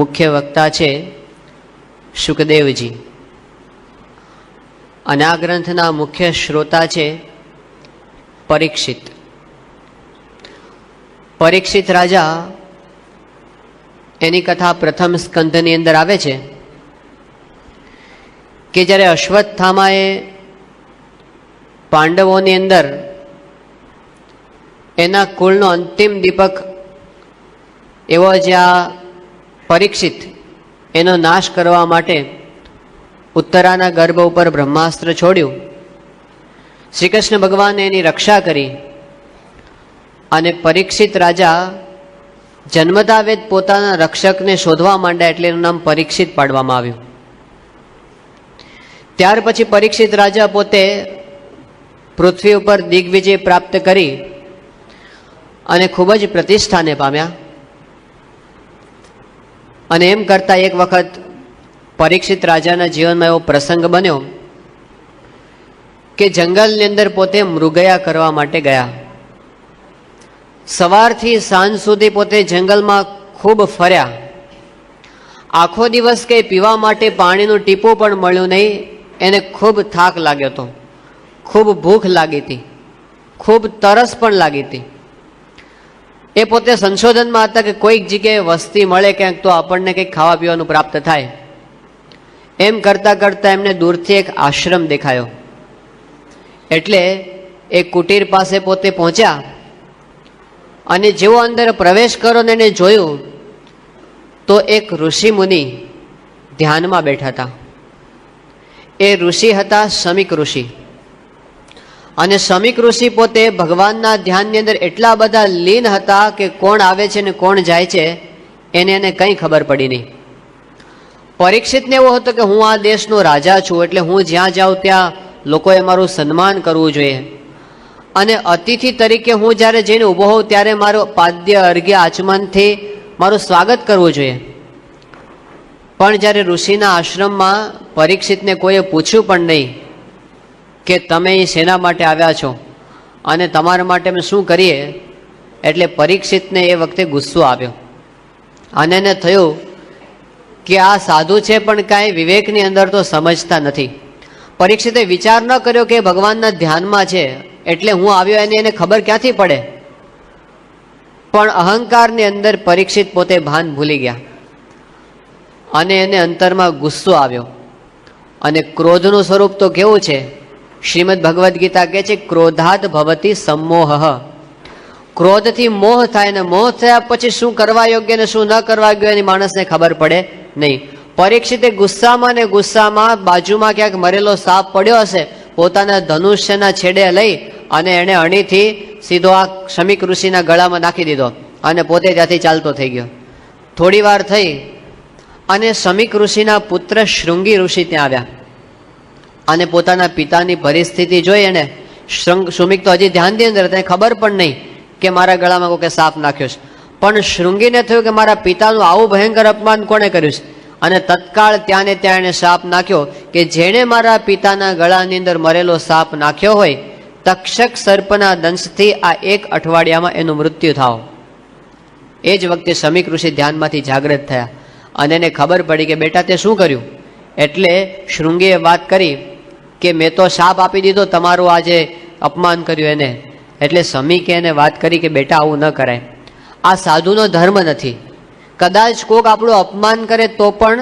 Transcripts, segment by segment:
મુખ્ય વક્તા છે શુકદેવજી અને આ ગ્રંથના મુખ્ય શ્રોતા છે પરીક્ષિત. પરીક્ષિત રાજા, એની કથા પ્રથમ સ્કંધની અંદર આવે છે કે જ્યારે અશ્વત્થામાએ પાંડવોની અંદર એના કુળનો અંતિમ દીપક એવો જે આ પરીક્ષિત એનો નાશ કરવા માટે ઉત્તરાના ગર્ભ ઉપર બ્રહ્માસ્ત્ર છોડ્યું. શ્રી કૃષ્ણ ભગવાને એની રક્ષા કરી અને પરીક્ષિત રાજા જન્મતા વેદ પોતાના રક્ષકને શોધવા માંડ્યા એટલે એનું નામ પરીક્ષિત પાડવામાં આવ્યું. ત્યાર પછી પરીક્ષિત રાજા પોતે પૃથ્વી ઉપર દિગ્વિજય પ્રાપ્ત કરી અને ખૂબ જ પ્રતિષ્ઠાને પામ્યા. અને એમ કરતા એક વખત પરીક્ષિત રાજાના જીવનમાં એવો પ્રસંગ બન્યો કે જંગલની અંદર પોતે મૃગયા કરવા માટે ગયા. સવારથી સાંજ સુધી પોતે જંગલમાં ખૂબ ફર્યા. આખો દિવસ કંઈ પીવા માટે પાણીનું ટીપું પણ મળ્યું નહીં. એને ખૂબ થાક લાગ્યો હતો, ખૂબ ભૂખ લાગી હતી, ખૂબ તરસ પણ લાગી હતી. એ પોતે સંશોધનમાં હતા કે કોઈક જગ્યાએ વસ્તી મળે ક્યાંક તો આપણને કંઈક ખાવા પીવાનું પ્રાપ્ત થાય. એમ કરતાં કરતાં એમને દૂરથી એક આશ્રમ દેખાયો એટલે એ કુટીર પાસે પોતે પહોંચ્યા અને જેવો અંદર પ્રવેશ કર્યો ને એને જોયું તો એક ઋષિ મુનિ ધ્યાનમાં બેઠા હતા. એ ઋષિ હતા શમીક ઋષિ. અને શમીક ઋષિ પોતે ભગવાનના ધ્યાનની અંદર એટલા બધા લીન હતા કે કોણ આવે છે ને કોણ જાય છે એને કંઈ ખબર પડી નહીં. પરીક્ષિતને એવો હતો કે હું આ દેશનો રાજા છું એટલે હું જ્યાં જાઉં ત્યાં લોકોએ મારું સન્માન કરવું જોઈએ અને અતિથિ તરીકે હું જ્યારે જઈને ઊભો હોઉં ત્યારે મારું પાદ્ય અર્ઘ્ય આચમનથી મારું સ્વાગત કરવું જોઈએ. પણ જ્યારે ઋષિના આશ્રમમાં પરીક્ષિતને કોઈએ પૂછ્યું પણ નહીં કે તમે અહીં શેના માટે આવ્યા છો અને તમારા માટે અમે શું કરીએ, એટલે પરીક્ષિતને એ વખતે ગુસ્સો આવ્યો અને એને થયું કે આ સાધુ છે પણ કાંઈ વિવેકની અંદર તો સમજતા નથી. પરીક્ષિતે વિચાર ન કર્યો કે ભગવાનના ધ્યાનમાં છે એટલે હું આવ્યો એને ખબર ક્યાંથી પડે. પણ અહંકારની અંદર પરીક્ષિત પોતે ભાન ભૂલી ગયા અને એને અંતરમાં ગુસ્સો આવ્યો. અને ક્રોધનું સ્વરૂપ તો કેવું છે, શ્રીમદ ભગવદ્ ગીતા કહે છે ક્રોધાત ભવતી સમોહ. ક્રોધથી મોહ થાય ને મોહ થયા પછી શું કરવા યોગ્ય ને શું ન કરવા યોગ્ય એની માણસને ખબર પડે નહીં. પરીક્ષિતે ગુસ્સામાં ને ગુસ્સામાં બાજુમાં ક્યાંક મરેલો સાપ પડ્યો હશે પોતાના ધનુષ્યના છેડે લઈ અને એણે અણીથી સીધો આ શમીક ઋષિના ગળામાં નાખી દીધો અને પોતે ત્યાંથી ચાલતો થઈ ગયો. થોડી વાર થઈ અને શમીક ઋષિના પુત્ર શૃંગી ઋષિ ત્યાં આવ્યા અને પોતાના પિતાની પરિસ્થિતિ જોઈ એને શૃંગી તો હજી ધ્યાનની અંદર તેને ખબર પણ નહીં કે મારા ગળામાં કોઈ સાપ નાખ્યો છે. પણ શૃંગીને થયું કે મારા પિતાનું આવું ભયંકર અપમાન કોણે કર્યું છે અને તત્કાળ ત્યાં ને ત્યાં એને સાપ નાખ્યો કે જેણે મારા પિતાના ગળાની અંદર મરેલો સાપ નાખ્યો હોય તક્ષક સર્પના દંશથી આ એક અઠવાડિયામાં એનું મૃત્યુ થાવ. એ જ વખતે શમીક ઋષિ ધ્યાનમાંથી જાગૃત થયા અને એને ખબર પડી કે બેટા તે શું કર્યું. એટલે શૃંગીએ વાત કરી કે મેં તો શાપ આપી દીધો તમારું આજે અપમાન કર્યું એને. એટલે શમીકે એને વાત કરી કે બેટા આવું ન કરાય, આ સાધુનો ધર્મ નથી. કદાચ કોક આપણું અપમાન કરે તો પણ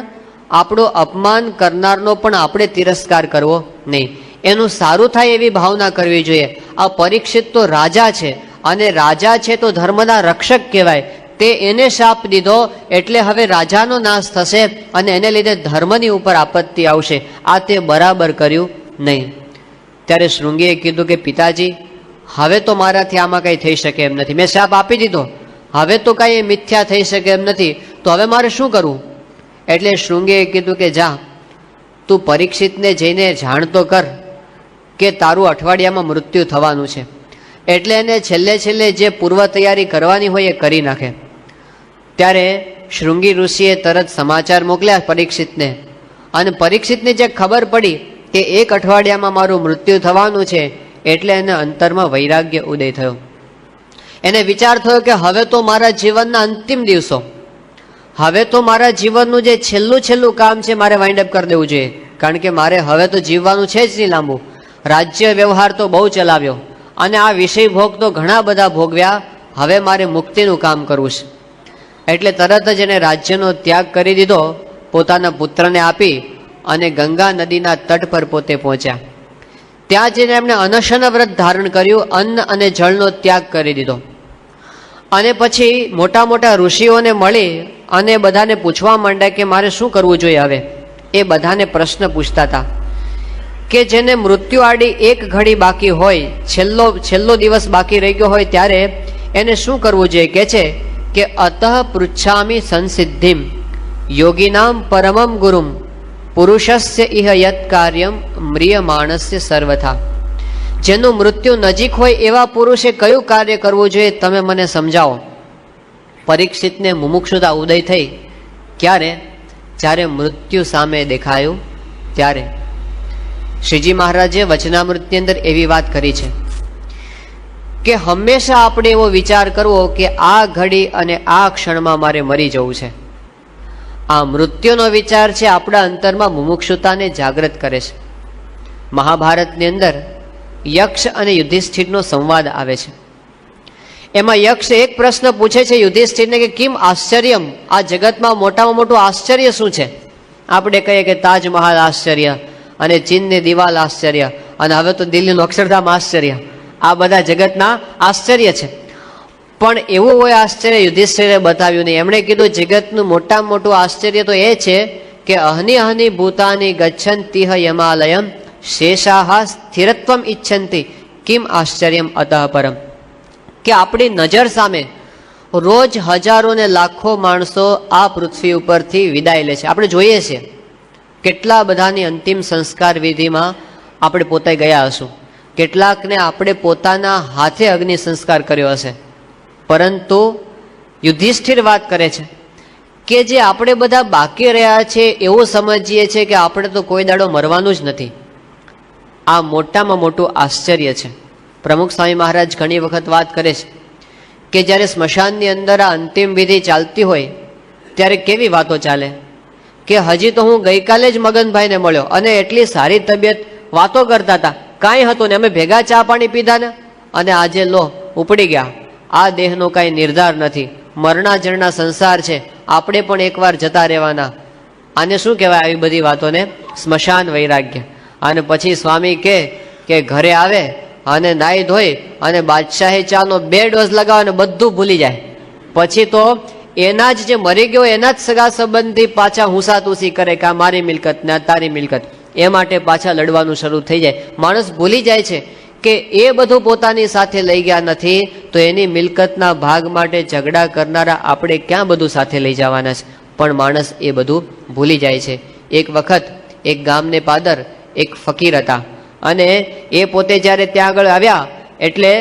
આપણું અપમાન કરનારનો પણ આપણે તિરસ્કાર કરવો નહીં, એનું સારું થાય એવી ભાવના કરવી જોઈએ. આ પરીક્ષિત તો રાજા છે અને રાજા છે તો ધર્મના રક્ષક કહેવાય. તે એને શાપ દીધો એટલે હવે રાજાનો નાશ થશે અને એને લીધે ધર્મની ઉપર આપત્તિ આવશે. આ તે બરાબર કર્યું નહીં. ત્યારે શૃંગીએ કીધું કે પિતાજી હવે તો મારાથી આમાં કંઈ થઈ શકે એમ નથી. મેં શાપ આપી દીધો, હવે તો કાંઈ મિથ્યા થઈ શકે એમ નથી, તો હવે મારે શું કરવું. એટલે શૃંગીએ કીધું કે જા તું પરીક્ષિતને જઈને જાણતો કર કે તારું અઠવાડિયામાં મૃત્યુ થવાનું છે. એટલે એને છેલ્લે જે પૂર્વ તૈયારી કરવાની હોય એ કરી નાખે. ત્યારે શૃંગી ઋષિએ તરત સમાચાર મોકલ્યા પરીક્ષિતને અને પરીક્ષિતને જે ખબર પડી કે એક અઠવાડિયામાં મારું મૃત્યુ થવાનું છે એટલે એને અંતરમાં વૈરાગ્ય ઉદય થયો. એને વિચાર થયો કે હવે તો મારા જીવનના અંતિમ દિવસો, હવે તો મારા જીવનનું જે છેલ્લું કામ છે મારે વાઇન્ડ અપ કરી દેવું જોઈએ, કારણ કે મારે હવે તો જીવવાનું છે જ નહીં લાંબુ. રાજ્ય વ્યવહાર તો બહુ ચલાવ્યો અને આ વિષય ભોગ તો ઘણા બધા ભોગવ્યા, હવે મારે મુક્તિનું કામ કરવું છે. એટલે તરત જ એને રાજ્યનો ત્યાગ કરી દીધો, પોતાના પુત્રને આપી અને ગંગા નદીના તટ પર પોતે પહોંચ્યા. ત્યાં જઈને એમણે અનશન વ્રત ધારણ કર્યું, અન્ન અને જળનો ત્યાગ કરી દીધો. અને પછી મોટા મોટા ઋષિઓને મળી અને બધાને પૂછવા માંડ્યા કે મારે શું કરવું જોઈએ. હવે એ બધાને પ્રશ્ન પૂછતા હતા કે જેને મૃત્યુ આડી એક ઘડી બાકી હોય, છેલ્લો દિવસ બાકી રહી ગયો હોય, ત્યારે એને શું કરવું જોઈએ. કહે છે કે અતઃ પૃચ્છામિ સંસિદ્ધિમ યોગીનામ પરમમ ગુરુમ પુરુષસ્ય ઇહ યત કાર્યમ મ્રિયમાણસ્ય સર્વથા. જેનું મૃત્યુ નજીક હોય એવા પુરુષે કયું કાર્ય કરવું જોઈએ, તમે મને સમજાવો. પરીક્ષિતને મુમુક્ષુતા ઉદય થઈ. ક્યારે? જ્યારે મૃત્યુ સામે દેખાયું ત્યારે. શ્રીજી મહારાજે વચનામૃતની અંદર એવી વાત કરી છે કે હંમેશા આપણે એવો વિચાર કરવો કે આ ઘડી અને આ ક્ષણમાં મારે મરી જવું છે. આ મૃત્યુનો વિચાર છે આપણા અંતરમાં મુમુક્ષુતાને જાગૃત કરે છે. મહાભારતની અંદર યક્ષ અને યુધિષ્ઠિરનો સંવાદ આવે છે. એમાં યક્ષ એક પ્રશ્ન પૂછે છે યુધિષ્ઠિરને કે કિમ આશ્ચર્યમ, આ જગતમાં મોટામાં મોટું આશ્ચર્ય શું છે? આપણે કહીએ કે તાજમહાલ આશ્ચર્ય અને ચીનની દિવાલ આશ્ચર્ય અને હવે તો દિલ્હીનું અક્ષરધામ આશ્ચર્ય, આ બધા જગતના આશ્ચર્ય છે. પણ એવું હોય આશ્ચર્ય યુધિષ્ઠિરે બતાવ્યું નહીં. એમણે કીધું જગતનું મોટામાં મોટું આશ્ચર્ય તો એ છે કે અહની અહની ભૂતાની ગચ્છન્તિહ યમાલયમ શેષાહા સ્થિરત્વમ ઈચ્છન્તિ કિમ આશ્ચર્યમ અતઃ પરમ. કે આપણી નજર સામે રોજ હજારો ને લાખો માણસો આ પૃથ્વી ઉપરથી વિદાય લે છે. આપણે જોઈએ છીએ કેટલા બધાની અંતિમ સંસ્કાર વિધિમાં આપણે પોતે ગયા હશું, કેટલાકને આપણે પોતાના હાથે અગ્નિ સંસ્કાર કર્યો હશે. પરંતુ યુધિષ્ઠિર વાત કરે છે કે જે આપણે બધા બાકી રહ્યા છે એવું સમજીએ છીએ કે આપણે તો કોઈ દાડો મરવાનું જ નથી. આ મોટામાં મોટું આશ્ચર્ય છે. પ્રમુખ સ્વામી મહારાજ ઘણી વખત વાત કરે છે કે જ્યારે સ્મશાનની અંદર આ અંતિમ વિધિ ચાલતી હોય ત્યારે કેવી વાતો ચાલે કે હજી તો હું ગઈકાલે જ મગનભાઈને મળ્યો અને એટલી સારી તબિયત, વાતો કરતા હતા, કાંઈ હતું ને અમે ભેગા ચા પાણી પીધા ને અને આજે લો ઉપડી ગયા. આ દેહનો કાંઈ નિર્ધાર નથી, મરણાજરના સંસાર છે, આપણે પણ એકવાર જતા રહેવાના. આને શું કહેવાય આવી બધી વાતોને? સ્મશાન વૈરાગ્ય. અને પછી સ્વામી કે ઘરે આવે અને નાહી ધોઈ અને બાદશાહી ચાનો 2 ડોઝ લગાવે અને બધું ભૂલી જાય. પછી તો એના જ જે મરી ગયો એના જ સગા સંબંધી પાછા હુંસાતુસી કરે કે આ મારી મિલકત ને આ તારી મિલકત, એ માટે પાછા લડવાનું શરૂ થઈ જાય. માણસ ભૂલી જાય છે કે એ બધું પોતાની સાથે લઈ ગયા નથી, તો એની મિલકતના ભાગ માટે ઝઘડા કરનારા આપણે ક્યાં બધું સાથે લઈ જવાના છે? પણ માણસ એ બધું ભૂલી જાય છે. એક વખત એક ગામને પાદર એક ફકીર હતા અને એ પોતે જ્યારે ત્યાં આગળ આવ્યા એટલે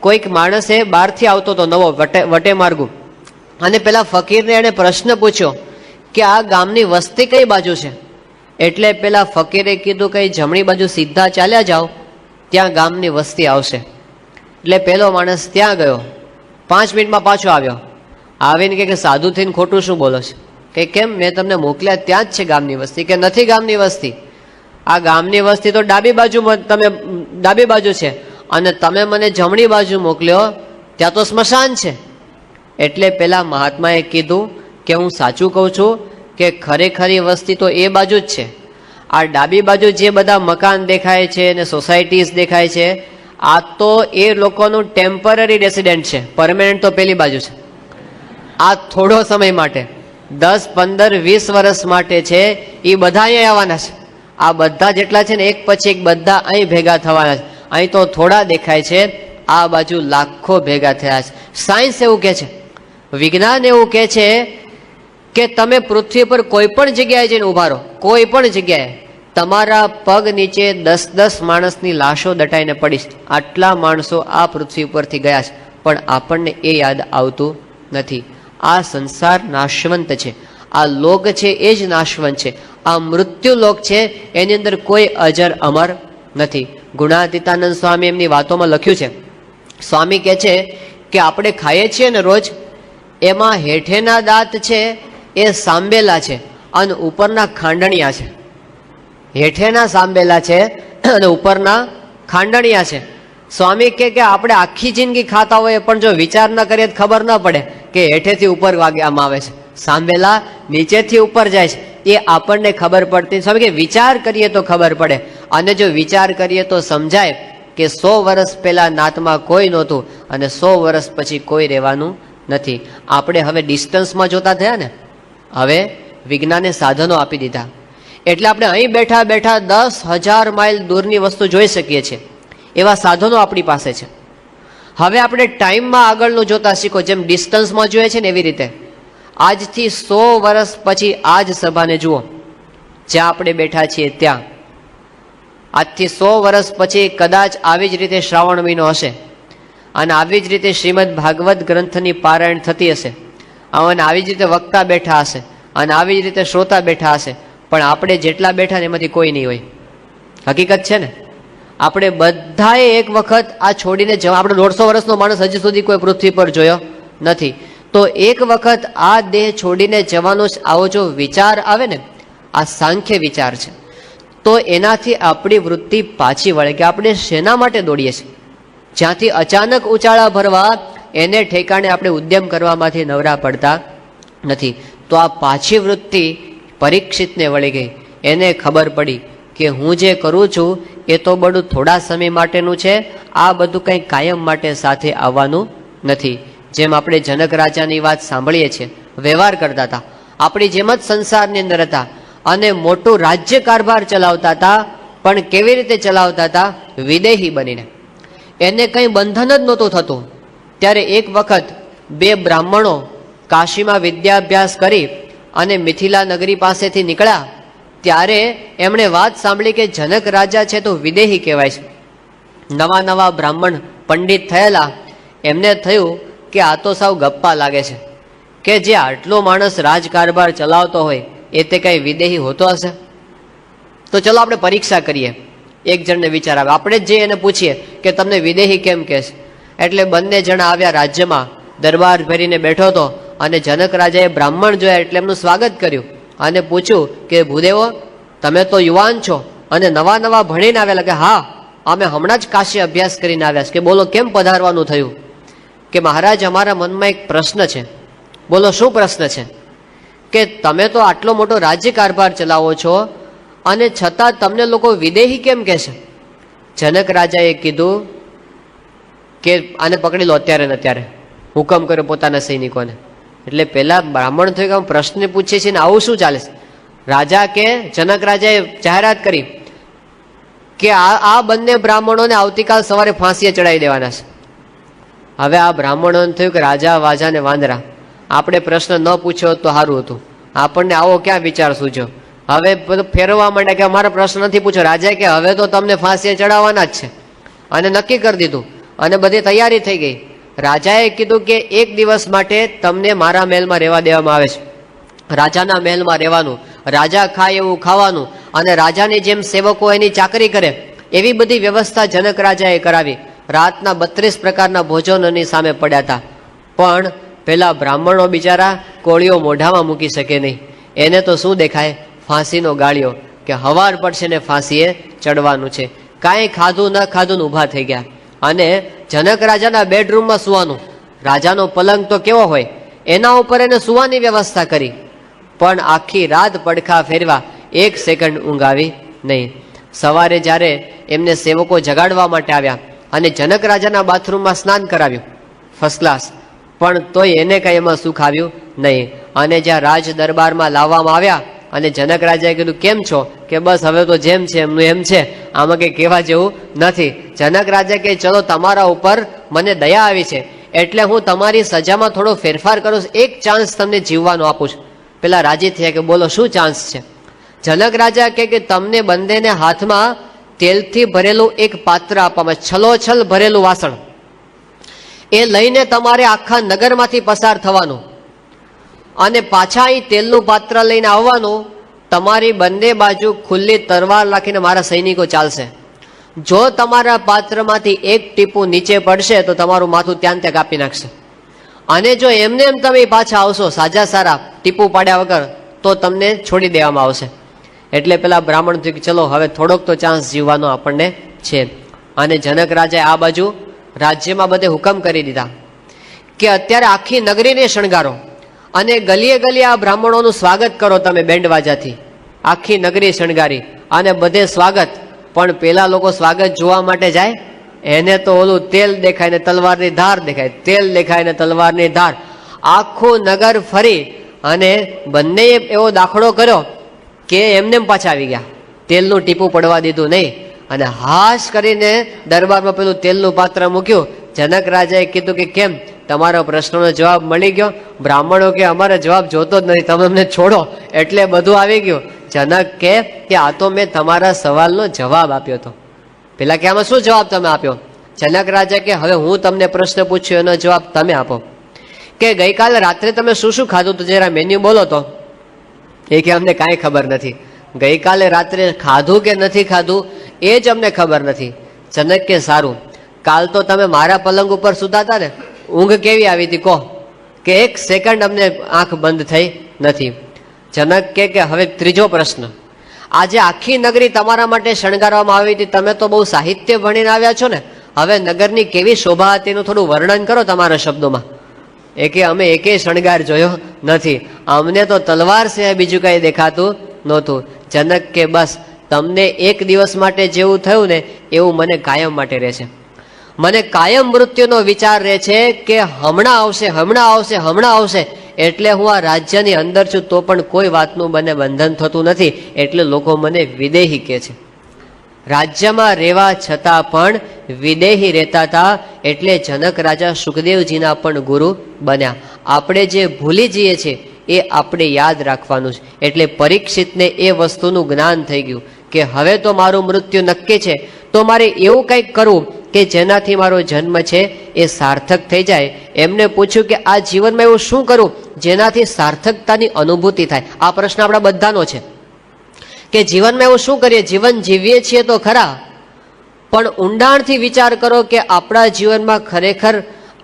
કોઈક માણસે બહારથી આવતો હતો નવો વટે માર્ગુ, અને પેલા ફકીરને એણે પ્રશ્ન પૂછ્યો કે આ ગામની વસ્તી કઈ બાજુ છે? એટલે પેલા ફકીરે કીધું કે જમણી બાજુ સીધા ચાલ્યા જાઓ, ત્યાં ગામની વસ્તી આવશે. એટલે પેલો માણસ ત્યાં ગયો, 5 મિનિટમાં પાછો આવ્યો. આવીને કે સાધુ થઈને ખોટું શું બોલો છો? કે કેમ, મેં તમને મોકલ્યા ત્યાં જ છે ગામની વસ્તી. કે નથી ગામની વસ્તી, આ ગામની વસ્તી તો ડાબી બાજુ છે અને તમે મને જમણી બાજુ મોકલ્યો, ત્યાં તો સ્મશાન છે. એટલે પેલા મહાત્માએ કીધું કે હું સાચું કહું છું કે ખરેખરી વસ્તી તો એ બાજુ જ છે. આ ડાબી બાજુ જે બધા મકાન દેખાય છે અને સોસાયટીઝ દેખાય છે, આ તો એ લોકોનું ટેમ્પરરી રેસિડેન્ટ છે, પરમેનન્ટ તો પેલી બાજુ છે. આ થોડો સમય માટે 10, 15, 20 વર્ષ માટે છે, એ બધા અહીંયા આવવાના છે. આ બધા જેટલા છે ને એક પછી એક બધા અહીં ભેગા થવાના છે. અહીં તો થોડા દેખાય છે, આ બાજુ લાખો ભેગા થયા છે. સાયન્સ એવું કહે છે, વિજ્ઞાન એવું કહે છે કે તમે પૃથ્વી પર કોઈ પણ જગ્યાએ જઈને ઉભા રહો, કોઈ પણ જગ્યાએ તમારા પગ નીચે 10-10 માણસની લાશો દટાઈને પડીશ. આટલા માણસો આ પૃથ્વી ઉપરથી ગયા છે, પણ આપણને એ યાદ આવતું નથી. આ સંસાર નાશવંત છે, આ લોક છે એ જ નાશવંત છે. આ મૃત્યુ લોક છે, એની અંદર કોઈ અજર અમર નથી. ગુણાતીતાનંદ સ્વામી એમની વાતોમાં લખ્યું છે, સ્વામી કહે છે કે આપણે ખાઈએ છીએ ને રોજ, એમાં હેઠેના દાંત છે એ સાંબેલા છે અને ઉપરના ખાંડણિયા છે. હેઠેના સાંબેલા છે અને ઉપરના ખાંડણિયા છે. સ્વામી કે આપણે આખી જિંદગી ખાતા હોઈએ પણ જો વિચાર ન કરીએ તો ખબર ન પડે કે હેઠેથી ઉપર વાગવામાં આવે છે, સાંભેલા નીચેથી ઉપર જાય છે, એ આપણને ખબર પડતી. સ્વામી કે વિચાર કરીએ તો ખબર પડે, અને જો વિચાર કરીએ તો સમજાય કે 100 વર્ષ પહેલા નાતમાં કોઈ નહોતું અને 100 વર્ષ પછી કોઈ રહેવાનું નથી. આપણે હવે ડિસ્ટન્સમાં જોતા થયા ને, હવે વિજ્ઞાને સાધનો આપી દીધા એટલે આપણે અહીં બેઠા બેઠા 10,000 માઇલ દૂરની વસ્તુ જોઈ શકીએ છીએ. એવા સાધનો આપણી પાસે છે. હવે આપણે ટાઈમમાં આગળનું જોતા શીખો, જેમ ડિસ્ટન્સમાં જોઈએ છે ને એવી રીતે આજથી 100 વર્ષ પછી આ જ સભાને જુઓ, જ્યાં આપણે બેઠા છીએ ત્યાં. આજથી 100 વર્ષ પછી કદાચ આવી જ રીતે શ્રાવણ મહિનો હશે અને આવી જ રીતે શ્રીમદ ભાગવત ગ્રંથની પારાયણ થતી હશે અને આવી જ રીતે વક્તા બેઠા હશે અને આવી જ રીતે શ્રોતા બેઠા હશે, પણ આપણે જેટલા બેઠા ને એમાંથી કોઈ નહીં હોય. હકીકત છે ને, આપણે બધાએ એક વખત આ છોડીને જવા. આપણે 150 વર્ષનો માણસ હજી સુધી કોઈ પૃથ્વી પર જોયો નથી, તો એક વખત આ દેહ છોડીને જવાનો આવો જો વિચાર આવે ને, આ સાંખ્ય વિચાર છે, તો એનાથી આપણી વૃત્તિ પાછી વળે કે આપણે શેના માટે દોડીએ છીએ. જ્યાંથી અચાનક ઉચાળા ભરવા એને ઠેકાણે આપણે ઉદ્યમ કરવામાંથી નવરા પડતા નથી. તો આ પાછી વૃત્તિ પરીક્ષિતને વળી ગઈ. એને ખબર પડી કે હું જે કરું છું એ તો બધું થોડા સમય માટેનું છે, આ બધું કંઈ કાયમ માટે સાથે આવવાનું નથી. જેમ આપણે જનક રાજાની વાત સાંભળીએ છીએ, વ્યવહાર કરતા હતા, આપણી જેમ જ સંસારની અંદર હતા અને મોટું રાજ્ય કારભાર ચલાવતા હતા, પણ કેવી રીતે ચલાવતા હતા? વિદેહી બનીને. એને કંઈ બંધન જ નહોતું થતું. ત્યારે એક વખત 2 બ્રાહ્મણો કાશીમાં વિદ્યાભ્યાસ કરી અને મિથિલા નગરી પાસેથી નીકળ્યા, ત્યારે એમણે વાત સાંભળી કે જનક રાજા છે તો વિદેહી કહેવાય છે. નવા નવા બ્રાહ્મણ પંડિત થયેલા, એમને થયું કે આ તો સાવ ગપ્પા લાગે છે, કે જે આટલો માણસ રાજકારભાર ચલાવતો હોય એ તે કંઈ વિદેહી હોતો હશે. તો ચલો આપણે પરીક્ષા કરીએ. એક જણને વિચાર આવે, આપણે જ જે એને પૂછીએ કે તમને વિદેહી કેમ કહે છે. એટલે બંને જણા આવ્યા રાજ્યમાં, દરબાર ભરીને બેઠો હતો અને જનક રાજાએ બ્રાહ્મણ જોયા એટલે એમનું સ્વાગત કર્યું અને પૂછ્યું કે ભૂદેવો, તમે તો યુવાન છો અને નવા નવા ભણીને આવેલા? કે હા, અમે હમણાં જ કાશી અભ્યાસ કરીને આવ્યા છે. કે બોલો કેમ પધારવાનું થયું? કે મહારાજ, અમારા મનમાં એક પ્રશ્ન છે. બોલો શું પ્રશ્ન છે? કે તમે તો આટલો મોટો રાજ્ય કારભાર ચલાવો છો અને છતાં તમને લોકો વિદેહી કેમ કહે છે? જનક રાજાએ કીધું કે આને પકડી લો અત્યારે ને અત્યારે, હુકમ કર્યો પોતાના સૈનિકોને. એટલે પેલા બ્રાહ્મણ થયું કે પ્રશ્ન પૂછે છે ને આવું શું ચાલે છે? રાજા કે જનક રાજાએ જાહેરાત કરી કે આ બંને બ્રાહ્મણોને આવતીકાલ સવારે ફાંસીએ ચડાવી દેવાના છે. હવે આ બ્રાહ્મણોને થયું કે રાજા વાજા ને વાંદરા, આપણે પ્રશ્ન ન પૂછ્યો તો સારું હતું, આપણને આવો ક્યાં વિચાર સૂજ્યો. હવે બધું ફેરવવા માંડે કે અમારો પ્રશ્ન નથી પૂછ્યો. રાજા કે હવે તો તમને ફાંસીએ ચડાવવાના જ છે, અને નક્કી કરી દીધું અને બધી તૈયારી થઈ ગઈ. રાજાએ કીધું કે 1 દિવસ માટે તમને મારા મહેલમાં રહેવા દેવામાં આવે છે. રાજાના મહેલમાં રહેવાનું, રાજા ખાય એવું ખાવાનું, અને રાજાની જેમ સેવકો એની ચાકરી કરે એવી બધી વ્યવસ્થા જનક રાજાએ કરાવી. રાતના 32 પ્રકારના ભોજનોની સામે પડ્યા હતા, પણ પેલા બ્રાહ્મણો બિચારા કોળીઓ મોઢામાં મૂકી શકે નહીં. એને તો શું દેખાય? ફાંસીનો ગાળિયો, કે હવાર પડશે ને ફાંસીએ ચડવાનું છે. કાંઈ ખાધું ન ખાધું ઊભા થઈ ગયા અને જનક રાજાના બેડરૂમમાં સુવાનું. રાજાનો પલંગ તો કેવો હોય, એના ઉપર એને સુવાની વ્યવસ્થા કરી, પણ આખી રાત પડખા ફેરવા 1 સેકન્ડ ઊંઘ આવી નહીં. સવારે જ્યારે એમને સેવકો જગાડવા માટે આવ્યા અને જનક રાજાના બાથરૂમમાં સ્નાન કરાવ્યું, ફર્સ્ટ ક્લાસ, પણ તોય એને કંઈ એમાં સુખ આવ્યું નહીં. અને જ્યાં રાજ દરબારમાં લાવવામાં આવ્યા અને જનક રાજાએ કીધું કેમ છો? કે બસ હવે તો જેમ છે એમનું એમ છે, આમાં કંઈ કહેવા જેવું નથી. જનક રાજા કે ચલો તમારા ઉપર મને દયા આવી છે એટલે હું તમારી સજામાં થોડો ફેરફાર કરું છું, 1 ચાન્સ તમને જીવવાનો આપું છું. પેલા રાજી થયા કે બોલો શું ચાન્સ છે? જનક રાજા કે તમને બંનેને હાથમાં તેલથી ભરેલું એક પાત્ર આપવામાં, છલોછલ ભરેલું વાસણ, એ લઈને તમારે આખા નગરમાંથી પસાર થવાનું અને પાછા અહીં તેલનું પાત્ર લઈને આવવાનું. તમારી બંને બાજુ ખુલ્લી તરવાર રાખીને મારા સૈનિકો ચાલશે. જો તમારા પાત્રમાંથી 1 ટીપું નીચે પડશે તો તમારું માથું ત્યાં કાપી નાખશે, અને જો એમને એમ તમે પાછા આવશો સાજા સારા ટીપું પાડ્યા વગર તો તમને છોડી દેવામાં આવશે. એટલે પેલા બ્રાહ્મણ થયું કે ચલો હવે થોડોક તો ચાન્સ જીવવાનો આપણને છે. અને જનક રાજાએ આ બાજુ રાજ્યમાં બધે હુકમ કરી દીધા કે અત્યારે આખી નગરીને શણગારો અને ગલીએ ગલીએ આ બ્રાહ્મણોનું સ્વાગત કરો તમે બેન્ડવાજાથી. આખી નગરી શણગારી અને બધે સ્વાગત. પણ પેલા લોકો સ્વાગત જોવા માટે જાય, એને તો ઓલું તેલ દેખાય ને તલવારની ધાર દેખાય, તેલ દેખાય ને તલવારની ધાર. આખું નગર ફરી અને બંનેએ એવો દાખલો કર્યો કે એમને પાછા આવી ગયા, તેલનું ટીપું પડવા દીધું નહીં. અને હાશ કરીને દરબારમાં પેલું તેલનું પાત્ર મૂક્યું. જનક રાજાએ કીધું કે કેમ તમારો પ્રશ્નનો જવાબ મળી ગયો? બ્રાહ્મણો કે અમારે જવાબ જોતો જ નથી, તમે અમને છોડો એટલે બધું આવી ગયું. જનક કે આ તો મેં તમારા સવાલનો જવાબ આપ્યો હતો. પેલા કે આમાં શું જવાબ તમે આપ્યો? જનક રાજા કે હવે હું તમને પ્રશ્ન પૂછ્યો એનો જવાબ તમે આપો. કે ગઈકાલે રાત્રે તમે શું શું ખાધું તો જરા મેન્યુ બોલો તો. એ કે અમને કાંઈ ખબર નથી, ગઈકાલે રાત્રે ખાધું કે નથી ખાધું એ જ અમને ખબર નથી. જનક કે સારું, કાલ તો તમે મારા પલંગ ઉપર સૂતા હતા ને, ઊંઘ કેવી આવી હતી કહો? કે એક સેકન્ડ અમને આંખ બંધ થઈ નથી. જનક કે હવે ત્રીજો પ્રશ્ન, આજે આખી નગરી તમારા માટે શણગારવામાં આવી હતી, તમે તો બહુ સાહિત્ય ભણીને આવ્યા છો ને, હવે નગરની કેવી શોભા હતી એનું થોડું વર્ણન કરો તમારા શબ્દોમાં. એ કે અમે એકેય શણગાર જોયો નથી, અમને તો તલવાર સિવાય બીજું કઈ દેખાતું નહોતું. જનક કે બસ તમને એક દિવસ માટે જેવું થયું ને એવું મને કાયમ માટે રહે છે. મને કાયમ મૃત્યુનો વિચાર રહે છે કે હમણાં આવશે હમણાં આવશે હમણાં આવશે. એટલે હું આ રાજ્યની અંદર છું તો પણ કોઈ વાતનું મને બંધન થતું નથી, એટલે લોકો મને વિદેહી કહે છે. રાજ્યમાં રહેવા છતાં પણ વિદેહી રહેતા હતા, એટલે જનક રાજા સુખદેવજીના પણ ગુરુ બન્યા. આપણે જે ભૂલી જઈએ છીએ એ આપણે યાદ રાખવાનું છે. એટલે પરીક્ષિતને એ વસ્તુનું જ્ઞાન થઈ ગયું કે હવે તો મારું મૃત્યુ નક્કી છે, તો મારે એવું કંઈક કરવું કે જેનાથી મારો જન્મ છે એ સાર્થક થઈ જાય. એમને પૂછ્યું કે આ જીવનમાં એવું શું કરું જેનાથી સાર્થકતાની અનુભૂતિ થાય? આ પ્રશ્ન આપણા બધાનો છે કે જીવનમાં એવું શું કરીએ, જીવન જીવીએ છીએ તો ખરા, પણ ઊંડાણથી વિચાર કરો કે આપણા જીવનમાં ખરેખર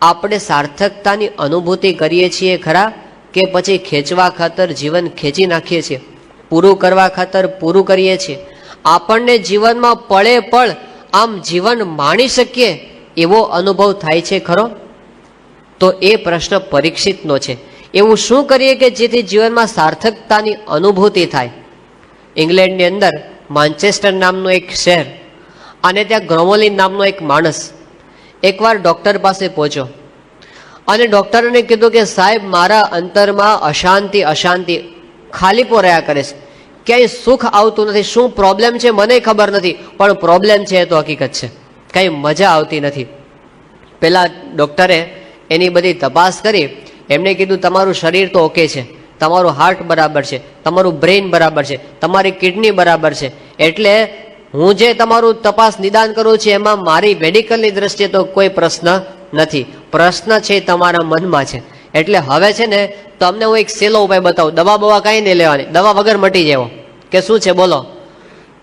આપણે સાર્થકતાની અનુભૂતિ કરીએ છીએ ખરા, કે પછી ખેંચવા ખાતર જીવન ખેંચી નાખીએ છીએ, પૂરું કરવા ખાતર પૂરું કરીએ છીએ? આપણને જીવનમાં પળે પળ આમ જીવન માણી શકીએ એવો અનુભવ થાય છે ખરો? તો એ પ્રશ્ન પરીક્ષિતનો છે. એવું શું કરીએ કે જેથી જીવનમાં સાર્થકતાની અનુભૂતિ થાય? ઇંગ્લેન્ડની અંદર માન્ચેસ્ટર નામનું એક શહેર, અને ત્યાં ગ્રોમોલિન નામનો એક માણસ એકવાર ડૉક્ટર પાસે પહોંચ્યો અને ડૉક્ટરને કીધું કે સાહેબ મારા અંતરમાં અશાંતિ અશાંતિ ખાલીપો રહ્યા કરે છે, ક્યાંય સુખ આવતું નથી, શું પ્રોબ્લેમ છે મને ખબર નથી, પણ પ્રોબ્લેમ છે એ તો હકીકત છે, કંઈ મજા આવતી નથી. પેલા ડૉક્ટરે એની બધી તપાસ કરી, એમને કીધું તમારું શરીર તો ઓકે છે, તમારું હાર્ટ બરાબર છે, તમારું બ્રેઇન બરાબર છે, તમારી કિડની બરાબર છે, એટલે હું જે તમારું તપાસ નિદાન કરું છું એમાં મારી મેડિકલની દ્રષ્ટિએ તો કોઈ પ્રશ્ન નથી, પ્રશ્ન છે તમારા મનમાં છે. એટલે હવે છે ને તમને હું એક સહેલો ઉપાય બતાવું, દવા બવા કાંઈ નહીં લેવાની, દવા વગર મટી જાવ. કે શું છે બોલો?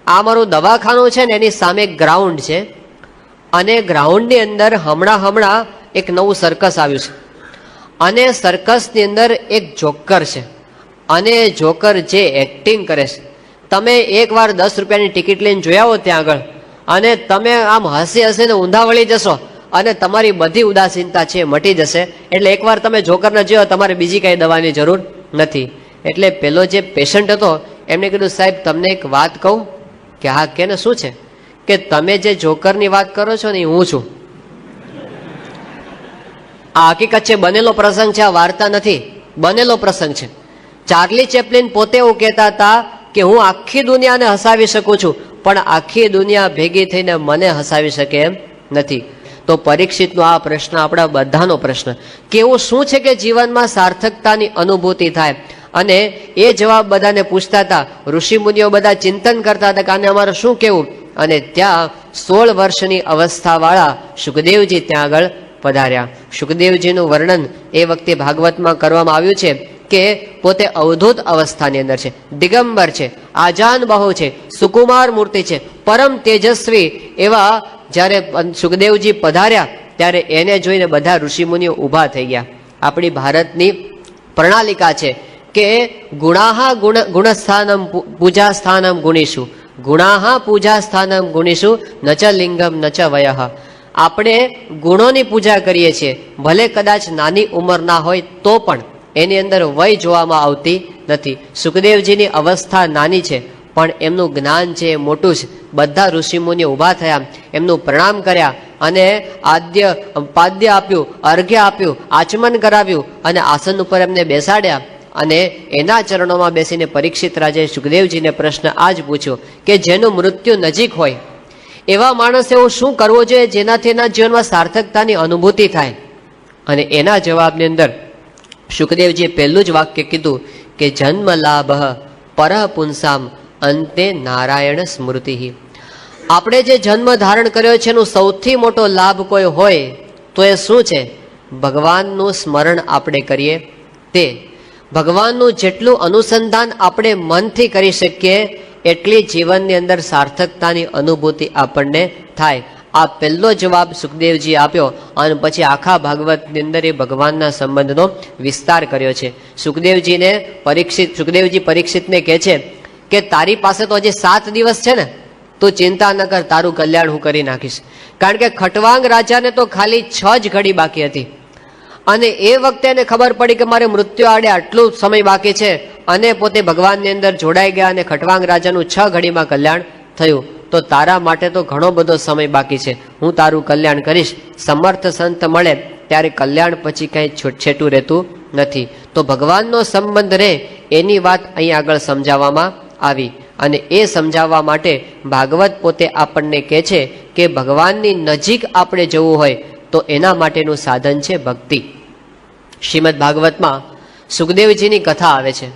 આ મારું દવાખાનું છે ને એની સામે એક ગ્રાઉન્ડ છે, અને ગ્રાઉન્ડની અંદર હમણાં એક નવું સર્કસ આવ્યું છે, અને સર્કસની અંદર એક જોકર છે, અને જોકર જે એક્ટિંગ કરે છે, તમે એકવાર 10 રૂપિયાની ટિકિટ લઈને જોઈ આવો ત્યાં આગળ, અને તમે આમ હસી હસીને ઊંધા વળી જશો અને તમારી બધી ઉદાસીનતા છે મટી જશે. એટલે એકવાર તમે જોકરને જોયો, તમારે બીજી કાંઈ દવાની જરૂર નથી. એટલે પેલો જે પેશન્ટ હતો એમને કીધું સાહેબ તમને એક વાત કહું? કે હા કે ને શું છે? કે તમે જે જોકરની વાત કરો છો ને હું છું. આ હકીકત છે, બનેલો પ્રસંગ છે, આ વાર્તા નથી, બનેલો પ્રસંગ છે. ચાર્લી ચેપ્લિન પોતે એવું કહેતા હતા કે હું આખી દુનિયાને હસાવી શકું છું, પણ આખી દુનિયા ભેગી થઈને મને હસાવી શકે એમ નથી. તો પરીક્ષિતનો આ પ્રશ્ન આપણા બધાનો પ્રશ્ન કે એવું શું છે કે જીવનમાં સાર્થકતાની અનુભૂતિ થાય? અને એ જવાબ બધાને પૂછતા હતા. ઋષિ મુનિઓ બધા ચિંતન કરતા હતા કે આને અમારે શું કહેવું? અને ત્યાં 16 વર્ષની અવસ્થાવાળા સુખદેવજી ત્યાં આગળ પધાર્યા. સુખદેવજીનું વર્ણન એ વખતે ભાગવતમાં કરવામાં આવ્યું છે કે પોતે અવધૂત અવસ્થાની અંદર છે, દિગંબર છે, આજાન બાહુ છે, સુકુમાર મૂર્તિ છે, પરમ તેજસ્વી એવા જ્યારે સુખદેવજી પધાર્યા ત્યારે એને જોઈને બધા ઋષિમુનિઓ ઊભા થઈ ગયા. આપણી ભારતની પ્રણાલિકા છે કે ગુણાહા ગુણસ્થાનમ પૂજા સ્થાનમ ગુણીશું, ગુણાહા પૂજા સ્થાનમ ગુણીશું, ન ચ લિંગમ ન ચ વયઃ. આપણે ગુણોની પૂજા કરીએ છીએ, ભલે કદાચ નાની ઉંમરના હોય તો પણ એની અંદર વય જોવામાં આવતી નથી. સુખદેવજીની અવસ્થા નાની છે પણ એમનું જ્ઞાન છે એ મોટું છે. બધા ઋષિમુનિ ઊભા થયા, એમનું પ્રણામ કર્યા અને પાદ્ય આપ્યું, અર્ઘ્ય આપ્યું, આચમન કરાવ્યું અને આસન ઉપર એમને બેસાડ્યા. અને એના ચરણોમાં બેસીને પરીક્ષિત રાજાએ સુખદેવજીને પ્રશ્ન આ જ પૂછ્યો કે જેનું મૃત્યુ નજીક હોય એવા માણસે એવું શું કરવું જોઈએ જેનાથી એના જીવનમાં સાર્થકતાની અનુભૂતિ થાય? અને એના જવાબની અંદર સુખદેવજીએ પહેલું જ વાક્ય કીધું કે જન્મ લાભ પર પુંસામ અંતે નારાયણ સ્મૃતિ. આપણે જે જન્મ ધારણ કર્યો છે એનો સૌથી મોટો લાભ કોઈ હોય તો એ શું છે? ભગવાનનું સ્મરણ આપણે કરીએ તે. ભગવાનનું જેટલું અનુસંધાન આપણે મનથી કરી શકીએ એટલી જીવનની અંદર સાર્થકતાની અનુભૂતિ આપણને થાય. આ પહેલો જવાબ સુખદેવજી આપ્યો અને પછી આખા ભાગવતની અંદર એ ભગવાનના સંબંધનો વિસ્તાર કર્યો છે. સુખદેવજી પરીક્ષિતને કહે છે કે તારી પાસે તો હજી 7 દિવસ છે ને, તું ચિંતા ન કર, તારું કલ્યાણ હું કરી નાખીશ. કારણ કે ખટવાંગ રાજાને તો ખાલી 6 જ ઘડી બાકી હતી અને એ વખતે એને ખબર પડી કે મારે મૃત્યુ આડે આટલું સમય બાકી છે અને પોતે ભગવાનની અંદર જોડાઈ ગયા અને ખટવાંગ રાજાનું 6 ઘડીમાં કલ્યાણ થયું. તો તારા માટે તો ઘણો બધો સમય બાકી છે, હું તારું કલ્યાણ કરીશ. સમર્થ સંત મળે ત્યારે કલ્યાણ પછી કંઈ છૂટછેટું રહેતું નથી. તો ભગવાનનો સંબંધ રહે એની વાત અહીં આગળ સમજાવવામાં આવી અને એ સમજાવવા માટે ભાગવત પોતે આપણને કહે છે કે ભગવાનની નજીક આપણે જવું હોય તો એના માટેનું સાધન છે ભક્તિ. શ્રીમદ ભાગવતમાં સુખદેવજીની કથા આવે છે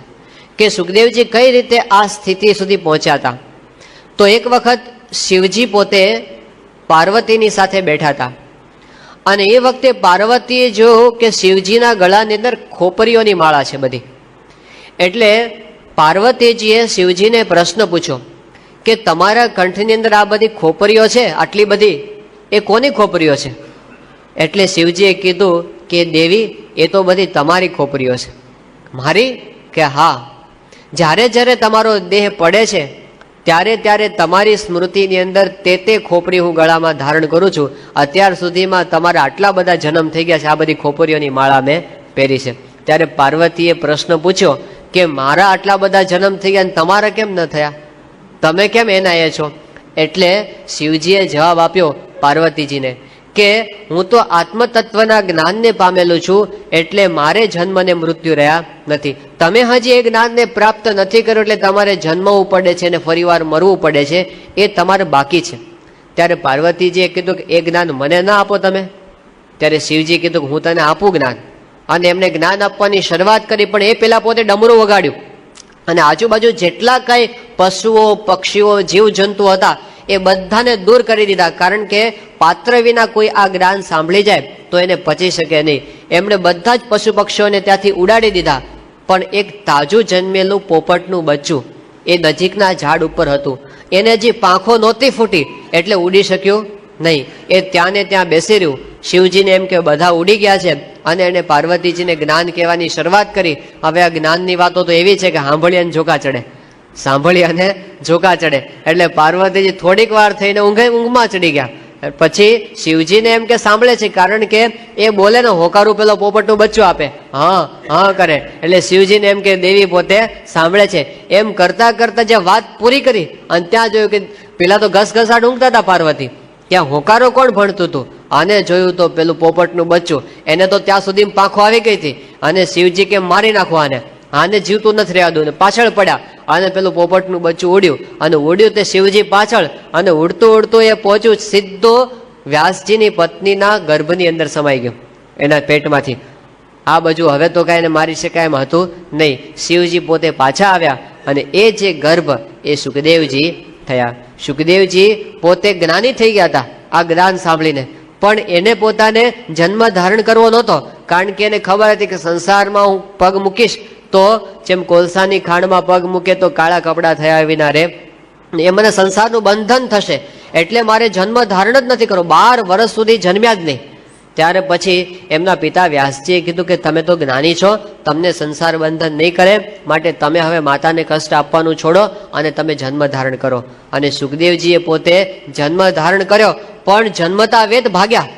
કે સુખદેવજી કઈ રીતે આ સ્થિતિ સુધી પહોંચ્યા હતા. તો એક વખત શિવજી પોતે પાર્વતીની સાથે બેઠા હતા અને એ વખતે પાર્વતીએ જોયું કે શિવજીના ગળાની અંદર ખોપરીઓની માળા છે બધી. એટલે પાર્વતીજીએ શિવજીને પ્રશ્ન પૂછ્યો કે તમારા કંઠની અંદર આ બધી ખોપરીઓ છે, આટલી બધી, એ કોની ખોપરીઓ છે? એટલે શિવજીએ કીધું કે દેવી એ તો બધી તમારી ખોપરીઓ છે. મારી? કે હા, જ્યારે જ્યારે તમારો દેહ પડે છે ત્યારે ત્યારે તમારી સ્મૃતિની અંદર તે ખોપરી હું ગળામાં ધારણ કરું છું. અત્યાર સુધીમાં તમારા આટલા બધા જન્મ થઈ ગયા છે, આ બધી ખોપરીઓની માળા મેં પહેરી છે. ત્યારે પાર્વતીએ પ્રશ્ન પૂછ્યો કે મારા આટલા બધા જન્મ થઈ ગયા અને તમારા કેમ ન થયા? તમે કેમ એના એ છો? એટલે શિવજીએ જવાબ આપ્યો પાર્વતીજીને કે હું તો આત્મતત્વના જ્ઞાનને પામેલું છું એટલે મારે જન્મ અને મૃત્યુ રહ્યા નથી. તમે હજી એ જ્ઞાનને પ્રાપ્ત નથી કર્યું એટલે તમારે જન્મવું પડે છે અને ફરીવાર મરવું પડે છે, એ તમારે બાકી છે. ત્યારે પાર્વતીજીએ કીધું કે એ જ્ઞાન મને ના આપો તમે. ત્યારે શિવજી કીધું કે હું તને આપું જ્ઞાન. અને એમને જ્ઞાન આપવાની શરૂઆત કરી પણ એ પેલા પોતે ડમરું વગાડ્યું અને આજુબાજુ જેટલા કાંઈ પશુઓ, પક્ષીઓ, જીવજંતુઓ હતા એ બધાને દૂર કરી દીધા. કારણ કે પાત્ર વિના કોઈ આ જ્ઞાન સાંભળી જાય તો એને પચી શકે નહીં. એમણે બધા જ પશુ પક્ષીઓને ત્યાંથી ઉડાડી દીધા. પણ એક તાજું જન્મેલું પોપટનું બચ્ચું એ નજીકના ઝાડ ઉપર હતું. એને હજી પાંખો નહોતી ફૂટી એટલે ઉડી શક્યું નહીં. એ ત્યાં ને ત્યાં બેસી રહ્યું. શિવજીને એમ કે બધા ઉડી ગયા છે અને એને પાર્વતીજીને જ્ઞાન કહેવાની શરૂઆત કરી. હવે આ જ્ઞાનની વાતો તો એવી છે કે સાંભળી અને ઝોકા ચડે, સાંભળી અને ઝોકા ચડે. એટલે પાર્વતીજી થોડીક વાર થઈને ઊંઘમાં ચડી ગયા. પછી શિવજીને એમ કે સાંભળે છે, કારણ કે એ બોલે ને હોકારું પેલો પોપટનું બચ્ચું આપે, હા હા કરે. એટલે શિવજીને એમ કે દેવી પોતે સાંભળે છે. એમ કરતા કરતા જે વાત પૂરી કરી અને ત્યાં જોયું કે પેલા તો ઘસઘસાટ ઊંઘતા હતા પાર્વતી, ત્યાં હોકારો કોણ ભણતું હતું? આને જોયું તો પેલું પોપટનું બચ્ચું, એને તો ત્યાં સુધી પાંખો આવી ગઈ હતી અને શિવજી કે મારી નાખો આને જીવતું નથી રહેવા દઉં. પાછળ પડ્યા અને પેલું પોપટનું બચ્ચું ઉડ્યું અને ઉડ્યું તે શિવજી પાછળ અને ઉડતું ઉડતું એ પહોંચ્યું સીધો વ્યાસજીની પત્નીના ગર્ભની અંદર સમાઈ ગયું એના પેટમાંથી. આ બાજુ હવે તો કાંઈ એને મારી શકાય એમ હતું નહીં. શિવજી પોતે પાછા આવ્યા અને એ જે ગર્ભ એ સુખદેવજી થયા. સુખદેવજી પોતે જ્ઞાની થઈ ગયા હતા આ જ્ઞાન સાંભળીને, પણ એને પોતાને જન્મ ધારણ કરવો નહોતો. કારણ કે એને ખબર હતી કે સંસારમાં હું પગ મૂકીશ તો જેમ કોલસાની ખાંડમાં પગ મૂકે તો કાળા કપડાં થયા વિના રે, એ મને સંસારનું બંધન થશે. એટલે મારે જન્મ ધારણ જ નથી કરવો. 12 વર્ષ સુધી જન્મ્યા જ નહીં. ત્યાર પછી એમના પિતા વ્યાસજીએ કીધું કે તમે તો જ્ઞાની છો, તમને સંસાર બંધન નહીં કરે, માટે તમે હવે માતાને કષ્ટ આપવાનું છોડો અને તમે જન્મ ધારણ કરો. અને સુખદેવજીએ પોતે જન્મ ધારણ કર્યો, પણ જન્મતા વેત ભાગ્યા,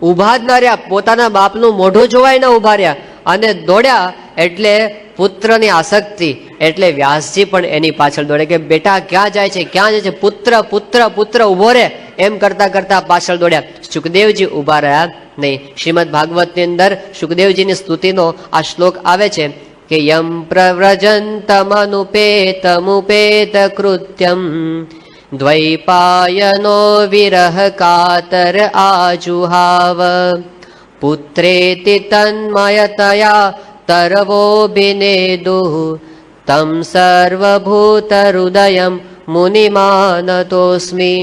ઊભા જ ના રહ્યા, પોતાના બાપનું મોઢું જોવાય ન ઊભા રહ્યા અને દોડ્યા. એટલે પુત્રની આસક્તિ, એટલે વ્યાસજી પણ એની પાછળ દોડે કે બેટા ક્યાં જાય છે, ક્યાં જાય છે, પુત્ર પુત્ર પુત્ર ઉભો રે, એમ કરતા કરતા પાછળ દોડ્યા. સુખદેવજી ઉભા રહ્યા નહીં. શ્રીમદ ભાગવતની અંદર સુખદેવજીની સ્તુતિનો આ શ્લોક આવે છે કે યમ પ્રવ્રજંતમનુપેતમુપેત કૃત્યમ દ્વૈપાયનો વિરહ કાતર આજુહાવ પુત્રેતિ તન્મયતયા તરવોબિનેદુઃ તમ સર્વભૂત હૃદયમ મુનિમાનતોસ્મિ.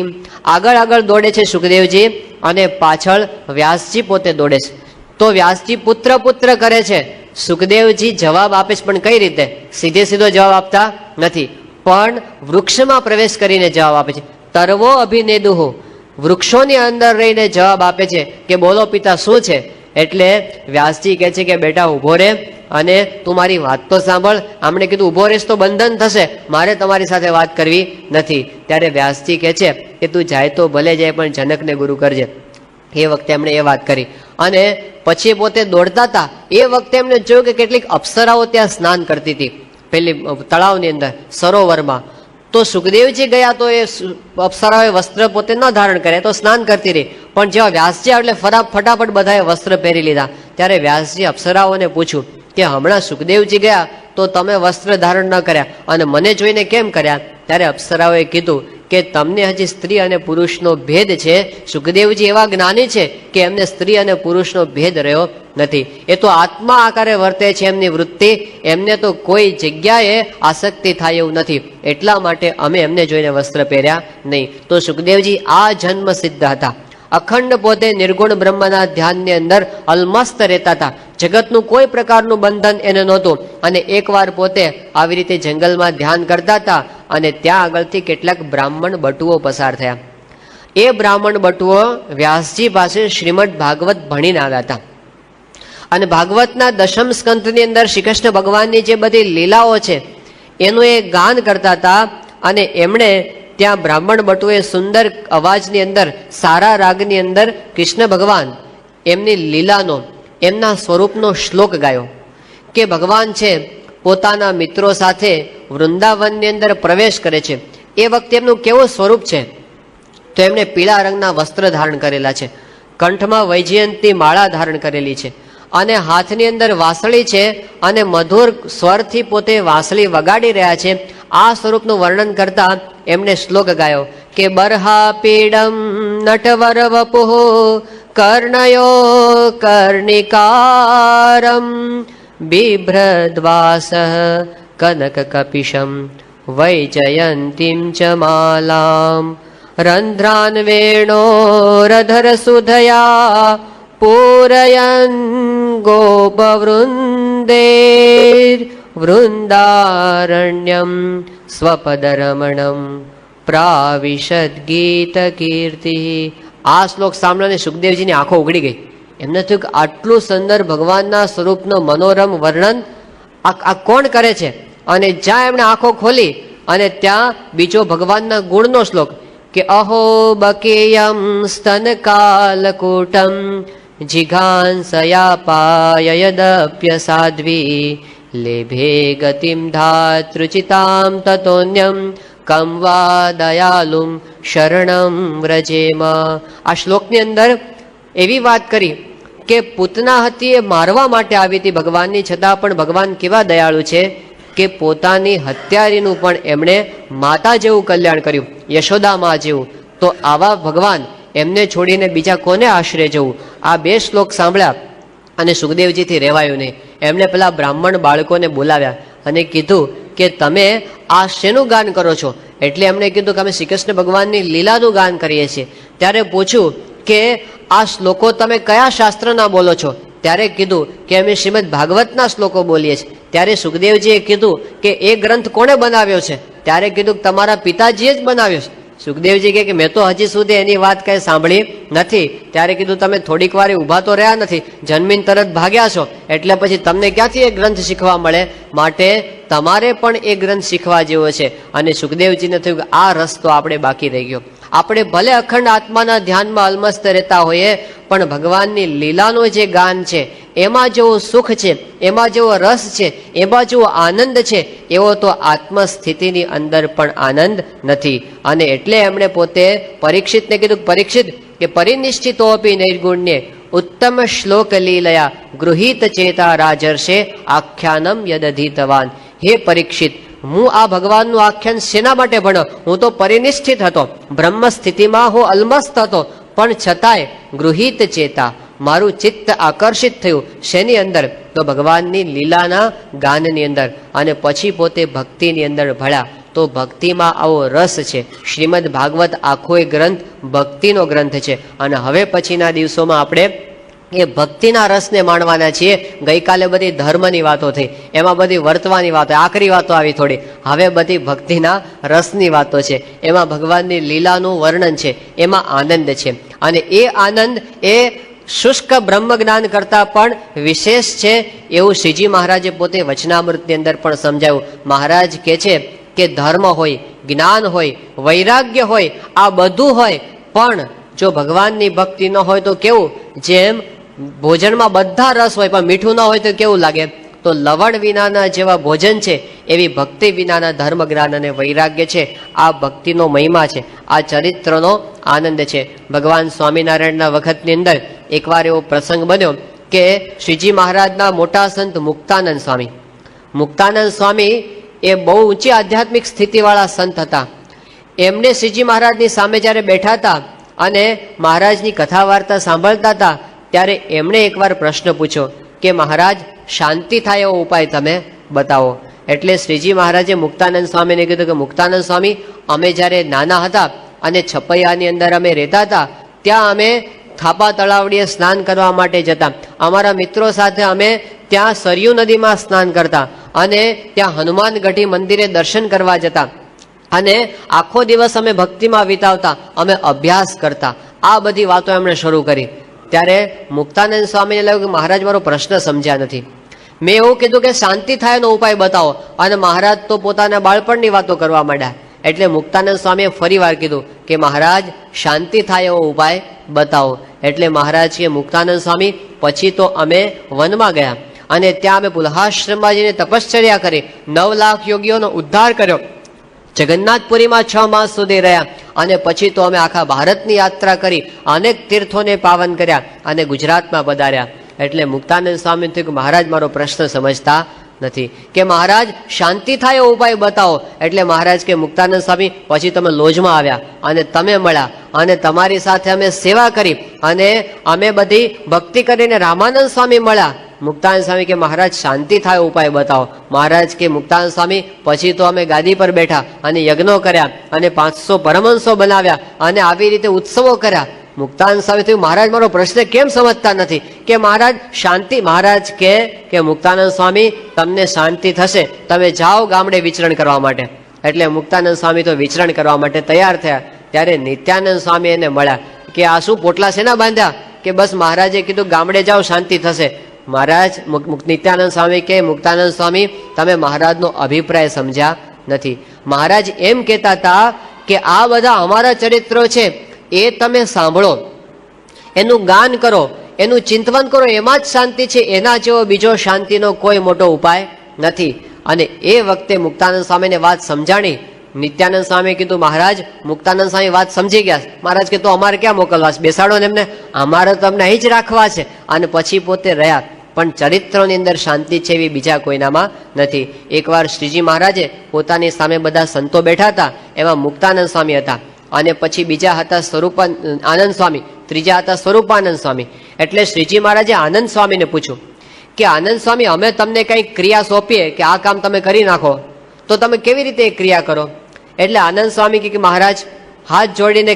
આગળ આગળ દોડે છે સુખદેવજી અને પાછળ વ્યાસજી પોતે દોડે છે. તો વ્યાસજી પુત્ર પુત્ર કરે છે, સુખદેવજી જવાબ આપે છે, પણ કઈ રીતે? સીધે સીધો જવાબ આપતા નથી, પણ વૃક્ષમાં પ્રવેશ કરીને જવાબ આપે છે. તરવો અભિનેદુઃ, વૃક્ષોની અંદર રહીને જવાબ આપે છે કે બોલો પિતા શું છે? એટલે વ્યાસજી કહે છે કે બેટા ઉભો રે અને તું મારી વાત તો સાંભળ. આમણે કીધું ઉભો રહેશ તો બંધન થશે, મારે તમારી સાથે વાત કરવી નથી. ત્યારે વ્યાસજી કહે છે કે તું જાય તો ભલે જાય, પણ જનકને ગુરુ કરજે. એ વખતે એમણે એ વાત કરી અને પછી પોતે દોડતા હતા. એ વખતે એમને જોયું કે કેટલીક અપ્સરાઓ ત્યાં સ્નાન કરતી હતી, પેલી તળાવની અંદર સરોવરમાં. તો સુખદેવજી ગયા તો એ અપ્સરાઓએ વસ્ત્ર પોતે ન ધારણ કરે, તો સ્નાન કરતી રહી. પણ જેવા વ્યાસજી એટલે ફટાફટ બધાએ વસ્ત્ર પહેરી લીધા. ત્યારે વ્યાસજી અપ્સરાઓને પૂછ્યું કે હમણાં સુખદેવજી ગયા તો તમે વસ્ત્ર ધારણ ન કર્યા અને મને જોઈને કેમ કર્યા? ત્યારે અપ્સરાઓએ કીધું કે તમને હજી સ્ત્રી અને પુરુષનો ભેદ છે. સુખદેવજી એવા જ્ઞાની છે કે એમને સ્ત્રી અને પુરુષનો ભેદ રહ્યો નથી. એ તો આત્મા આકારે વર્તે છે, એમની વૃત્તિ, એમને તો કોઈ જગ્યાએ આસક્તિ થાય એવું નથી. એટલા માટે અમે એમને જોઈને વસ્ત્ર પહેર્યા નહીં. તો સુખદેવજી આ જન્મ સિદ્ધ હતા. અખંડ પોતે નિર્ગુણ બ્રહ્મના ધ્યાનની અંદર અલમસ્ત રહેતા હતા. જગતનું કોઈ પ્રકારનું બંધન એને નહોતું. અને એકવાર પોતે આવી રીતે જંગલમાં ધ્યાન કરતા હતા અને ત્યાં આગળથી કેટલાક બ્રાહ્મણ બટુઓ પસાર થયા. એ બ્રાહ્મણ બટુઓ વ્યાસજી પાસે શ્રીમદ ભાગવત ભણીને આવ્યા હતા અને ભાગવતના દશમ સ્કંધની અંદર શ્રી કૃષ્ણ ભગવાનની જે બધી લીલાઓ છે એનું એ ગાન કરતા હતા. અને એમણે ત્યાં બ્રાહ્મણ બટુએ સુંદર અવાજની અંદર, સારા રાગની અંદર કૃષ્ણ ભગવાન એમની લીલાનો, એમના સ્વરૂપનો શ્લોક ગાયો કે ભગવાન છે પોતાના મિત્રો સાથે વૃંદાવનની અંદર પ્રવેશ કરે છે. એ વખતે એમનું કેવું સ્વરૂપ છે? તો એમણે પીળા રંગના વસ્ત્ર ધારણ કરેલા છે, કંઠમાં વૈજયંતી માળા ધારણ કરેલી છે અને હાથની અંદર વાંસળી છે અને મધુર સ્વરથી પોતે વાંસળી વગાડી રહ્યા છે. આ સ્વરૂપનું વર્ણન કરતા એમણે શ્લોક ગાયો કે બરહા પીડમ નટવર વપુઃ કર્ણયો કર્ણિકારમ બિભ્રદ્વાસઃ કનક કપિશમ વૈજયંતીમ ચ માલામ રંધ્રાન વેણોરધર સુધયા પૂરયન ગોપવૃંદેર વૃંદારણ્યમ સ્વપદરમણમ પ્રાવિશદ ગીત કીર્તિ. આ શ્લોક સાંભળીને સુખદેવજીની આંખો ઉઘડી ગઈ. એમને થયું કે આટલું સુંદર ભગવાનના સ્વરૂપનો મનોરમ વર્ણન આ કોણ કરે છે? અને જ્યાં એમણે આંખો ખોલી અને ત્યાં બીજો ભગવાનના ગુણનો શ્લોક કે અહો બકેયમ સ્તન કાલકૂટમ જિઘાંસયા પાયદપ્ય સાધ્વી લેભે ગતિમ ધાતૃચિતામ તતોન્યમ કમ વા દયાલુમ શરણમ વ્રજેમાં. આ શ્લોકની અંદર એવી વાત કરી કે પૂતના હતી એ મારવા માટે આવી હતી ભગવાનની, છતાં પણ ભગવાન કેવા દયાળુ છે કે પોતાની હત્યારીનું પણ એમણે માતા જેવું કલ્યાણ કર્યું, યશોદા મા જેવું. તો આવા ભગવાન એમને છોડીને બીજા કોને આશરે જવું? આ બે શ્લોક સાંભળ્યા અને સુખદેવજીથી રહેવાયું નહીં. એમણે પેલા બ્રાહ્મણ બાળકોને બોલાવ્યા અને કીધું કે તમે આ શેનું ગાન કરો છો? એટલે એમણે કીધું કે અમે શ્રી કૃષ્ણ ભગવાનની લીલાનું ગાન કરીએ છીએ. ત્યારે પૂછ્યું કે આ શ્લોકો તમે કયા શાસ્ત્રના બોલો છો? ત્યારે કીધું કે અમે શ્રીમદ ભાગવતના શ્લોકો બોલીએ છીએ. ત્યારે સુખદેવજીએ કીધું કે એ ગ્રંથ કોણે બનાવ્યો છે? ત્યારે કીધું કે તમારા પિતાજીએ જ બનાવ્યો છે. સુખદેવજી કહે કે મેં તો હજી સુધી એની વાત કઈ સાંભળી નથી. ત્યારે કીધું તમે થોડીક વાર ઊભા તો રહ્યા નથી, જન્મીને તરત ભાગ્યા છો, એટલે પછી તમને ક્યાંથી એ ગ્રંથ શીખવા મળે? માટે તમારે પણ એ ગ્રંથ શીખવા જેવો છે. અને સુખદેવજીને થયું કે આ રસ્તો આપણે બાકી રહી ગયો. આપણે ભલે અખંડ આત્માના ધ્યાનમાં અલમસ્ત રહેતા હોઈએ, પણ ભગવાનની લીલાનું જે ગાન છે એમાં જેવું સુખ છે, એમાં જેવો રસ છે, એમાં જેવો આનંદ છે, એવો તો આત્મસ્થિતિની અંદર પણ આનંદ નથી. અને એટલે એમણે પોતે પરીક્ષિતને કીધું, પરીક્ષિત કે પરિનિશ્ચિતોપી નૈર્ગુણ્ય ઉત્તમ શ્લોક લીલયા ગૃહીત ચેતા રાજર્ષે આખ્યાનમ યદધીતવાન. હે પરીક્ષિત, હું આ ભગવાનનું આખ્યાન શેના માટે ભણ્યો? હું તો પરિનિષ્ઠિત હતો, બ્રહ્મ સ્થિતિમાં હું અલમસ્ત હતો, પણ છતાંય ગૃહીત ચેતા, મારું ચિત્ત આકર્ષિત થયું શેની અંદર? તો ભગવાનની લીલાના ગાનની અંદર. અને પછી પોતે ભક્તિની અંદર ભળ્યા. તો ભક્તિમાં આવો રસ છે. શ્રીમદ ભાગવત આખો એ ગ્રંથ ભક્તિનો ગ્રંથ છે. અને હવે પછીના દિવસોમાં આપણે એ ભક્તિના રસને માણવાના છીએ. ગઈકાલે બધી ધર્મની વાતો થઈ, એમાં બધી વર્તવાની વાતો, આકરી વાતો આવી થોડી. હવે બધી ભક્તિના રસની વાતો છે, એમાં ભગવાનની લીલાનું વર્ણન છે, એમાં આનંદ છે. અને એ આનંદ એ શુષ્ક બ્રહ્મ જ્ઞાન કરતાં પણ વિશેષ છે, એવું શ્રીજી મહારાજે પોતે વચનામૃતની અંદર પણ સમજાવ્યું. મહારાજ કહે છે કે ધર્મ હોય, જ્ઞાન હોય, વૈરાગ્ય હોય, આ બધું હોય, પણ જો ભગવાનની ભક્તિ ન હોય તો કેવું? જેમ ભોજનમાં બધા રસ હોય પણ મીઠું ન હોય તો કેવું લાગે? તો લવણ વિનાના જેવા ભોજન છે, એવી ભક્તિ વિનાના ધર્મ જ્ઞાન અને વૈરાગ્ય છે. આ ભક્તિનો મહિમા છે, આ ચરિત્રનો આનંદ છે. ભગવાન સ્વામિનારાયણના વખતની અંદર એકવાર એવો પ્રસંગ બન્યો કે શ્રીજી મહારાજના મોટા સંત મુક્તાનંદ સ્વામી એ બહુ ઊંચી આધ્યાત્મિક સ્થિતિવાળા સંત હતા. એમને શ્રીજી મહારાજની સામે જ્યારે બેઠા હતા અને મહારાજની કથા વાર્તા સાંભળતા હતા, ત્યારે એમણે એકવાર પ્રશ્ન પૂછ્યો કે મહારાજ, શાંતિ થાય એવો ઉપાય તમે બતાવો. એટલે શ્રીજી મહારાજે મુક્તાનંદ સ્વામીને કીધું કે મુક્તાનંદ સ્વામી, અમે જ્યારે નાના હતા અને છપૈયાની અંદર અમે રહેતા હતા, ત્યાં અમે થાપા તળાવડીએ સ્નાન કરવા માટે જતા. અમારા મિત્રો સાથે અમે ત્યાં સરયુ નદીમાં સ્નાન કરતા અને ત્યાં હનુમાનગઢી મંદિરે દર્શન કરવા જતા અને આખો દિવસ અમે ભક્તિમાં વિતાવતા, અમે અભ્યાસ કરતા. આ બધી વાતો એમણે શરૂ કરી. ત્યારે મુક્તાનંદ સ્વામીને લાગ્યું કે મહારાજ મારો પ્રશ્ન સમજ્યા નથી. મેં એવું કીધું કે શાંતિ થાય એનો ઉપાય બતાવો, અને મહારાજ તો પોતાના બાળપણની વાતો કરવા માંડ્યા. એટલે મુક્તાનંદ સ્વામીએ ફરી વાર કીધું કે મહારાજ, શાંતિ થાય એવો ઉપાય બતાવો. એટલે મહારાજ કે મુક્તાનંદ સ્વામી, પછી તો અમે વનમાં ગયા અને ત્યાં અમે પુલહાશ્રમમાં જઈને તપશ્ચર્યા કરી, 9 લાખ યોગીઓનો ઉદ્ધાર કર્યો, જગન્નાથપુરીમાં 6 માસ સુધી રહ્યા, અને પછી તો અમે આખા ભારતની યાત્રા કરી, અનેક તીર્થોને પાવન કર્યા અને ગુજરાતમાં પધાર્યા. એટલે મુક્તાનંદ સ્વામી થયું કે મહારાજ મારો પ્રશ્ન સમજતા નથી, કે મહારાજ શાંતિ થાય એવો ઉપાય બતાવો. એટલે મહારાજ કે મુક્તાનંદ સ્વામી, પછી તમે લોજમાં આવ્યા અને તમે મળ્યા અને તમારી સાથે અમે સેવા કરી અને અમે બધી ભક્તિ કરીને રામાનંદ સ્વામી મળ્યા. મુક્તાનંદ સ્વામી કે મહારાજ શાંતિ થાય ઉપાય બતાવો. મહારાજ કે મુક્તાનંદ સ્વામી, પછી તો અમે ગાદી પર બેઠા અને યજ્ઞો કર્યા અને 500 પરમહંસો બનાવ્યા અને આવી રીતે ઉત્સવો કર્યા. મુક્તાનંદ સ્વામી થયું, મહારાજ મારો પ્રશ્ન કેમ સમજતા નથી? કે મહારાજ શાંતિ. મહારાજ કે મુક્તાનંદ સ્વામી, તમને શાંતિ થશે, તમે જાઓ ગામડે વિચરણ કરવા માટે. એટલે મુક્તાનંદ સ્વામી તો વિચરણ કરવા માટે તૈયાર થયા. ત્યારે નિત્યાનંદ સ્વામી એને મળ્યા કે આ શું પોટલા શેના બાંધ્યા? કે બસ મહારાજે કીધું ગામડે જાઓ, શાંતિ થશે. મહારાજ નિત્યાનંદ સ્વામી કે મુક્તાનંદ સ્વામી, તમે મહારાજનો અભિપ્રાય સમજ્યા નથી. મહારાજ એમ કહેતા હતા કે આ બધા અમારા ચરિત્રો છે, એ તમે સાંભળો, એનું ગાન કરો, એનું ચિંતન કરો, એમાં જ શાંતિ છે. એના જેવો બીજો શાંતિનો કોઈ મોટો ઉપાય નથી. અને એ વખતે મુક્તાનંદ સ્વામીને વાત સમજાણી. નિત્યાનંદ સ્વામી કીધું, મહારાજ, મુક્તાનંદ સ્વામી વાત સમજી ગયા. મહારાજ કે તો અમારે ક્યાં મોકલવા છે? બેસાડો ને એમને, અમારે તો અમને અહીં જ રાખવા છે. અને પછી પોતે રહ્યા. પણ ચરિત્રોની અંદર શાંતિ છે એવી બીજા કોઈનામાં નથી. એકવાર શ્રીજી મહારાજે પોતાની સામે બધા સંતો બેઠા હતા, એમાં મુક્તાનંદ સ્વામી હતા અને પછી બીજા હતા આનંદ સ્વામી, ત્રીજા હતા સ્વરૂપાનંદ સ્વામી. એટલે શ્રીજી મહારાજે આનંદ સ્વામીને પૂછ્યું કે આનંદ સ્વામી, અમે તમને કંઈક ક્રિયા સોંપીએ કે આ કામ તમે કરી નાખો, તો તમે કેવી રીતે એ ક્રિયા કરો? એટલે આનંદ સ્વામી કે મહારાજ હાથ જોડીને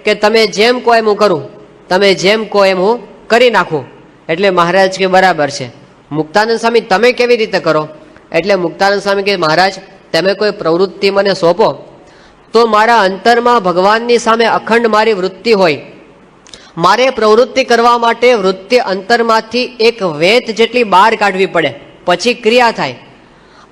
કે તમે જેમ કહો એમ હું કરું, તમે જેમ કહો એમ હું કરી નાખું. એટલે મહારાજ કે બરાબર છે. મુક્તાનંદ સ્વામી, તમે કેવી રીતે કરો? એટલે મુક્તાનંદ સ્વામી કે મહારાજ, તમે કોઈ પ્રવૃત્તિ મને સોંપો, તો મારા અંતરમાં ભગવાનની સામે અખંડ મારી વૃત્તિ હોય, મારે પ્રવૃત્તિ કરવા માટે વૃત્તિ અંતરમાંથી એક વેત જેટલી બહાર કાઢવી પડે, પછી ક્રિયા થાય.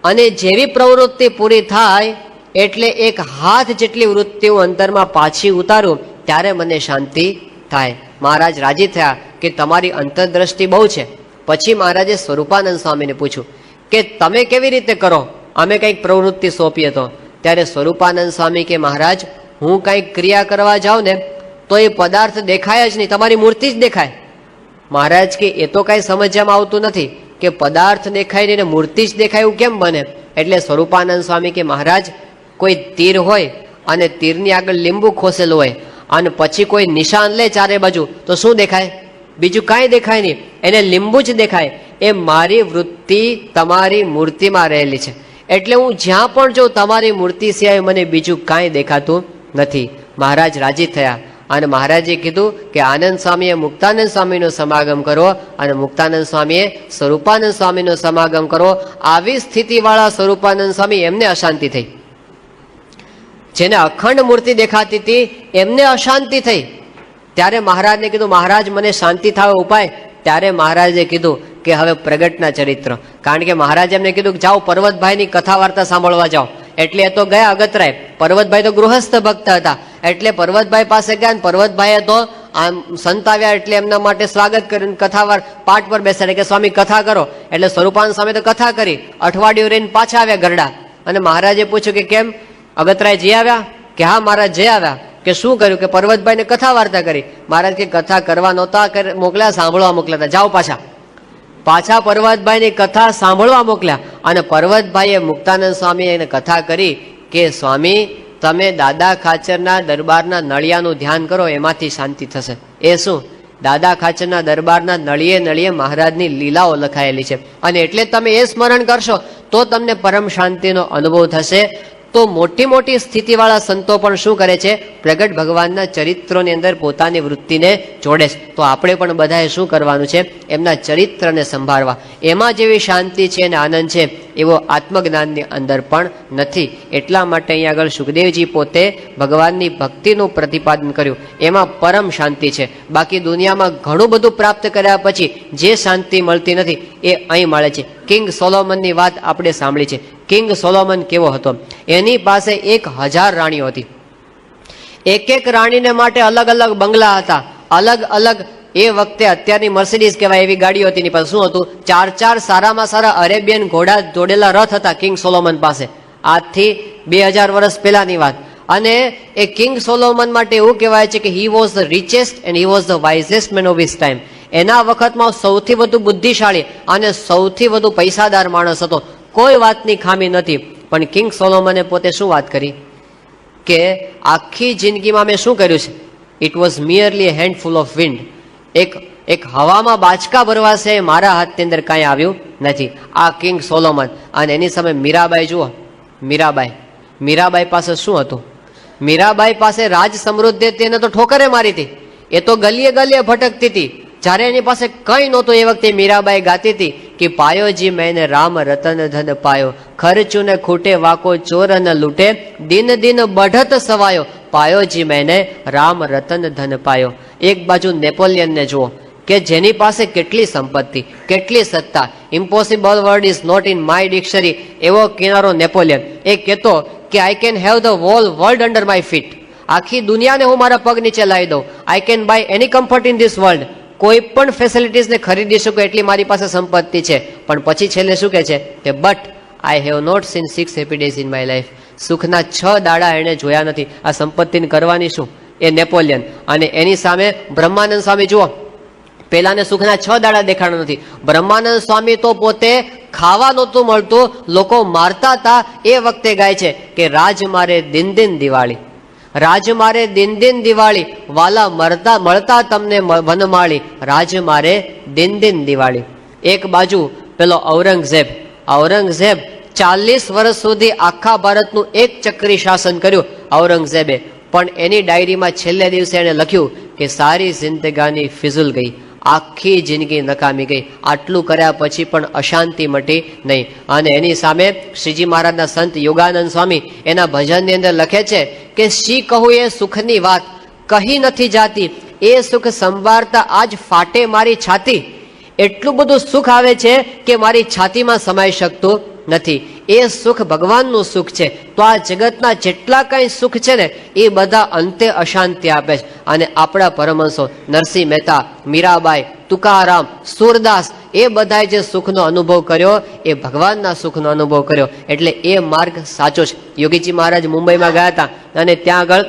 અને જેવી પ્રવૃત્તિ પૂરી થાય એટલે એક હાથ જેટલી વૃત્તિ હું અંતરમાં પાછી ઉતારું, ત્યારે મને શાંતિ થાય. મહારાજ રાજી થયા કે તમારી અંતરદ્રષ્ટિ બહુ છે. પછી મહારાજે સ્વરૂપાનંદ સ્વામીને પૂછ્યું કે તમે કેવી રીતે કરો, અમે કંઈક પ્રવૃત્તિ સોંપીએ તો. ત્યારે સ્વરૂપાનંદ સ્વામી કે મહારાજ, હું કંઈક ક્રિયા કરવા જાઉં ને તો એ પદાર્થ દેખાય જ નહીં, તમારી મૂર્તિ જ દેખાય. મહારાજ કે એ તો કાંઈ સમજવામાં આવતું નથી કે પદાર્થ દેખાય નહીં ને મૂર્તિ જ દેખાય, એવું કેમ બને? એટલે સ્વરૂપાનંદ સ્વામી કે મહારાજ, કોઈ તીર હોય અને તીરની આગળ લીંબુ ખોસેલું હોય અને પછી કોઈ નિશાન લે ચારે બાજુ, તો શું દેખાય? બીજું કાંઈ દેખાય નહીં, એને લીંબુ જ દેખાય. એ મારી વૃત્તિ તમારી મૂર્તિમાં રહેલી છે. એટલે હું જ્યાં પણ જોઉં તમારી મૂર્તિ સિવાય મને બીજું કાંઈ દેખાતું નથી. મહારાજ રાજી થયા અને મહારાજે કીધું કે આનંદ સ્વામીએ મુક્તાનંદ સ્વામીનો સમાગમ કરો અને મુક્તાનંદ સ્વામીએ સ્વરૂપાનંદ સ્વામીનો સમાગમ કરો. આવી સ્થિતિવાળા સ્વરૂપાનંદ સ્વામી, એમને અશાંતિ થઈ. જેને અખંડ મૂર્તિ દેખાતી હતી એમને અશાંતિ થઈ. ત્યારે મહારાજને કીધું, મહારાજ મને શાંતિ થાય ઉપાય. ત્યારે મહારાજે કીધું કે હવે પ્રગટના ચરિત્ર, કારણ કે મહારાજે એમને કીધું કે જાઓ પર્વતભાઈની કથા વાર્તા સાંભળવા જાઓ. એટલે એ તો ગયા અગતરાય. પર્વતભાઈ તો ગૃહસ્થ ભક્ત હતા, એટલે પર્વતભાઈ પાસે ગયા. પર્વતભાઈએ તો આમ સંત આવ્યા એટલે એમના માટે સ્વાગત કર્યું, કથા પાઠ પર બેસાડે કે સ્વામી કથા કરો. એટલે સ્વરૂપાનંદ સ્વામી તો કથા કરી. અઠવાડિયું રહીને પાછા આવ્યા ગરડા. અને મહારાજે પૂછ્યું કે કેમ અગતરાય જઈ આવ્યા? કે હા મહારાજ જઈ આવ્યા. કે શું કર્યું? કે પર્વતભાઈને કથા વાર્તા કરી. મહારાજ કે કથા કરવા નહોતા મોકલ્યા, સાંભળવા મોકલ્યા હતા, જાઓ પાછા પર્વતભાઈની કથા સાંભળવા મોકલ્યા. અને પર્વતભાઈએ મુક્તાનંદ સ્વામી એને કથા કરી કે સ્વામી તમે દાદા ખાચરના દરબારના નળિયાનું ધ્યાન કરો, એમાંથી શાંતિ થશે. એ શું? દાદા ખાચરના દરબારના નળિયે નળિયે મહારાજની લીલાઓ લખાયેલી છે, અને એટલે તમે એ સ્મરણ કરશો તો તમને પરમ શાંતિનો અનુભવ થશે. તો મોટી મોટી સ્થિતિવાળા સંતો પણ શું કરે છે? પ્રગટ ભગવાનના ચરિત્રોની અંદર પોતાની વૃત્તિને જોડે છે. તો આપણે પણ બધાએ શું કરવાનું છે? એમના ચરિત્રને સંભાળવા. એમાં જેવી શાંતિ છે અને આનંદ છે એવો આત્મજ્ઞાનની અંદર પણ નથી. એટલા માટે અહીંયા આગળ સુખદેવજી પોતે ભગવાનની ભક્તિનું પ્રતિપાદન કર્યું. એમાં પરમ શાંતિ છે. બાકી દુનિયામાં ઘણું બધું પ્રાપ્ત કર્યા પછી જે શાંતિ મળતી નથી એ અહીં મળે છે. કિંગ સોલોમનની વાત આપણે સાંભળી છે. કિંગ સોલોમન કેવો હતો? એની પાસે 1000 રાણીઓ હતી. એક એક રાણીને માટે અલગ અલગ બંગલા હતા, અલગ અલગ. એ વખતે અત્યારની મર્સિડીઝ કહેવાય એવી ગાડીઓ હતી. એની પાસે શું હતું? 4 સારામાં સારા અરેબિયન ઘોડા જોડેલા રથ હતા કિંગ સોલોમન પાસે. આજથી 2000 વર્ષ પહેલાની વાત. અને એ કિંગ સોલોમન માટે એવું કહેવાય છે કે he was the richest and he was the wisest man of his time. એના વખતમાં સૌથી વધુ બુદ્ધિશાળી અને સૌથી વધુ પૈસાદાર માણસ હતો. કોઈ વાતની ખામી નથી. પણ કિંગ સોલોમને પોતે શું વાત કરી કે આખી જિંદગીમાં મેં શું કર્યું છે? It was merely a handful of wind. એક હવામાં બાચકા ભરવા છે મારા હાથની અંદર કાંઈ આવ્યું નથી. આ કિંગ સોલોમન. અને એની સામે મીરાબાઈ જુઓ. મીરાબાઈ પાસે શું હતું? મીરાબાઈ પાસે રાજ સમૃદ્ધિ હતી, એને તો ઠોકરે મારી હતી. એ તો ગલીએ ગલીએ ભટકતી હતી. જ્યારે એની પાસે કંઈ નહોતું એ વખતે મીરાબાઈ ગાતી હતી કે પાયો જી મેને રામ રતન ધન પાયો, ખર્ચું ને ખૂટે વાકો ચોર ન લૂટે, દિન દિન બઢત સવાયો, પાયો જી મેને રામ રતન ધન પાયો. એક બાજુ નેપોલિયનને જુઓ કે જેની પાસે કેટલી સંપત્તિ, કેટલી સત્તા. Impossible word is not in my dictionary એવો કિનારો નેપોલિયન. એ કહેતો કે I can have the whole world under my feet. આખી દુનિયાને હું મારા પગ નીચે લાવી દઉં. I can buy any comfort in this world. કોઈ પણ ફેસિલિટીઝને ખરીદી શકું એટલી મારી પાસે સંપત્તિ છે. પણ પછી છેલ્લે શું કહે છે કે but I have not seen 6 happy days in my life. સુખના 6 દાડા એણે જોયા નથી. આ સંપત્તિને કરવાની શું? એ નેપોલિયન. અને એની સામે બ્રહ્માનંદ સ્વામી જુઓ. પેલાને સુખના 6 દાડા દેખાણા નથી. બ્રહ્માનંદ સ્વામી તો પોતે ખાવા નહોતું મળતું, લોકો મારતા હતા. એ વખતે ગાય છે કે રાજ મારે દિન દિન દિવાળી, રાજ મારે દિન દિન દિવાળી, વાલા મળતા તમને વનમાળી, રાજ મારે દિન દિન દિવાળી. એક બાજુ પેલો ઔરંગઝેબ 40 વર્ષ સુધી આખા ભારતનું એક ચક્રી શાસન કર્યું ઔરંગઝેબે. પણ એની ડાયરીમાં છેલ્લે દિવસે એણે લખ્યું કે સારી જિંદગાની ફિઝુલ ગઈ. આખી જિંદગી નકામી ગઈ. આટલું કર્યા પછી પણ અશાંતિ મટી નહીં. અને એની સામે શ્રીજી મહારાજના સંત યોગાનંદ સ્વામી એના ભજનની અંદર લખે છે કે શી કહું એ સુખની વાત કહી નથી જાતી, એ સુખ સંભાળતા આજ ફાટે મારી છાતી. એટલું બધું સુખ આવે છે કે મારી છાતીમાં સમાઈ શકતું નથી. એ સુખ ભગવાનનું સુખ છે. તો આ જગતના જેટલા કંઈ સુખ છે ને એ બધા અંતે અશાંતિ આપે છે. અને આપણા પરમહંસો નરસિંહ મહેતા, મીરાબાઈ, તુકારામ, સુરદાસ એ બધાએ જે સુખનો અનુભવ કર્યો એ ભગવાનના સુખનો અનુભવ કર્યો. એટલે એ માર્ગ સાચો છે. યોગીજી મહારાજ મુંબઈમાં ગયા હતા અને ત્યાં આગળ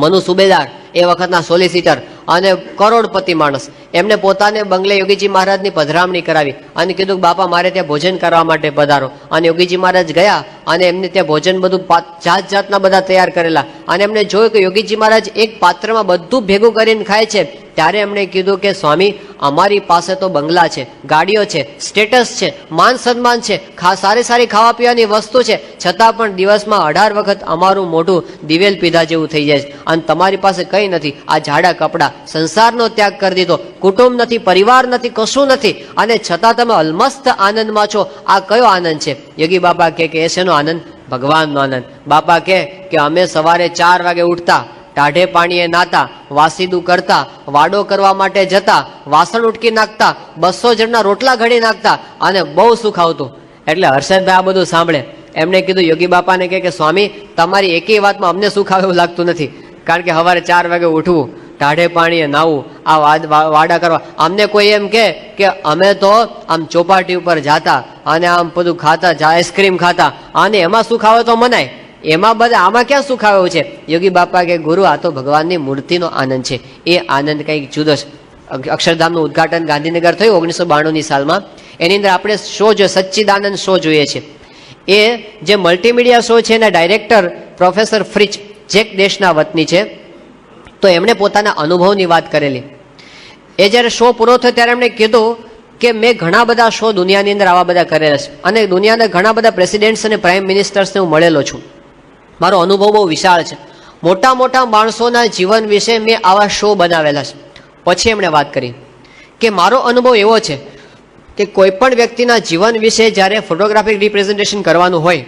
મનુ સુબેદાર એ વખતના સોલિસિટર અને કરોડપતિ માણસ એમને પોતાને બંગલે યોગીજી મહારાજની પધરામણી કરાવી અને કીધું બાપા મારે ત્યાં ભોજન કરવા માટે પધારો. અને યોગીજી મહારાજ ગયા અને એમને ત્યાં ભોજન બધું જાત જાતના બધા તૈયાર કરેલા. અને એમને જોયું કે યોગીજી મહારાજ એક પાત્રમાં બધું ભેગું કરીને ખાય છે. ત્યારે એમણે કીધું કે સ્વામી અમારી પાસે તો બંગલા છે, ગાડીઓ છે, સ્ટેટસ છે, માન સન્માન છે, સારી સારી ખાવા પીવાની વસ્તુ છે, છતાં પણ દિવસમાં 18 વખત અમારું મોઢું દિવેલ પીધા જેવું થઈ જાય છે. અને તમારી પાસે કંઈ નથી. આ જાડા કપડા, સંસારનો ત્યાગ કરી દીધો, કુટુંબ નથી, પરિવાર નથી, કશું નથી, અને છતાં તમે અલમસ્ત આનંદમાં છો. આ કયો આનંદ છે? યોગી બાપા કે એ શેનો આનંદ? ભગવાનનો આનંદ. બાપા કે અમે સવારે 4 વાગે ઉઠતા, ટાઢે પાણીએ નાતા, વાસીદું કરતા, વાડો કરવા માટે જતા, વાસણ ઉટકી નાખતા, 200 જણના રોટલા ઘડી નાખતા અને બહુ સુખ આવતું. એટલે હર્ષદભાઈ આ બધું સાંભળે એમણે કીધું યોગી બાપાને કે સ્વામી તમારી એકેય વાતમાં અમને સુખ આવે એવું લાગતું નથી. કારણ કે સવારે 4 વાગે ઉઠવું, ટાઢે પાણીએ નાવું, આ વાડા કરવા. અમને કોઈ એમ કે અમે તો આમ ચોપાટી ઉપર જાતા અને આમ બધું ખાતા, આઈસ્ક્રીમ ખાતા, અને એમાં સુખ આવે તો મનાય, એમાં બધા આમાં ક્યાં સુખ આવ્યું છે? યોગી બાપા કે ગુરુ આ તો ભગવાનની મૂર્તિનો આનંદ છે. એ આનંદ કંઈક જુદો છે. અક્ષરધામનું ઉદઘાટન ગાંધીનગર થયું 1992ની સાલમાં. એની અંદર આપણે શો જો સચ્ચિદાનંદ શો જોઈએ છે. એ જે મલ્ટીમીડિયા શો છે એના ડાયરેક્ટર પ્રોફેસર ફ્રિચ ચેક દેશના વતની છે. તો એમણે પોતાના અનુભવની વાત કરેલી. એ જ્યારે શો પૂરો થયો ત્યારે એમણે કીધું કે મેં ઘણા બધા શો દુનિયાની અંદર આવા બધા કરેલા છે અને દુનિયાના ઘણા બધા પ્રેસિડેન્ટ્સ અને પ્રાઇમ મિનિસ્ટર્સને હું મળેલો છું. મારો અનુભવ બહુ વિશાળ છે. મોટા મોટા માણસોના જીવન વિશે મેં આવા શો બનાવેલા છે. પછી એમણે વાત કરી કે મારો અનુભવ એવો છે કે કોઈ પણ વ્યક્તિના જીવન વિશે જ્યારે ફોટોગ્રાફિક રિપ્રેઝન્ટેશન કરવાનું હોય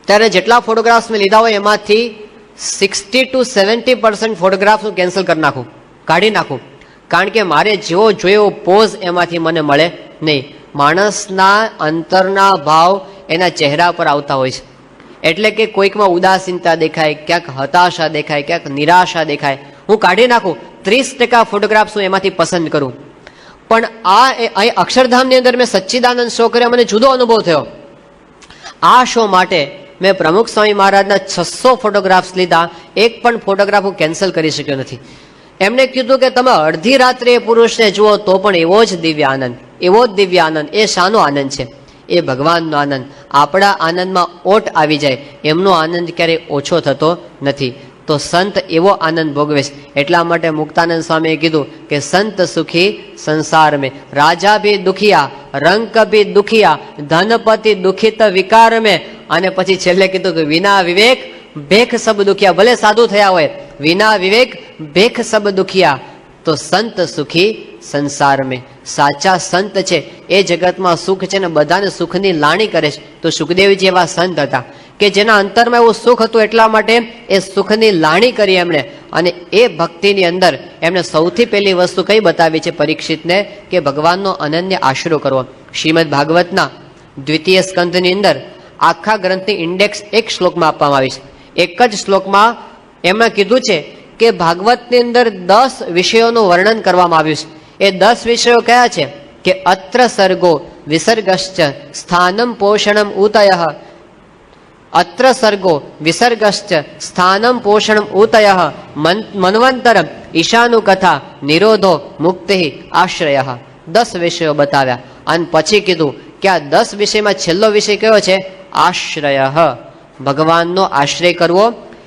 ત્યારે જેટલા ફોટોગ્રાફ્સ મેં લીધા હોય એમાંથી 60 to 70% ફોટોગ્રાફ્સ હું કેન્સલ કરી નાખું, કાઢી નાખું. કારણ કે મારે જેવો જોયો પોઝ એમાંથી મને મળે નહીં. માણસના અંતરના ભાવ એના ચહેરા પર આવતા હોય છે. એટલે કે કોઈકમાં ઉદાસીનતા દેખાય, ક્યાંક હતાશા દેખાય, ક્યાંક નિરાશા દેખાય, હું કાઢી નાખું. 30% ફોટોગ્રાફ્સ હું એમાંથી પસંદ કરું. પણ અહીં અક્ષરધામની અંદર મેં સચ્ચિદાનંદ શો કર્યો, મને જુદો અનુભવ થયો. આ શો માટે મેં પ્રમુખ સ્વામી મહારાજના 600 ફોટોગ્રાફ્સ લીધા, એક પણ ફોટોગ્રાફ હું કેન્સલ કરી શક્યો નથી. એમણે કીધું કે તમે અડધી રાત્રે એ પુરુષને જુઓ તો પણ એવો જ દિવ્ય આનંદ, એવો જ દિવ્ય આનંદ. એ શાનો આનંદ છે? એ ભગવાનનો આનંદ. આપણા આનંદમાં ઓટ આવી જાય, એમનો આનંદ ક્યારેય ઓછો થતો નથી. તો સંત એવો આનંદ ભોગવે છે. એટલા માટે મુક્તાનંદ સ્વામીએ કીધું કે સંત સુખી સંસાર મેં, રાજા ભી દુખિયા, રંક ભી દુખિયા, ધનપતિ દુખિત વિકાર મેં. અને પછી છેલ્લે કીધું કે વિના વિવેક ભેખ સબ દુખિયા. ભલે સાધુ થયા હોય, વિના વિવેક ભેખ સબ દુખિયા. તો સંત સુખી સંસાર મેં. સાચા સંત છે એ જગતમાં સુખ છે ને બધાને સુખની લાણી કરે છે. તો સુખદેવજી એવા સંત હતા કે જેના અંતરમાં એવું સુખ હતું, એટલા માટે એ સુખની લાણી કરી એમણે. અને એ ભક્તિની અંદર એમણે સૌથી પહેલી વસ્તુ કઈ બતાવી છે પરીક્ષિતને? કે ભગવાનનો અનન્ય આશરો કરવો. શ્રીમદ ભાગવતના 2ય સ્કંધની અંદર આખા ગ્રંથની ઇન્ડેક્સ એક શ્લોકમાં આપવામાં આવી છે. એક જ શ્લોકમાં એમણે કીધું છે કે ભાગવતની અંદર 10 વિષયોનું વર્ણન કરવામાં આવ્યું છે. એ 10 વિષયો કયા છે? કે અત્ર સર્ગો વિસર્ગશ્ચ સ્થાનમ પોષણમ ઉતયઃ, અત્ર સર્ગો વિસર્ગશ્ચ સ્થાનમ પોષણમ ઉતયઃ, મન્વંતરમ ઈશાનુ કથા નિરોધો મુક્તિ આશ્રયઃ. 10 વિષયો બતાવ્યા. અને પછી કીધું કે આ 10 વિષયમાં છેલ્લો વિષય કયો છે? આશ્રયઃ, ભગવાનનો આશ્રય કરવો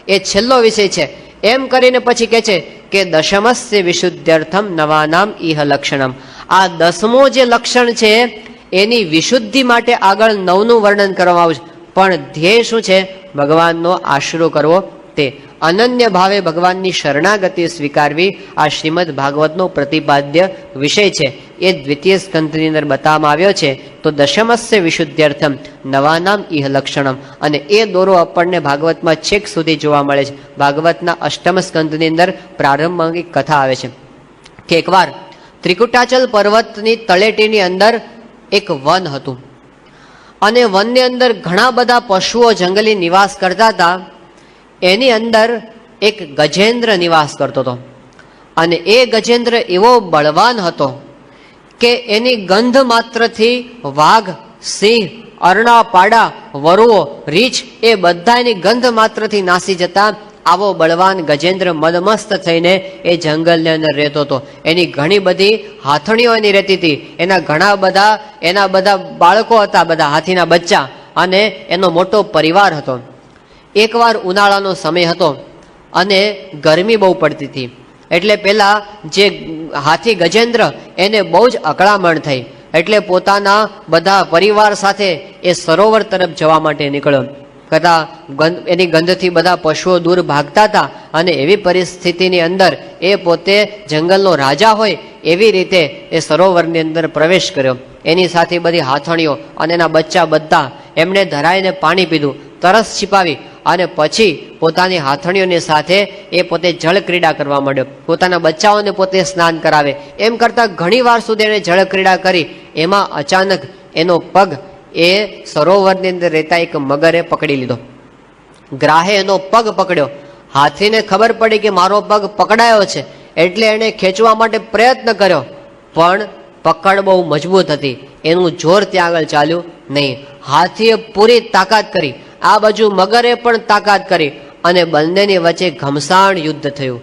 એ છેલ્લો વિષય છે. એમ કરીને પછી કહે છે કે દશમસ્ય વિશુદ્ધ્યર્થમ નવાનામ ઇહ લક્ષણમ. આ 10મું જે લક્ષણ છે એની વિશુદ્ધિ માટે આગળ 9નું વર્ણન કરવામાં આવ્યું છે. પણ ધ્યેય શું છે? ભગવાનનો આશરો કરવો માટે અનન્ય ભાવે ભગવાનની શરણાગતિ સ્વીકારવી આ શ્રીમદ ભાગવતનો પ્રતિપાદ્ય વિષય છે. એ દ્વિતીય સ્કંધની અંદર બતાવવામાં આવ્યો છે. તો દશમસ્ય વિશુદ્ધ્યર્થમ નવાનામ ઇહ લક્ષણમ, અને એ દોરો આપણને ભાગવતમાં છેક સુધી જોવા મળે છે. ભાગવતના અષ્ટમ સ્કંધની અંદર પ્રારંભમાં એક કથા આવે છે કે એકવાર ત્રિકુટાચલ પર્વતની તળેટીની અંદર એક વન હતું અને વનની અંદર ઘણા બધા પશુઓ જંગલી નિવાસ કરતા હતા. એની અંદર એક ગજેન્દ્ર નિવાસ કરતો હતો અને એ ગજેન્દ્ર એવો બળવાન હતો કે એની ગંધ માત્રથી વાઘ, સિંહ, અરણા, પાડા, વરુઓ, રીછ એ બધા એની ગંધ માત્રથી નાસી જતા. આવો બળવાન ગજેન્દ્ર મદમસ્ત થઈને એ જંગલની અંદર રહેતો હતો. એની ઘણી બધી હાથણીઓ એની રહેતી હતી. એના બધા બાળકો હતા, બધા હાથીના બચ્ચા, અને એનો મોટો પરિવાર હતો. એકવાર ઉનાળાનો સમય હતો અને ગરમી બહુ પડતી હતી. એટલે પેલા જે હાથી ગજેન્દ્ર એને બહુ જ અકળામણ થઈ. એટલે પોતાના બધા પરિવાર સાથે એ સરોવર તરફ જવા માટે નીકળ્યો. એની ગંધથી બધા પશુઓ દૂર ભાગતા હતા અને એવી પરિસ્થિતિની અંદર એ પોતે જંગલનો રાજા હોય એવી રીતે એ સરોવરની અંદર પ્રવેશ કર્યો. એની સાથે બધી હાથણીઓ અને એના બચ્ચા બધા એમણે ધરાઈને પાણી પીધું, તરસ छिपाવી અને પછી પોતાની હાથણીઓની સાથે એ પોતે જળ ક્રીડા કરવા માંડ્યો. પોતાના બચ્ચાઓને પોતે સ્નાન કરાવે. એમ કરતાં ઘણી વાર સુધી એણે જળ ક્રીડા કરી. એમાં અચાનક એનો પગ એ સરોવરની અંદર રહેતા એક મગરે પકડી લીધો. ગ્રાહે એનો પગ પકડ્યો. હાથીને ખબર પડી કે મારો પગ પકડાયો છે, એટલે એણે ખેંચવા માટે પ્રયત્ન કર્યો, પણ પકડ બહુ મજબૂત હતી. એનું જોર ત્યાં આગળ ચાલ્યું નહીં. હાથીએ પૂરી તાકાત કરી, આ બાજુ મગરે પણ તાકાત કરી અને બંનેની વચ્ચે ઘમસાણ યુદ્ધ થયું.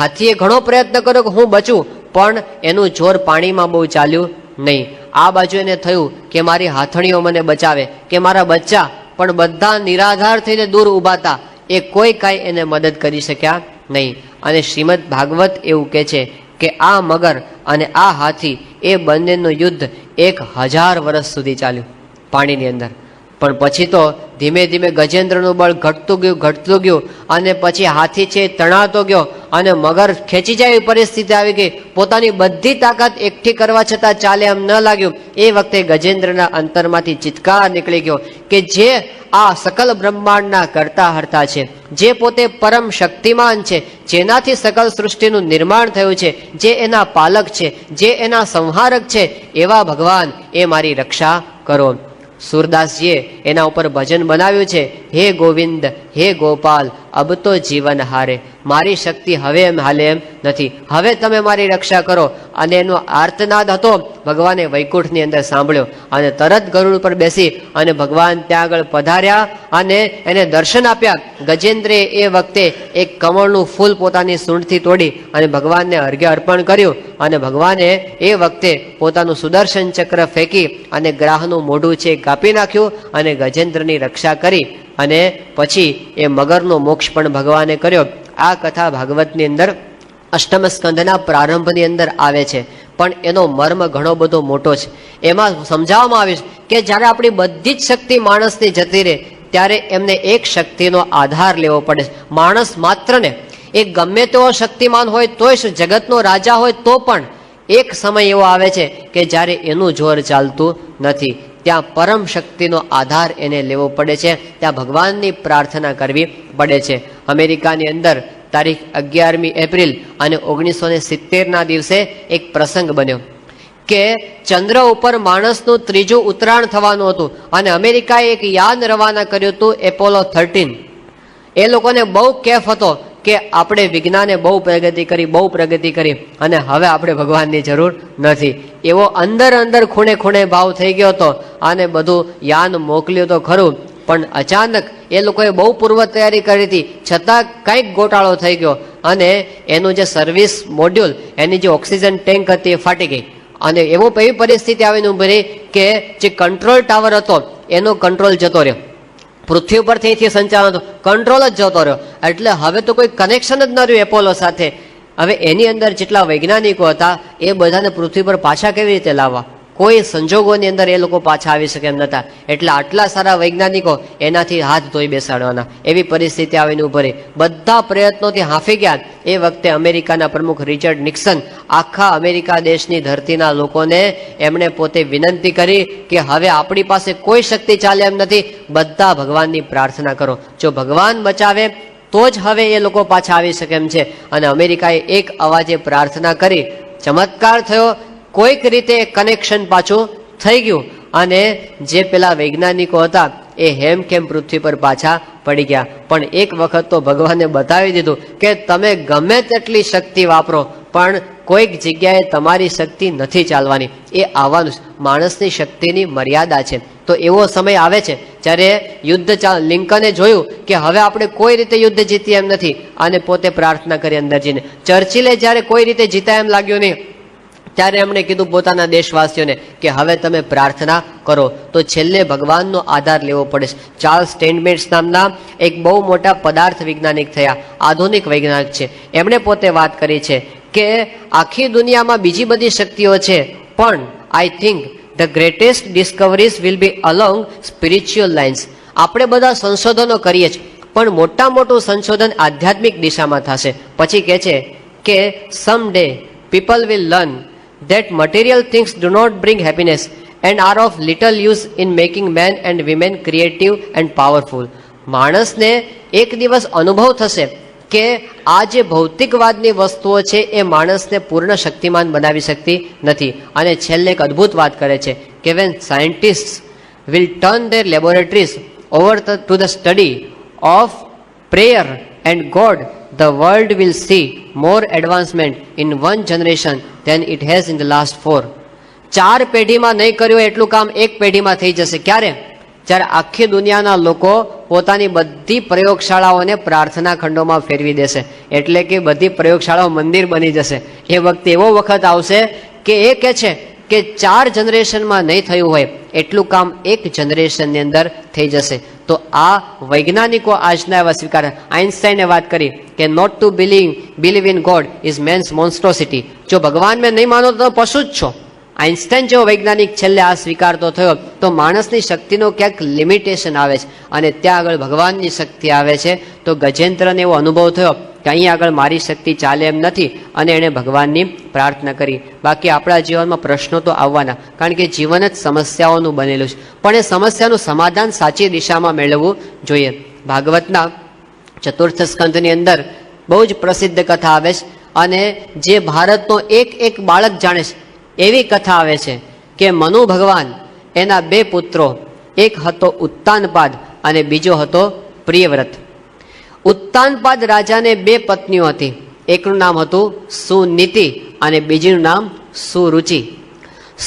હાથીએ ઘણો પ્રયત્ન કર્યો કે હું બચું, પણ એનું જોર પાણીમાં બહુ ચાલ્યું નહીં. આ બાજુ એને થયું કે મારી હાથણીઓ મને બચાવે, કે મારા બચ્ચા, પણ બધા નિરાધાર થઈને દૂર ઊભા હતા. એ કોઈ કાંઈ એને મદદ કરી શક્યા નહીં. અને શ્રીમદ ભાગવત એવું કહે છે કે આ મગર અને આ હાથી એ બંનેનું યુદ્ધ 1000 વર્ષ સુધી ચાલ્યું પાણીની અંદર. પણ પછી તો ધીમે ધીમે ગજેન્દ્રનું બળ ઘટતું ગયું અને પછી હાથી છે તણાતો ગયો અને મગર ખેંચી જાય એવી પરિસ્થિતિ આવી ગઈ. પોતાની બધી તાકાત એકઠી કરવા છતાં ચાલે એમ ન લાગ્યું. એ વખતે ગજેન્દ્રના અંતરમાંથી ચિત્કાર નીકળી ગયો કે જે આ સકલ બ્રહ્માંડના કરતા હર્તા છે, જે પોતે પરમ શક્તિમાન છે, જેનાથી સકલ સૃષ્ટિનું નિર્માણ થયું છે, જે એના પાલક છે, જે એના સંહારક છે, એવા ભગવાન એ મારી રક્ષા કરો. સુરદાસજીએ એના ઉપર ભજન બનાવ્યું છે, હે ગોવિંદ, હે ગોપાલ, અબ તો જીવન હારે, મારી શક્તિ હવે એમ હાલે એમ નથી, હવે તમે મારી રક્ષા કરો. અને એનો આર્તનાદ હતો ભગવાને વૈકુંઠની અંદર સાંભળ્યો અને તરત ગરુડ ઉપર બેસી અને ભગવાન ત્યાં આગળ પધાર્યા અને એને દર્શન આપ્યા. ગજેન્દ્રે એ વખતે એક કમળનું ફૂલ પોતાની સૂંઢથી તોડી અને ભગવાનને અર્ઘ્ય અર્પણ કર્યું અને ભગવાને એ વખતે પોતાનું સુદર્શન ચક્ર ફેંકી અને ગ્રાહનું મોઢું છે કાપી નાખ્યું અને ગજેન્દ્રની રક્ષા કરી અને પછી એ મગરનો મોક્ષ પણ ભગવાને કર્યો. આ કથા ભાગવતની અંદર અષ્ટમ સ્કંધના પ્રારંભની અંદર આવે છે, પણ એનો મર્મ ઘણો બધો મોટો છે. એમાં સમજાવવામાં આવે છે કે જ્યારે આપણી બધી જ શક્તિ માણસની જતી રહે ત્યારે એમને એક શક્તિનો આધાર લેવો પડે. માણસ માત્ર ને એ ગમે તેવો શક્તિમાન હોય તોય, જગતનો રાજા હોય તો પણ એક સમય એવો આવે છે કે જ્યારે એનું જોર ચાલતું નથી. ત્યાં પરમ શક્તિનો આધાર એને લેવો પડે છે. ત્યાં ભગવાનની પ્રાર્થના કરવી પડે છે. અમેરિકાની અંદર તારીખ 11મી એપ્રિલ અને 1970ના દિવસે એક પ્રસંગ બન્યો કે ચંદ્ર ઉપર માણસનું ત્રીજું ઉતરાણ થવાનું હતું અને અમેરિકાએ એક યાન રવાના કર્યું હતું, એપોલો 13. એ લોકોને બહુ કેફ હતો કે આપણે વિજ્ઞાને બહુ પ્રગતિ કરી અને હવે આપણે ભગવાનની જરૂર નથી. એવો અંદર ખૂણે ખૂણે ભાવ થઈ ગયો હતો અને બધું યાન મોકલ્યું તો ખરું, પણ અચાનક એ લોકોએ બહુ પૂર્વ તૈયારી કરી હતી, છતાં કંઈક ગોટાળો થઈ ગયો અને એનું જે સર્વિસ મોડ્યુલ, એની જે ઓક્સિજન ટેન્ક હતી એ ફાટી ગઈ અને એવી પરિસ્થિતિ આવીને ઉભી રહી કે જે કંટ્રોલ ટાવર હતો એનો કંટ્રોલ જતો રહ્યો. પૃથ્વી ઉપરથી અહીંથી સંચાલન હતો, કંટ્રોલ જ જતો રહ્યો. એટલે હવે તો કોઈ કનેક્શન જ ન રહ્યું એપોલો સાથે. હવે એની અંદર જેટલા વૈજ્ઞાનિકો હતા એ બધાને પૃથ્વી પર પાછા કેવી રીતે લાવવા? કોઈ સંજોગોની અંદર એ લોકો પાછા આવી શકે એમ નતા. એટલે આટલા સારા વૈજ્ઞાનિકો એનાથી હાથ ધોઈ બેસાડવાના એવી પરિસ્થિતિ આવીને ઉભરી. બધા પ્રયત્નોથી હાંફી ગયા. એ વખતે અમેરિકાના પ્રમુખ રિચર્ડ નિક્સન આખા અમેરિકા દેશની ધરતીના લોકોને એમણે પોતે વિનંતી કરી કે હવે આપણી પાસે કોઈ શક્તિ ચાલે એમ નથી, બધા ભગવાનની પ્રાર્થના કરો. જો ભગવાન બચાવે તો જ હવે એ લોકો પાછા આવી શકે એમ છે. અને અમેરિકાએ એક અવાજે પ્રાર્થના કરી. ચમત્કાર થયો. કોઈક રીતે કનેક્શન પાછું થઈ ગયું અને જે પેલા વૈજ્ઞાનિકો હતા એ હેમખેમ પૃથ્વી પર પાછા પડી ગયા. પણ એક વખત તો ભગવાને બતાવી દીધું કે તમે ગમે તેટલી શક્તિ વાપરો પણ કોઈક જગ્યાએ તમારી શક્તિ નથી ચાલવાની. એ આવવાનું માણસની શક્તિની મર્યાદા છે. તો એવો સમય આવે છે જ્યારે યુદ્ધ લિંકને જોયું કે હવે આપણે કોઈ રીતે યુદ્ધ જીતીએ એમ નથી અને પોતે પ્રાર્થના કરી અંદર જઈને. ચર્ચિલે જ્યારે કોઈ રીતે જીતાય એમ લાગ્યું નહીં ત્યારે એમણે કીધું પોતાના દેશવાસીઓને કે હવે તમે પ્રાર્થના કરો. તો છેલ્લે ભગવાનનો આધાર લેવો પડે. ચાર્લ્સ સ્ટેનમેટ્સ નામના એક બહુ મોટા પદાર્થ વૈજ્ઞાનિક થયા, આધુનિક વૈજ્ઞાનિક છે. એમણે પોતે વાત કરી છે કે આખી દુનિયામાં બીજી બધી શક્તિઓ છે પણ I think the greatest discoveries will be along spiritual lines. આપણે બધા સંશોધનો કરીએ છીએ પણ મોટા મોટું સંશોધન આધ્યાત્મિક દિશામાં થશે. પછી કહે છે કે some day people will learn that material things do not bring happiness and are of little use in making men and women creative and powerful. માણસને એક દિવસ અનુભવ થશે કે આ જે ભૌતિકવાદની વસ્તુઓ છે એ માણસને પૂર્ણ શક્તિમાન બનાવી શકતી નથી. અને છેલ્લે એક અદ્ભુત વાત કરે છે કે when scientists will turn their laboratories over to the study of prayer and God, the world will see more advancement in one generation than it has in the last 4. 4 પેઢીમાં નહીં કર્યું એટલું કામ એક પેઢીમાં થઈ જશે. ક્યારે? જ્યારે આખી દુનિયાના લોકો પોતાની બધી પ્રયોગશાળાઓને પ્રાર્થના ખંડોમાં ફેરવી દેશે. એટલે કે બધી પ્રયોગશાળાઓ મંદિર બની જશે. એ વખતે એવો વખત આવશે કે એ કહે છે કે 4 જનરેશનમાં નહીં થયું હોય એટલું કામ એક જનરેશનની અંદર થઈ જશે. તો આ વૈજ્ઞાનિકો આજના એવા સ્વીકાર. આઇન્સ્ટાઈને વાત કરી કે not to believe in God is man's monstrosity. જો ભગવાન મેં નહીં માનો તો પશુ જ છો. આઇન્સ્ટાઈન જેવો વૈજ્ઞાનિક છેલ્લે આ સ્વીકારતો થયો. તો માણસની શક્તિનો ક્યાંક લિમિટેશન આવે છે અને ત્યાં આગળ ભગવાનની શક્તિ આવે છે. તો ગજેન્દ્રને એવો અનુભવ થયો કે અહીં આગળ મારી શક્તિ ચાલે એમ નથી અને એણે ભગવાનની પ્રાર્થના કરી. બાકી આપણા જીવનમાં પ્રશ્નો તો આવવાના, કારણ કે જીવન જ સમસ્યાઓનું બનેલું છે. પણ એ સમસ્યાનું સમાધાન સાચી દિશામાં મેળવવું જોઈએ. ભાગવતના 4th સ્કંધની અંદર બહુ જ પ્રસિદ્ધ કથા આવે છે અને જે ભારતનો એક એક બાળક જાણે છે એવી કથા આવે છે કે મનુ ભગવાન એના 2 પુત્રો, એક હતો ઉત્તાનપાદ અને બીજો હતો પ્રિયવ્રત. ઉત્તાનપાદ રાજાને 2 પત્નીઓ હતી. એકનું નામ હતું સુનીતિ અને બીજીનું નામ સુરુચિ.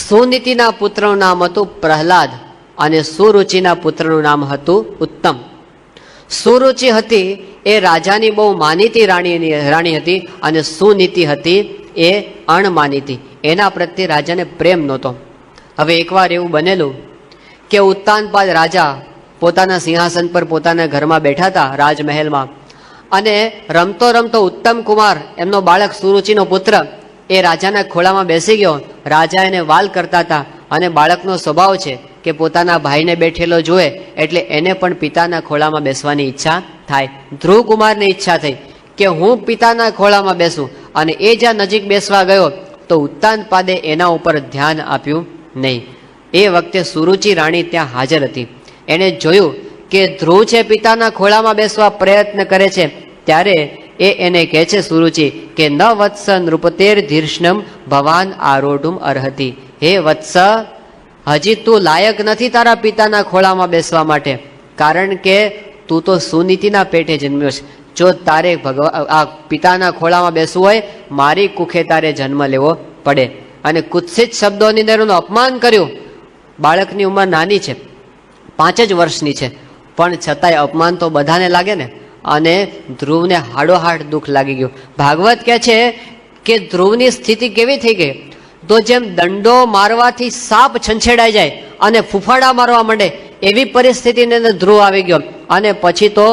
સુનીતિના પુત્રનું નામ હતું પ્રહલાદ અને સુરુચિના પુત્રનું નામ હતું ઉત્તમ. સુરુચિ હતી એ રાજાની બહુ માનીતી રાણી હતી અને સુનીતિ હતી એ અણમાનીતી. એના પ્રત્યે રાજાને પ્રેમ નહોતો. હવે એકવાર એવું બનેલું કે ઉત્તાનપાદ રાજા પોતાના સિંહાસન પર પોતાના ઘરમાં બેઠા હતા રાજમહેલમાં અને રમતો રમતો ઉત્તમ કુમાર એમનો બાળક સુરુચિનો પુત્ર એ રાજાના ખોળામાં બેસી ગયો. રાજા એને વાલ કરતા હતા અને બાળકનો સ્વભાવ છે કે પોતાના ભાઈને બેઠેલો જુએ એટલે એને પણ પિતાના ખોળામાં બેસવાની ઈચ્છા થાય. ધ્રુવ કુમારની ઈચ્છા થઈ કે હું પિતાના ખોળામાં બેસું અને એ જ્યાં નજીક બેસવા ગયો તો ઉત્તાનપાદે એના ઉપર ધ્યાન આપ્યું નહીં. એ વખતે સુરુચિ રાણી ત્યાં હાજર હતી. એણે જોયું કે ધ્રુવ છે પિતાના ખોળામાં બેસવા પ્રયત્ન કરે છે. ત્યારે એ એને કહે છે સુરુચિ કે ન વત્સ નૃપતેર ધીર્ષ્ણમ ભવાન આરોઢુમ અર્હતિ. હે વત્સ, હજી તું લાયક નથી તારા પિતાના ખોળામાં બેસવા માટે, કારણ કે તું તો સુનીતિના પેટે જન્મ્યો છે. જો તારે આ પિતાના ખોળામાં બેસવું હોય મારી કુખે તારે જન્મ લેવો પડે. અને કુત્સિત શબ્દોની અંદર એનું અપમાન કર્યું. બાળકની ઉંમર નાની છે, 5 જ વર્ષની છે, પણ છતાંય અપમાન તો બધાને લાગે ને. અને ધ્રુવને હાડોહાડ દુઃખ લાગી ગયું. ભાગવત કહે છે કે ધ્રુવની સ્થિતિ કેવી થઈ ગઈ, તો જેમ દંડો મારવાથી સાપ છંછેડાઈ જાય અને ફૂફાડા મારવા માંડે એવી પરિસ્થિતિની અંદર ધ્રુવ આવી ગયો. અને પછી તો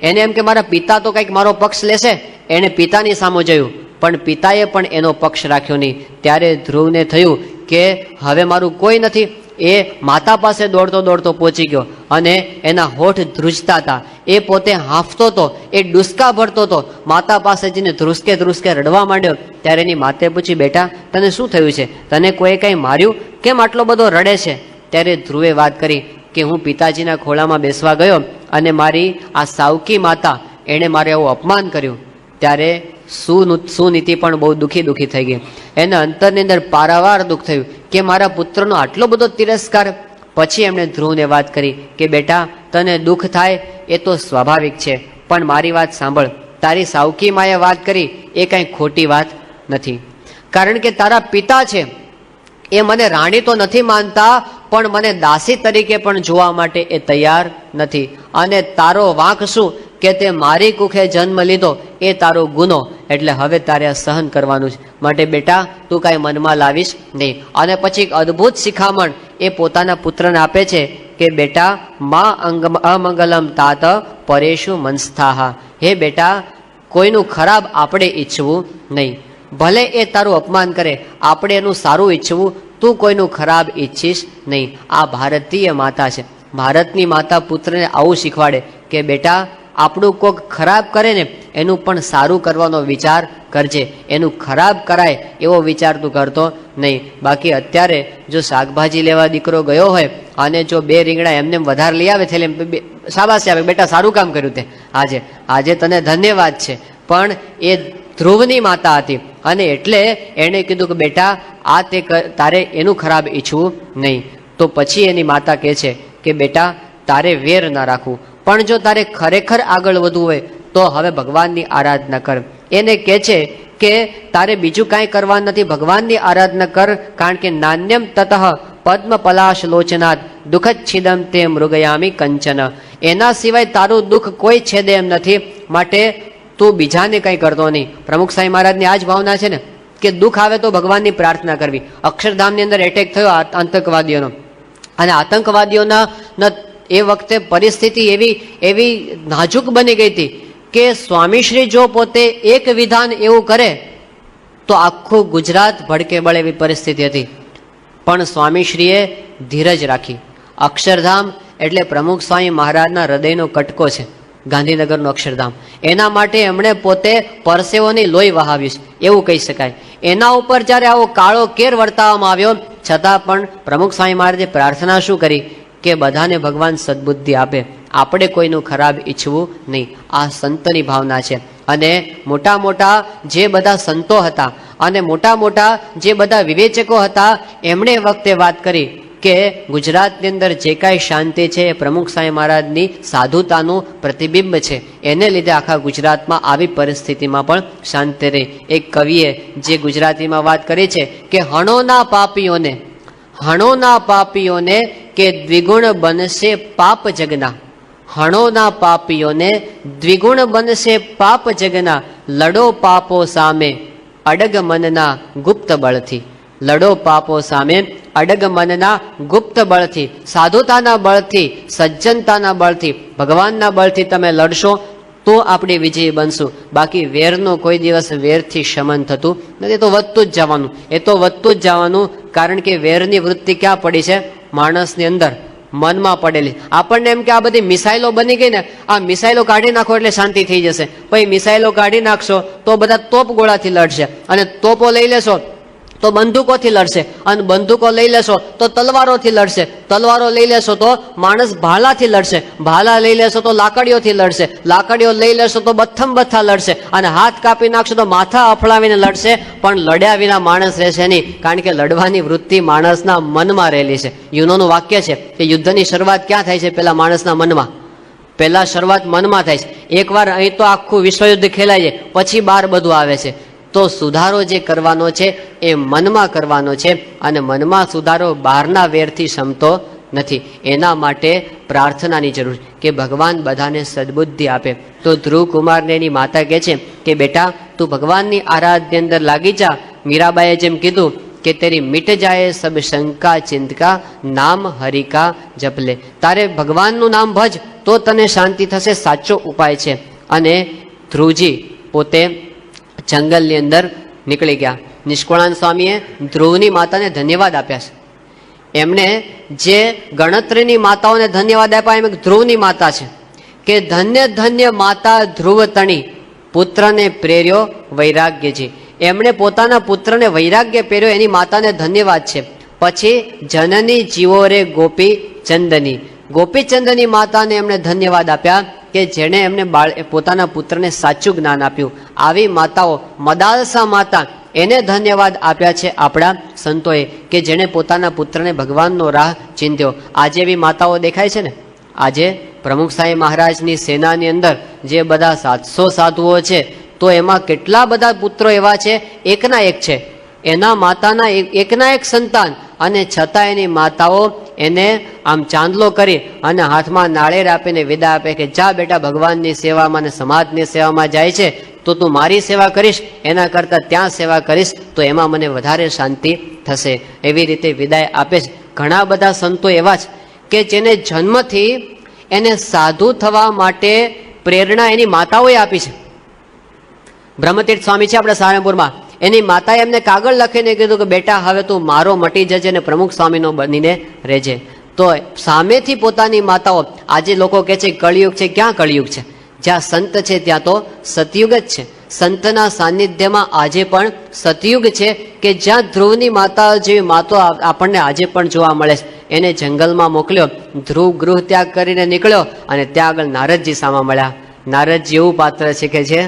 એને એમ કે મારા પિતા તો કંઈક મારો પક્ષ લેશે. એણે પિતાની સામે જોયું પણ પિતાએ પણ એનો પક્ષ રાખ્યો નહીં. ત્યારે ધ્રુવને થયું કે હવે મારું કોઈ નથી. એ માતા પાસે દોડતો દોડતો પહોંચી ગયો અને એના હોઠ ધ્રુજતા હતા. એ પોતે હાંફતો હતો, એ ડુસકા ભરતો હતો. માતા પાસે જઈને ધ્રુસકે ધ્રુસકે રડવા માંડ્યો. ત્યારે એની માતે પૂછ્યું, બેટા તને શું થયું છે? તને કોઈ કંઈ માર્યું? કેમ આટલો બધો રડે છે? ત્યારે ધ્રુવે વાત કરી કે હું પિતાજીના ખોળામાં બેસવા ગયો અને મારી આ સાવકી માતા એણે મારે એવું અપમાન કર્યું. ત્યારે સુનીતિ પણ બહુ દુઃખી થઈ ગઈ. એના અંતરની અંદર પારાવાર દુઃખ થયું કે મારા પુત્રનો આટલો બધો તિરસ્કાર. પછી એમણે ધ્રુવને વાત કરી કે બેટા તને દુઃખ થાય એ તો સ્વાભાવિક છે, પણ મારી વાત સાંભળ. તારી સાવકી માએ વાત કરી એ કાંઈ ખોટી વાત નથી, કારણ કે તારા પિતા છે એ મને રાણી તો નથી માનતા, પણ મને દાસી તરીકે પણ જોવા માટે એ તૈયાર નથી. અને તારો વાંક શું કે તે મારી કુખે જન્મ લીધો એ તારો ગુનો, એટલે હવે તારે આ સહન કરવાનું છે. માટે બેટા તું કાંઈ મનમાં લાવીશ નહીં. અને પછી એક અદ્ભુત શિખામણ એ પોતાના પુત્રને આપે છે કે બેટા મા અમંગલમ તાત પરેશુ મનસ્થાહા. હે બેટા કોઈનું ખરાબ આપણે ઈચ્છવું નહીં. ભલે એ તારું અપમાન કરે, આપણે એનું સારું ઈચ્છવું. તું કોઈનું ખરાબ ઈચ્છીશ નહીં. આ ભારતીય માતા છે. ભારતની માતા પુત્રને આવું શીખવાડે કે બેટા આપણું કોઈક ખરાબ કરે ને એનું પણ સારું કરવાનો વિચાર કરજે. એનું ખરાબ કરાય એવો વિચાર તું કરતો નહીં. બાકી અત્યારે જો શાકભાજી લેવા દીકરો ગયો હોય અને જો 2 રીંગણા એમને વધારે લઈ આવે થેલી, શાબાશ આવે બેટા સારું કામ કર્યું તે આજે તને ધન્યવાદ છે. પણ એ ધ્રુવની માતા હતી અને એટલે એણે કીધું કે બેટા આ તે તારે એનું ખરાબ ઈચ્છવું નહીં. તો પછી એની માતા કહે છે કે બેટા તારે વેર ના રાખવું, પણ જો તારે ખરેખર આગળ વધવું હોય તો હવે ભગવાનની આરાધના કર. એને કહે છે કે તારે બીજું કાંઈ કરવાનું નથી, ભગવાનની આરાધના કર. કારણ કે નાન્યમ તતઃ પદ્મ પલાશ લોચનાથ દુઃખ છિદમ તે મૃગયામી કંચન. એના સિવાય તારું દુઃખ કોઈ છેદે એમ નથી, માટે તું બીજાને કંઈ કરતો નહીં. પ્રમુખ સાંઈ મહારાજની આ જ ભાવના છે ને કે દુઃખ આવે તો ભગવાનની પ્રાર્થના કરવી. અક્ષરધામની અંદર એટેક થયો આતંકવાદીઓનો, અને આતંકવાદીઓના એ વખતે પરિસ્થિતિ એવી નાજુક બની ગઈ હતી કે સ્વામીશ્રી જો પોતે એક વિધાન એવું કરે તો આખું ગુજરાત ભડકે બળે એવી પરિસ્થિતિ હતી. પણ સ્વામીશ્રીએ ધીરજ રાખી. અક્ષરધામ એટલે પ્રમુખ સ્વામી મહારાજના હૃદયનો કટકો છે, ગાંધીનગરનું અક્ષરધામ. એના માટે એમણે પોતે પરસેવોની લોહી વહાવ્યું એવું કહી શકાય. એના ઉપર જ્યારે આવો કાળો કેર વર્તાવવામાં આવ્યો છતાં પણ પ્રમુખ સ્વામી મહારાજે પ્રાર્થના શું કરી કે બધાને ભગવાન સદબુદ્ધિ આપે, આપણે કોઈનું ખરાબ ઈચ્છવું નહીં. આ સંતની ભાવના છે. અને મોટા મોટા જે બધા સંતો હતા અને મોટા મોટા જે બધા વિવેચકો હતા એમણે વખતે વાત કરી કે ગુજરાતની અંદર જે કાંઈ શાંતિ છે એ પ્રમુખ સ્વામી મહારાજની સાધુતાનું પ્રતિબિંબ છે. એને લીધે આખા ગુજરાતમાં આવી પરિસ્થિતિમાં પણ શાંતિ રહી. એક કવિએ જે ગુજરાતીમાં વાત કરી છે કે હણોના પાપીઓને કે દ્વિગુણ બનશે પાપ જગના. હણોના પાપીઓને દ્વિગુણ બનશે પાપ જગના. લડો પાપો સામે અડગ મનના ગુપ્ત બળથી. લડો પાપો સામે અડગ મનના ગુપ્ત બળથી. સાધુતાના બળથી, સજ્જનતાના બળથી, ભગવાનના બળથી તમે લડશો તો આપણે વિજયી બનશું. બાકી વેરનો કોઈ દિવસ વેરથી શમન થતું નથી. તો વધતું જ જવાનું, કારણ કે વેરની વૃત્તિ ક્યાં પડી છે? માણસની અંદર, મનમાં પડેલી. આપણને એમ કે આ બધી મિસાઇલો બની ગઈ ને, આ મિસાઇલો કાઢી નાખો એટલે શાંતિ થઈ જશે. પછી મિસાઇલો કાઢી નાખશો તો બધા તોપ ગોળાથી લડશે, અને તોપો લઈ લેશો તો બંદૂકોથી લડશે, અને બંદૂકો લઈ લેશો તો તલવારોથી લડશે, તલવારો લઈ લેશો તો માણસ ભાલાથી લડશે, ભાલા લઈ લેશો તો લાકડીઓથી લડશે, લાકડીઓ લઈ લેશો તો બથ્થા લડશે, અને હાથ કાપી નાખશો તો માથા અફળાવીને લડશે. પણ લડ્યા વિના માણસ રહેશે નહીં, કારણ કે લડવાની વૃત્તિ માણસના મનમાં રહેલી છે. યુનોનું વાક્ય છે કે યુદ્ધની શરૂઆત ક્યાં થાય છે? પહેલા માણસના મનમાં. પહેલા શરૂઆત મનમાં થાય છે. એકવાર અહીં તો આખું વિશ્વયુદ્ધ ખેલાય છે, પછી બહાર બધું આવે છે. તો સુધારો જે કરવાનો છે એ મનમાં કરવાનો છે, અને મનમાં સુધારો બહારના વેરથી શમતો નથી. એના માટે પ્રાર્થનાની જરૂર કે ભગવાન બધાને સદબુદ્ધિ આપે. તો ધ્રુવ કુમારને એની માતા કહે છે કે બેટા તું ભગવાનની આરાધની અંદર લાગી જા. મીરાબાઈએ જેમ કીધું કે તેરી મિટ જાય સબ શંકા ચિંતકા, નામ હરિકા જપલે. તારે ભગવાનનું નામ ભજ તો તને શાંતિ થશે, સાચો ઉપાય છે. અને ધ્રુવજી પોતે જંગલની અંદર નીકળી ગયા. નિષ્કુળાનંદ સ્વામીએ ધ્રુવની માતાને ધન્યવાદ આપ્યા છે. એમને જે ગણતરીની માતાઓને ધન્યવાદ આપ્યા એમ એક ધ્રુવની માતા છે કે ધન્ય ધન્ય માતા ધ્રુવ તણી પુત્રને પ્રેર્યો વૈરાગ્યજી. એમણે પોતાના પુત્રને વૈરાગ્ય પ્રેર્યો, એની માતાને ધન્યવાદ છે. પછી જનની જીવો રે ગોપી ચંદની, ગોપીચંદની માતાને એમણે ધન્યવાદ આપ્યા કે જેણે એમને પોતાના પુત્રને સાચું જ્ઞાન આપ્યું. આવી માતાઓ, મદાલસા માતા, એને ધન્યવાદ આપ્યા છે આપણા સંતોએ કે જેણે પોતાના પુત્રને ભગવાનનો રાહ ચિંધ્યો. આજે એવી માતાઓ દેખાય છે ને. આજે પ્રમુખ સાંઈ મહારાજની સેનાની અંદર જે બધા 700 સાધુઓ છે તો એમાં કેટલા બધા પુત્રો એવા છે, એકના એક છે, એના માતાના એકના એક સંતાન, અને છતાં એની માતાઓ એને આમ ચાંદલો કરી અને હાથમાં નાળેર આપીને વિદા આપે કે જા બેટા ભગવાનની સેવામાં અને સમાજની સેવામાં જાય છે તો તું મારી સેવા કરીશ એના કરતાં ત્યાં સેવા કરીશ તો એમાં મને વધારે શાંતિ થશે. એવી રીતે વિદાય આપે છે. ઘણા બધા સંતો એવા છે કે જેને જન્મથી એને સાધુ થવા માટે પ્રેરણા એની માતાઓએ આપી છે. બ્રહ્મતીર્થ સ્વામી છે આપણે સારંગપુરમાં, એની માતાએ એમને કાગળ લખીને કીધું કે બેટા હવે તું મારો મટી જજે અને પ્રમુખ સ્વામીનો બનીને રહેજે. તો સામેથી પોતાની માતાઓ, આજે લોકો કહે છે કળિયુગ છે, ક્યાં કળિયુગ છે? જ્યાં સંત છે ત્યાં તો સતયુગ જ છે. સંતના સાનિધ્યમાં આજે પણ સતયુગ છે કે જ્યાં ધ્રુવની માતા જેવી માતો આપણને આજે પણ જોવા મળે છે. એને જંગલમાં મોકલ્યો, ધ્રુવ ગૃહ ત્યાગ કરીને નીકળ્યો અને ત્યાં આગળ નારદજી સામા મળ્યા. નારદજી એવું પાત્ર છે કે જે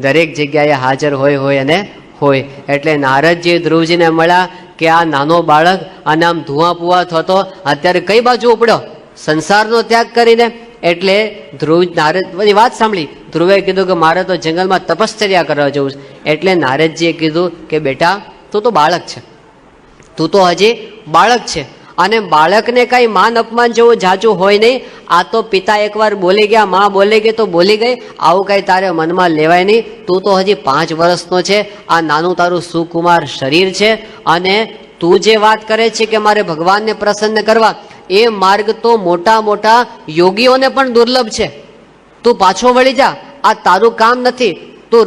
દરેક જગ્યાએ હાજર હોય અને હોય. એટલે નારદજી ધ્રુવજીને મળ્યા કે આ નાનો બાળક અને આમ ધુઆ પુઆ થતો અત્યારે કઈ બાજુ ઉપડ્યો? સંસારનો ત્યાગ કરીને. એટલે ધ્રુવ નારદ બધી વાત સાંભળી. ધ્રુવે કીધું કે મારે તો જંગલમાં તપશ્ચર્યા કરવા જવું છે. એટલે નારદજીએ કીધું કે બેટા તું તો બાળક છે, તું તો હજી બાળક છે અને બાળકને કઈ માન અપમાન જેવું જાજુ હોય નહીં. આ તો પિતા એકવાર બોલી ગયા, માં બોલી ગઈ તો બોલી ગઈ, આવું કઈ તારે મનમાં લેવાય નહીં. તું તો હજી 5 વર્ષનો છે, આ નાનું તારું સુકુમાર શરીર છે અને તું જે વાત કરે છે કે મારે ભગવાનને પ્રસન્ન કરવા, એ માર્ગ તો મોટા મોટા યોગીઓને પણ દુર્લભ છે. તું પાછો વળી જા, આ તારું કામ નથી. તું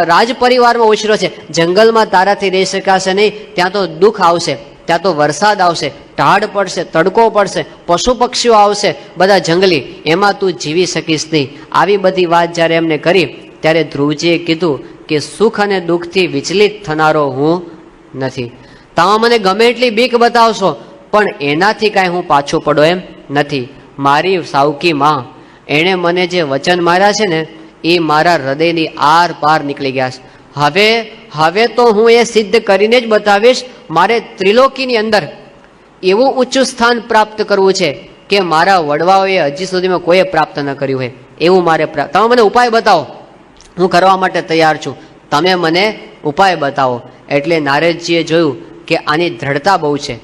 રાજ પરિવારમાં ઉછર્યો છે, જંગલમાં તારાથી રહી શકાશે નહીં. ત્યાં તો દુઃખ આવશે, ત્યાં તો વરસાદ આવશે, ટાઢ પડશે, તડકો પડશે, પશુ પક્ષીઓ આવશે, બધા જંગલી, એમાં તું જીવી શકીશ નહીં. આવી બધી વાત જ્યારે એમને કરી ત્યારે ધ્રુવજીએ કીધું કે સુખ અને દુઃખથી વિચલિત થનારો હું નથી. તમે મને ગમે એટલી બીક બતાવશો પણ એનાથી કાંઈ હું પાછો પડો એમ નથી. મારી સાવકી માં, એણે મને જે વચન માર્યા છે ને એ મારા હૃદયની આર પાર નીકળી ગયા છે. હવે તો હું એ સિદ્ધ કરીને જ બતાવીશ. મારે ત્રિલોકીની અંદર એવું ઊંચું સ્થાન પ્રાપ્ત કરવું છે કે મારા વડવાઓએ હજી સુધીમાં કોઈએ પ્રાપ્ત ન કર્યું હોય એવું મારે. તમે મને ઉપાય બતાવો, હું કરવા માટે તૈયાર છું, તમે મને ઉપાય બતાવો. એટલે નારદજીએ જોયું કે આની દ્રઢતા બહુ છે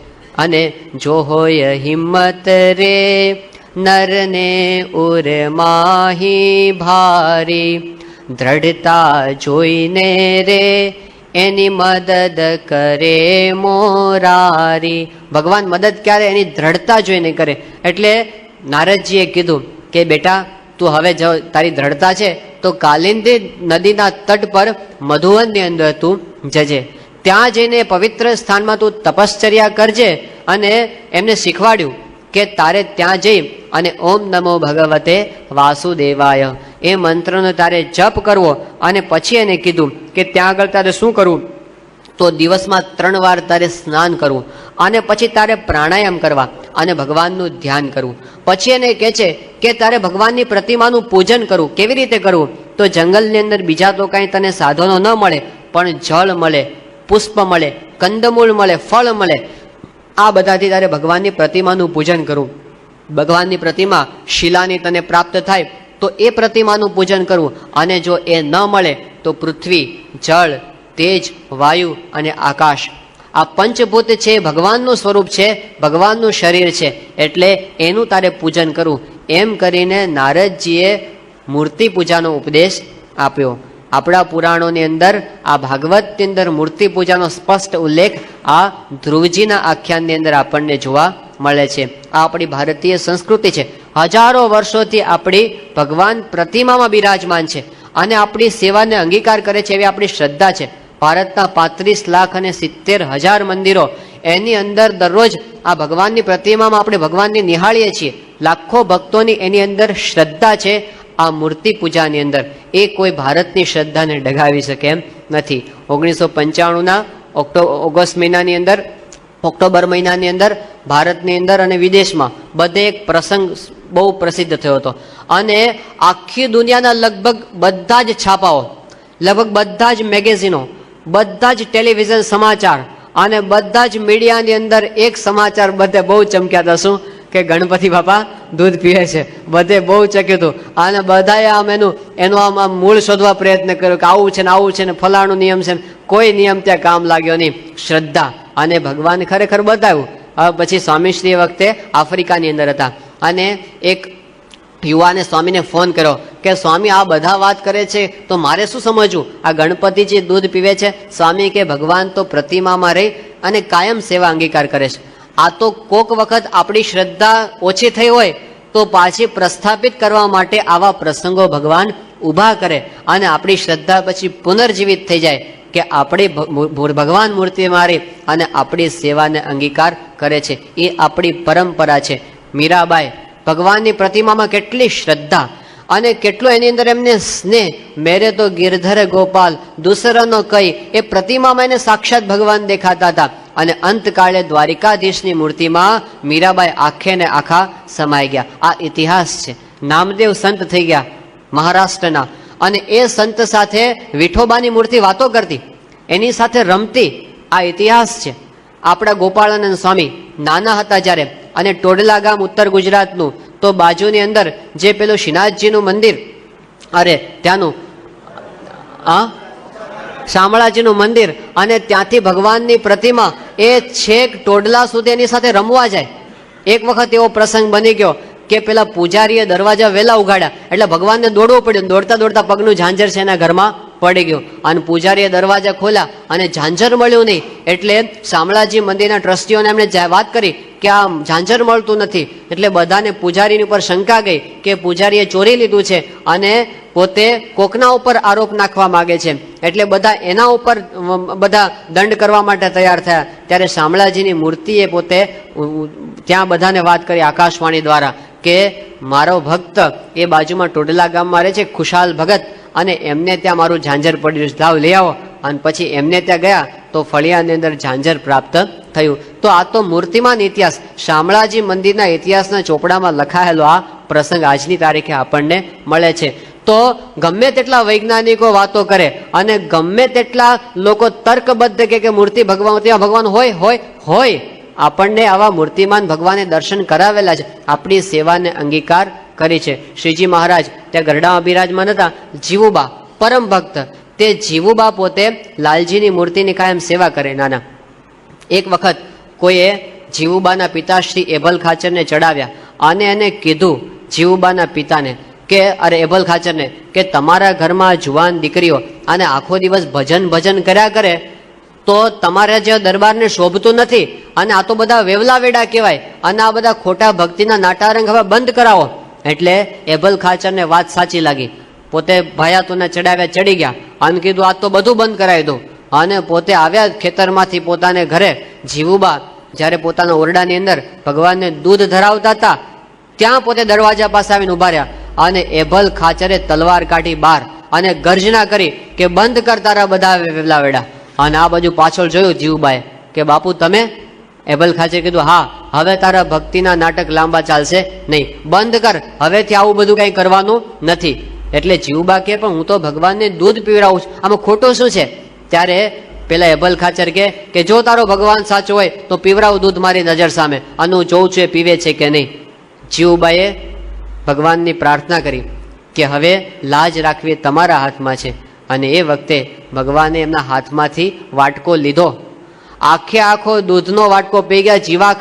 અને જો હોય હિંમત રે નરને ઉર માહી ભારી, દ્રઢતા જોઈને રે એની મદદ કરે મોરારી. ભગવાન મદદ ક્યારે? એની દ્રઢતા જોઈને કરે. એટલે નારદજીએ કીધું કે બેટા તું હવે જો તારી દ્રઢતા છે તો કાલિંદી નદીના તટ પર મધુવનની અંદર તું જજે, ત્યાં જઈને પવિત્ર સ્થાનમાં તું તપશ્ચર્યા કરજે. અને એમને શીખવાડ્યું કે તારે ત્યાં જઈ અને ઓમ નમો ભગવતે વાસુદેવાય એ મંત્રનો તારે જપ કરવો. અને પછી એને કીધું કે ત્યાં આગળ તારે શું કરવું? તો દિવસમાં 3 વાર તારે સ્નાન કરવું અને પછી તારે પ્રાણાયામ કરવા અને ભગવાનનું ધ્યાન કરવું. પછી એને કહે છે કે તારે ભગવાનની પ્રતિમાનું પૂજન કરવું. કેવી રીતે કરવું? તો જંગલની અંદર બીજા તો કાંઈ તને સાધનો ન મળે પણ જળ મળે, પુષ્પ મળે, કંદમૂળ મળે, ફળ મળે, આ બધાથી તારે ભગવાનની પ્રતિમાનું પૂજન કરવું. ભગવાનની પ્રતિમા શિલાની તને પ્રાપ્ત થાય તો એ પ્રતિમાનું પૂજન કરવું. અને જો એ ન મળે તો પૃથ્વી, જળ, તેજ, વાયુ અને આકાશ, આ પંચભૂત છે, ભગવાનનું સ્વરૂપ છે, ભગવાનનું શરીર છે, એટલે એનું તારે પૂજન કરવું. એમ કરીને નારદજીએ મૂર્તિ પૂજાનો ઉપદેશ આપ્યો. આપણા પુરાણોની અંદર આ ભાગવતની અંદર મૂર્તિ પૂજાનો સ્પષ્ટ ઉલ્લેખ આ ધ્રુવજીના આખ્યાનની અંદર આપણને જોવા મળે છે. આ આપણી ભારતીય સંસ્કૃતિ છે. હજારો વર્ષોથી આપણી ભગવાન પ્રતિમામાં બિરાજમાન છે અને આપણી સેવાને અંગીકાર કરે છે એવી આપણી શ્રદ્ધા છે. ભારતના 35,70,000 મંદિરો, એની અંદર દરરોજ આ ભગવાનની પ્રતિમામાં આપણે ભગવાનને નિહાળીએ છીએ. લાખો ભક્તોની એની અંદર શ્રદ્ધા છે. આ મૂર્તિ પૂજાની અંદર એ કોઈ ભારતની શ્રદ્ધાને ડગાવી શકે એમ નથી. 1995ના ઓગસ્ટ મહિનાની અંદર, ઓક્ટોબર મહિનાની અંદર ભારતની અંદર અને વિદેશમાં બધે એક પ્રસંગ બહુ પ્રસિદ્ધ થયો હતો. અને આખી દુનિયાના લગભગ બધા જ છાપાઓ, લગભગ બધા જ મેગેઝિનો, બધા જ ટેલિવિઝન સમાચાર અને બધા જ મીડિયાની અંદર એક સમાચાર બધે બહુ ચમક્યા હતા. શું કે ગણપતિ બાપા દૂધ પીવે છે. બધે બહુ ચક્યું હતું. અને બધાએ આમ એનું આમ મૂળ શોધવા પ્રયત્ન કર્યો કે આવું છે ને આવું છે ને ફલાણું નિયમ છે. કોઈ નિયમ ત્યાં કામ લાગ્યો નહીં. શ્રદ્ધા અને ભગવાન ખરેખર બતાવ્યું. હવે પછી સ્વામીશ્રી એ વખતે આફ્રિકાની અંદર હતા અને એક યુવાને સ્વામીને ફોન કર્યો કે સ્વામી આ બધા વાત કરે છે તો મારે શું સમજવું? આ ગણપતિજી દૂધ પીવે છે. સ્વામી કે ભગવાન તો પ્રતિમામાં રહી અને કાયમ સેવા અંગીકાર કરે છે. આ તો કોક વખત આપણી શ્રદ્ધા ઓછી થઈ હોય તો પાછી પ્રસ્થાપિત કરવા માટે આવા પ્રસંગો ભગવાન ઊભા કરે અને આપણી શ્રદ્ધા પછી પુનર્જીવિત થઈ જાય કે આપણી ભગવાન મૂર્તિ મારી અને આપણી સેવાને અંગીકાર કરે છે. એ આપણી પરંપરા છે. મીરાબાઈ ભગવાનની પ્રતિમામાં કેટલી શ્રદ્ધા અને કેટલો એની અંદર એમને સ્નેહ. મેરે તો ગિરધર ગોપાલ દુસરાનો કઈ, એ પ્રતિમામાં એને સાક્ષાત ભગવાન દેખાતા હતા. અને અંતકાળે દ્વારિકાધીશની મૂર્તિમાં મીરાબાઈ આખે ને આખા સમાઈ ગયા. આ ઇતિહાસ છે. નામદેવ સંત થઈ ગયા મહારાષ્ટ્રના, અને એ સંત સાથે વિઠોબાની મૂર્તિ વાતો કરતી, એની સાથે રમતી. આ ઇતિહાસ છે. આપણા ગોપાળાનંદ સ્વામી નાના હતા જ્યારે, અને ટોડલા ગામ ઉત્તર ગુજરાતનું, તો બાજુની અંદર જે પેલું શ્રીનાથજીનું મંદિર, અરે ત્યાંનું શામળાજીનું મંદિર, અને ત્યાંથી ભગવાનની પ્રતિમા એ છેક ટોડલા સુધી એની સાથે રમવા જાય. એક વખત એવો પ્રસંગ બની ગયો કે પેલા પૂજારીએ દરવાજા વહેલા ઉગાડ્યા એટલે ભગવાનને દોડવું પડ્યું. દોડતા દોડતા પગનું ઝાંઝર છે એના ઘરમાં પડી ગયું અને પૂજારીએ દરવાજા ખોલ્યા અને ઝાંઝર મળ્યું નહીં. એટલે શામળાજી મંદિરના ટ્રસ્ટીઓને એમણે વાત કરી કે આ ઝાંઝર મળતું નથી. એટલે બધાને પૂજારીની ઉપર શંકા ગઈ કે પૂજારીએ ચોરી લીધું છે અને પોતે કોકના ઉપર આરોપ નાખવા માંગે છે. એટલે બધા એના ઉપર બધા દંડ કરવા માટે તૈયાર થયા. ત્યારે શામળાજીની મૂર્તિએ પોતે ત્યાં બધાને વાત કરી આકાશવાણી દ્વારા કે મારો ભક્ત એ બાજુમાં ટોડલા ગામમાં રહે છે, ખુશાલ ભગત, અને એમને ત્યાં મારું ઝાંઝર પડ્યું છે, લાવ લઈ આવો. અને પછી એમને ત્યાં ગયા તો ફળિયાની અંદર ઝાંઝર પ્રાપ્ત થયું. તો આ તો મૂર્તિમાન ઇતિહાસ, શામળાજી મંદિરના ઇતિહાસના ચોપડામાં લખાયેલો આ પ્રસંગ આજની તારીખે આપણને મળે છે. તો ગમે તેટલા વૈજ્ઞાનિકો વાતો કરે અને ગમે તેટલા લોકો તર્કબદ્ધ કે મૂર્તિ ભગવાન હોય, આપણને આવા મૂર્તિમાન ભગવાને દર્શન કરાવેલા છે, આપણી સેવાને અંગીકાર કરી છે. શ્રીજી મહારાજ ત્યાં ગરડામાં બિરાજમાન હતા. જીવુબા પરમ ભક્ત, તે જીવુબા પોતે લાલજીની મૂર્તિની કાયમ સેવા કરે. નાના એક વખત કોઈએ જીવુબાના પિતા શ્રી એભલ ખાચરને ચડાવ્યા અને એને કીધું જીવુબાના પિતાને કે અરે એભલ ખાચરને કે તમારા ઘરમાં જુવાન દીકરીઓ અને આખો દિવસ ભજન કર્યા કરે તો તમારા જે દરબારને શોભતું નથી, અને આ તો બધા વેવલા વેડા કહેવાય, અને આ બધા ખોટા ભક્તિના નાટારંગ હવે બંધ કરાવો. એટલે એભલ ખાચરને વાત સાચી લાગી. પોતે ભાયાતોને ચડાવ્યા, ચડી ગયા અને કીધું આ તો બધું બંધ કરાવી દો. અને પોતે આવ્યા ખેતરમાંથી પોતાને ઘરે. જીવુબા જ્યારે પોતાના ઓરડાની અંદર ભગવાનને દૂધ ધરાવતા હતા ત્યાં પોતે દરવાજા પાસે આવીને ઉભા રહ્યા અને એભલ ખાચરે તલવાર કાઢી બહાર અને ગર્જના કરી કે બંધ કર તારા બધા વેવલા વેડા. અને આ બાજુ પાછળ જોયું જીવુબાએ કે બાપુ તમે? એભલ ખાચરે કીધું હા, હવે તારા ભક્તિના નાટક લાંબા ચાલશે નહીં, બંધ કર, હવેથી આવું બધું કઈ કરવાનું નથી. એટલે જીવુબા કે પણ હું તો ભગવાનને દૂધ પીવડાવું છું, આમાં ખોટું શું છે? ત્યારે પેલા એભલ ખાચર કે જો તારો ભગવાન સાચો હોય તો પીવડાવ દૂધ મારી નજર સામે, અને હું જોઉં છું એ પીવે છે કે નહીં. જીવુબાએ ભગવાનની પ્રાર્થના કરી કે હવે લાજ રાખવી તમારા હાથમાં છે. અને એ વખતે ભગવાને એમના હાથમાંથી વાટકો લીધો, આખે આખો દૂધનો વાટકો પી ગયા. જીવા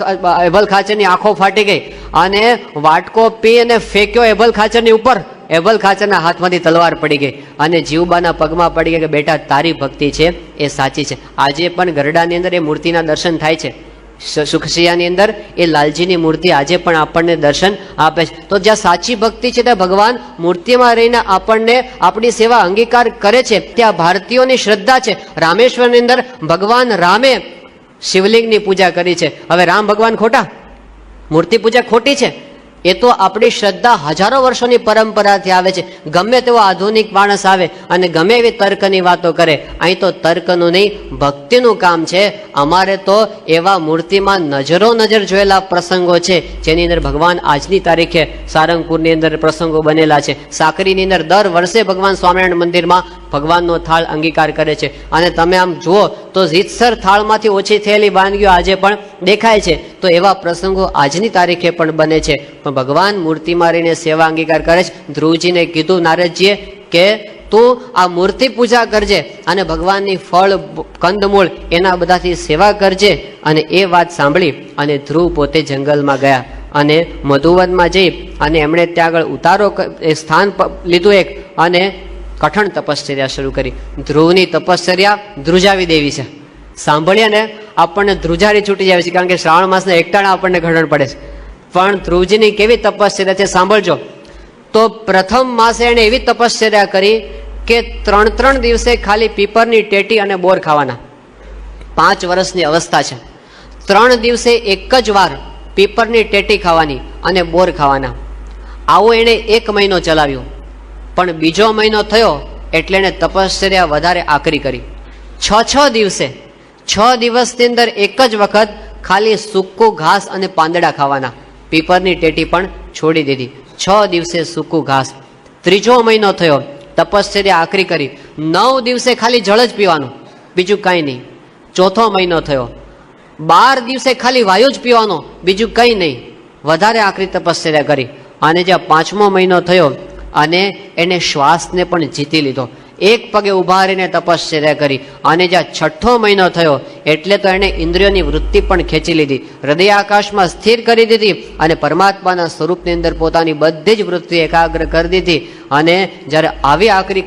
એભલ ખાચરની આંખો ફાટી ગઈ અને વાટકો પી અને ફેંક્યો એભલ ખાચરની ઉપર. એભલ ખાચરના હાથમાંથી તલવાર પડી ગઈ અને જીવુબાના પગમાં પડી ગઈ કે બેટા તારી ભક્તિ છે એ સાચી છે. આજે પણ ગરડાની અંદર એ મૂર્તિના દર્શન થાય છે. સુખસિયાની અંદર એ લાલજીની મૂર્તિ આજે પણ આપણને દર્શન આપે છે. તો જ્યાં સાચી ભક્તિ છે ત્યાં ભગવાન મૂર્તિમાં રહીને આપણને આપણી સેવા અંગીકાર કરે છે. ત્યાં ભારતીયોની શ્રદ્ધા છે. રામેશ્વરની અંદર ભગવાન રામે શિવલિંગની પૂજા કરી છે. હવે રામ ભગવાન ખોટા? મૂર્તિ પૂજા ખોટી છે? એ તો આપણી શ્રદ્ધા હજારો વર્ષોની પરંપરાથી આવે છે. ગમે તેવો આધુનિક માણસ આવે અને ગમે એવી તર્કની વાતો કરે, અહીં તો તર્કનું નહીં ભક્તિનું કામ છે. અમારે તો એવા મૂર્તિમાં નજરો નજર જોયેલા પ્રસંગો છે જેની અંદર ભગવાન આજની તારીખે સારંગપુરની અંદર પ્રસંગો બનેલા છે. સાકરીની અંદર દર વર્ષે ભગવાન સ્વામિનારાયણ મંદિરમાં ભગવાનનો થાળ અંગીકાર કરે છે. અને તમે આમ જુઓ તો રીતસર થાળમાંથી ઓછી થયેલી વાનગીઓ આજે પણ દેખાય છે. તો એવા પ્રસંગો આજની તારીખે પણ બને છે. પણ ભગવાન મૂર્તિમાં રહીને સેવા અંગીકાર કરે છે. ધ્રુવજીને કીધું નારદજીએ કે તું આ મૂર્તિ પૂજા કરજે અને ભગવાનની ફળ કંદમૂળ એના બધાથી સેવા કરજે. અને એ વાત સાંભળી અને ધ્રુવ પોતે જંગલમાં ગયા અને મધુવનમાં જઈ અને એમણે ત્યાં આગળ ઉતારો સ્થાન લીધું એક અને કઠણ તપશ્ચર્યા શરૂ કરી. ધ્રુવની તપશ્ચર્યા ધ્રુજાવી દેવી છે. સાંભળીએ ને આપણને ધ્રુજારી છૂટી જાય છે, કારણ કે શ્રાવણ માસના એકટાણા આપણને ઘડણ પડે છે. પણ ધ્રુવજીની કેવી તપશ્ચર્યા છે સાંભળજો. તો પ્રથમ માસે એણે એવી તપશ્ચર્યા કરી કે 3 દિવસે ખાલી પીપરની ટેટી અને બોર ખાવાના. 5 વર્ષની અવસ્થા છે. 3 દિવસે એક જ વાર પીપરની ટેટી ખાવાની અને બોર ખાવાના. આવું એણે 1 મહિનો ચલાવ્યું. પણ બીજો મહિનો થયો એટલે એણે તપશ્ચર્યા વધારે આકરી કરી. 6 દિવસે 6 દિવસની અંદર એક જ વખત ખાલી સૂકું ઘાસ અને પાંદડા ખાવાના. પીપરની ટેટી પણ છોડી દીધી. 6 દિવસે સૂકું ઘાસ. ત્રીજો મહિનો થયો, તપશ્ચર્યા આકરી કરી. 9 દિવસે ખાલી જળ જ પીવાનું, બીજું કાંઈ નહીં. ચોથો મહિનો થયો, 12 દિવસે ખાલી વાયુ જ પીવાનો, બીજું કંઈ નહીં. વધારે આકરી તપશ્ચર્યા કરી. અને જ્યાં 5મો મહિનો થયો અને એને શ્વાસને પણ જીતી લીધો. એક પગે ઉભા રહીને તપશ્ચર્યા કરી. અને જ્યાં 6થો મહિનો થયો એટલે તો એણે ઇન્દ્રિયોની વૃત્તિ પણ ખેંચી લીધી, હૃદય આકાશમાં સ્થિર કરી દીધી અને પરમાત્માના સ્વરૂપની અંદર પોતાની બધી જ વૃત્તિ એકાગ્ર કરી દીધી. અને જ્યારે આવી આકરી